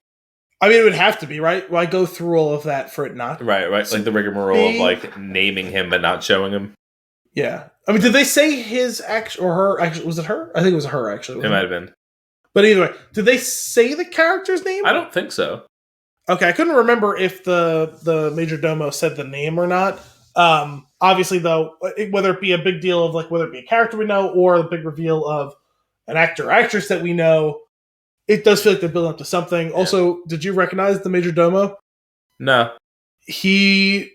I mean, it would have to be, right? Why go through all of that for it not? Right. Like the rigmarole of like naming him but not showing him. Yeah. I mean, did they say his actual or her? Actually, was it her? I think it was her. Actually, it might have been. But either way, did they say the character's name? I don't think so. Okay, I couldn't remember if the Major Domo said the name or not. Obviously, though, whether it be a big deal of like whether it be a character we know or a big reveal of an actor or actress that we know, it does feel like they're building up to something. Yeah. Also, did you recognize the Major Domo? No. His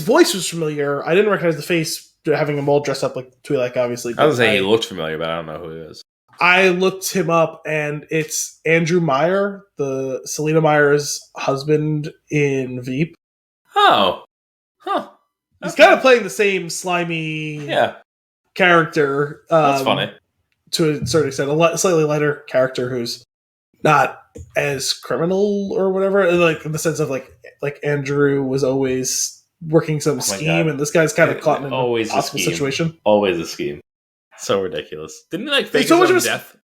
voice was familiar. I didn't recognize the face, having him all dressed up like Twi'lek, obviously. I was saying he looked familiar, but I don't know who he is. I looked him up, and it's Andrew Meyer, the Selena Meyer's husband in Veep. Oh. Huh. He's kind of playing the same slimy character. That's funny. To a certain extent. A slightly lighter character who's not as criminal or whatever. Like, in the sense of, like Andrew was always working some scheme, and this guy's kind of caught in an impossible situation. Always a scheme. So ridiculous. Didn't he like fake his own death?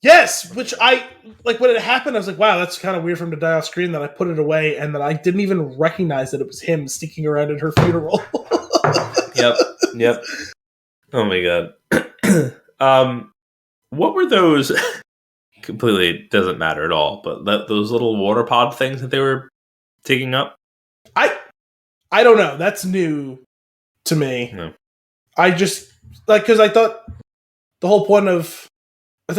Yes, which I like when it happened. I was like, "Wow, that's kind of weird for him to die off screen." That I put it away, and that I didn't even recognize that it was him sneaking around at her funeral. Yep. Oh my god. What were those? Completely doesn't matter at all. But those little water pod things that they were taking up. I don't know. That's new to me. No. I just. Because I thought the whole point of the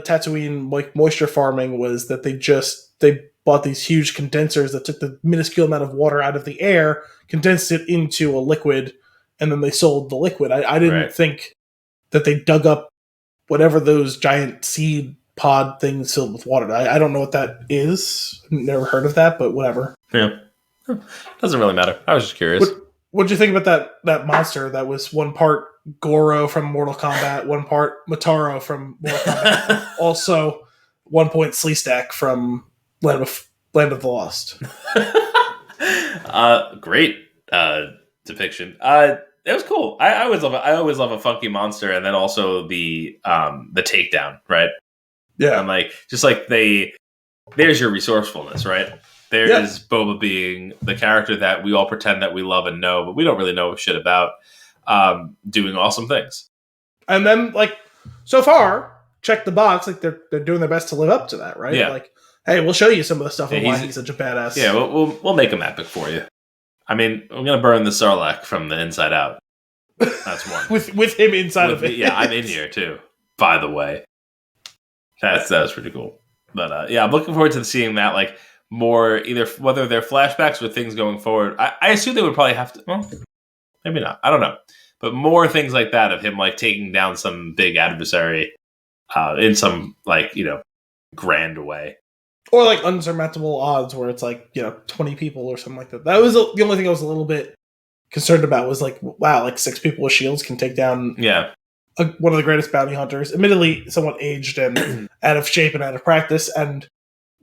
Tatooine moisture farming was that they bought these huge condensers that took the minuscule amount of water out of the air, condensed it into a liquid, and then they sold the liquid. I didn't think that they dug up whatever those giant seed pod things filled with water. I don't know what that is. Never heard of that, but whatever. Yeah, doesn't really matter. I was just curious. What'd you think about that monster that was one part Goro from Mortal Kombat, one part Motaro from Mortal Kombat, also 1 point Sleestack from Land of the Lost? Great depiction. It was cool. I always love a funky monster, and then also the takedown, right? Yeah, and like just like there's your resourcefulness, right? There is Boba being the character that we all pretend that we love and know, but we don't really know shit about, doing awesome things. And then, like, so far, check the box. Like, they're doing their best to live up to that, right? Yeah. Like, hey, we'll show you some of the stuff and why he's such a badass. Yeah, we'll make him epic for you. I mean, I'm gonna burn the Sarlacc from the inside out. That's one. with him inside of it. Yeah, I'm in here too. By the way, that was pretty cool. But I'm looking forward to seeing that. Like. More either whether they're flashbacks or things going forward. I assume they would probably have to. Well, maybe not. I don't know. But more things like that of him like taking down some big adversary. in some grand way. Or like unsurmountable odds where it's 20 people or something like that. That was the only thing I was a little bit concerned about was wow, 6 people with shields can take down one of the greatest bounty hunters, admittedly somewhat aged and out of shape and out of practice, and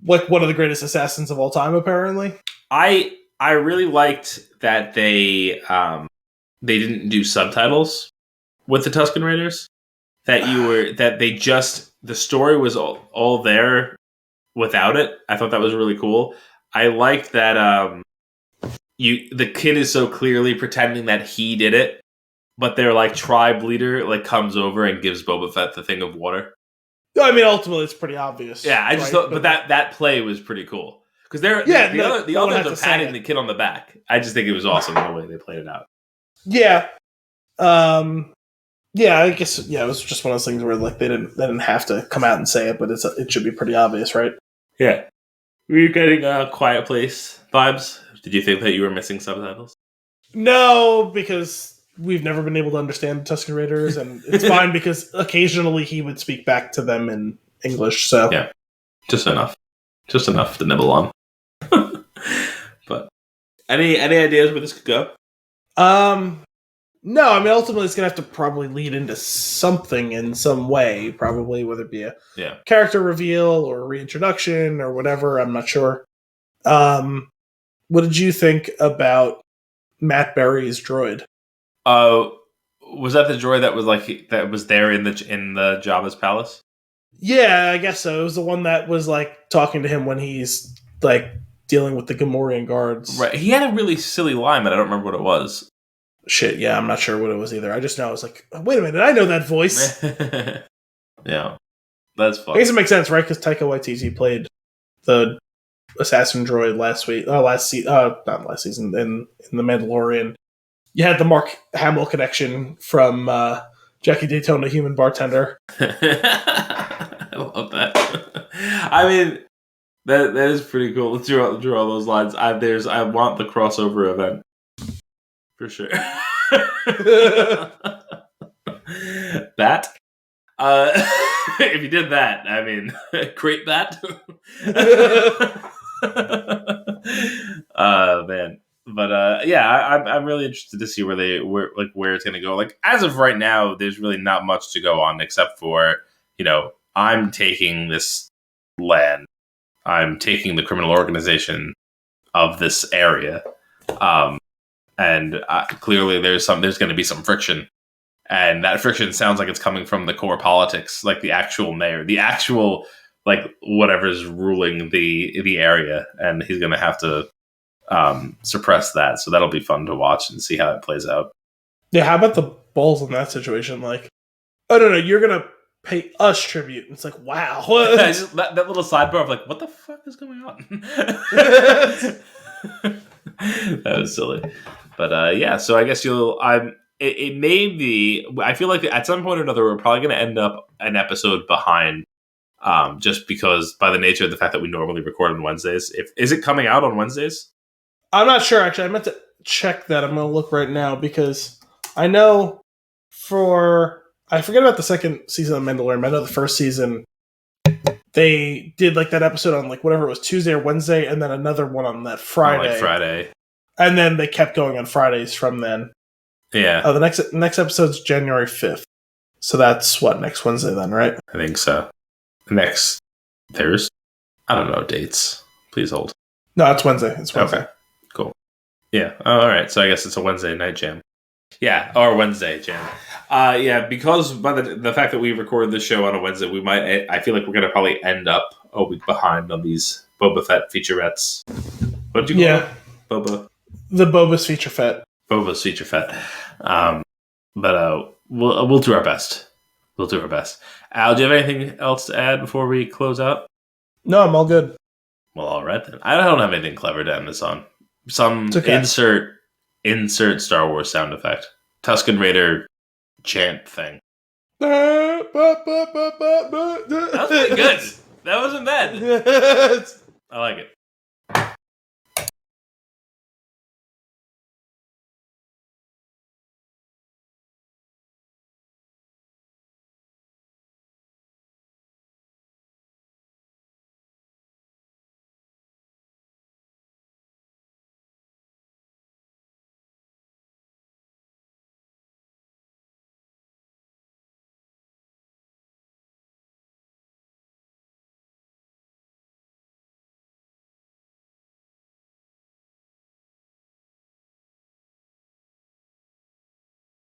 one of the greatest assassins of all time, apparently. I really liked that they didn't do subtitles with the Tusken Raiders. The story was all there without it. I thought that was really cool. I liked that the kid is so clearly pretending that he did it, but their tribe leader comes over and gives Boba Fett the thing of water. I mean, ultimately, it's pretty obvious. Yeah, I just thought, but that play was pretty cool because the others are patting the kid on the back. I just think it was awesome the way they played it out. Yeah, I guess it was just one of those things where they didn't have to come out and say it, but it should be pretty obvious, right? Yeah. Were you getting Quiet Place vibes? Did you think that you were missing subtitles? No, because we've never been able to understand the Tusken Raiders, and it's fine because occasionally he would speak back to them in English. So yeah, just enough to nibble on. But any ideas where this could go? No, I mean ultimately it's gonna have to probably lead into something in some way, probably whether it be a character reveal or reintroduction or whatever. I'm not sure. What did you think about Matt Berry's droid? Was that the droid that was there in the Jabba's palace? Yeah, I guess so. It was the one that was talking to him when he's dealing with the Gamorrean guards. Right. He had a really silly line, but I don't remember what it was. Shit, yeah, I'm not sure what it was either. I just know I was wait a minute, I know that voice. Yeah, that's fun. I guess it makes sense, right? Because Taika Waititi played the assassin droid not last season, in The Mandalorian. You had the Mark Hamill connection from Jackie Daytona, Human Bartender. I love that. I mean, that is pretty cool. Let's draw all those lines. I want the crossover event. For sure. That. If you did that, I mean, create that. Man. But I'm really interested to see where it's gonna go. As of right now, there's really not much to go on except for, I'm taking this land. I'm taking the criminal organization of this area. And clearly there's going to be some friction. And that friction sounds like it's coming from the core politics, the actual mayor, the actual, whatever's ruling the area. And he's going to have to suppress that. So that'll be fun to watch and see how it plays out. Yeah, how about the balls in that situation? Oh, no, you're going to pay us tribute. And it's wow. that little sidebar of what the fuck is going on? That was silly. But so I guess it may be, I feel like at some point or another, we're probably going to end up an episode behind, just because by the nature of the fact that we normally record on Wednesdays. Is it coming out on Wednesdays? I'm not sure, actually. I meant to check that. I'm going to look right now because I know I forget about the second season of Mandalorian. I know the first season, they did that episode on whatever it was, Tuesday or Wednesday, and then another one on that Friday. Friday. And then they kept going on Fridays from then. Yeah. Oh, the next episode's January 5th. So that's next Wednesday then, right? I think so. Next Thursday? I don't know dates. Please hold. No, it's Wednesday. It's Wednesday. Okay. Cool. Yeah. All right. So I guess it's a Wednesday night jam. Yeah, or Wednesday jam. Yeah, because by the fact that we recorded this show on a Wednesday, I feel like we're going to probably end up a week behind on these Boba Fett featurettes. What do you call it? Boba? The Bobus Featurefette. Bobus Featurefette. But we'll do our best. We'll do our best. Al, do you have anything else to add before we close out? No, I'm all good. Well, all right then. I don't have anything clever to end this on. Some insert Star Wars sound effect. Tusken Raider chant thing. That was pretty good. That wasn't bad. I like it.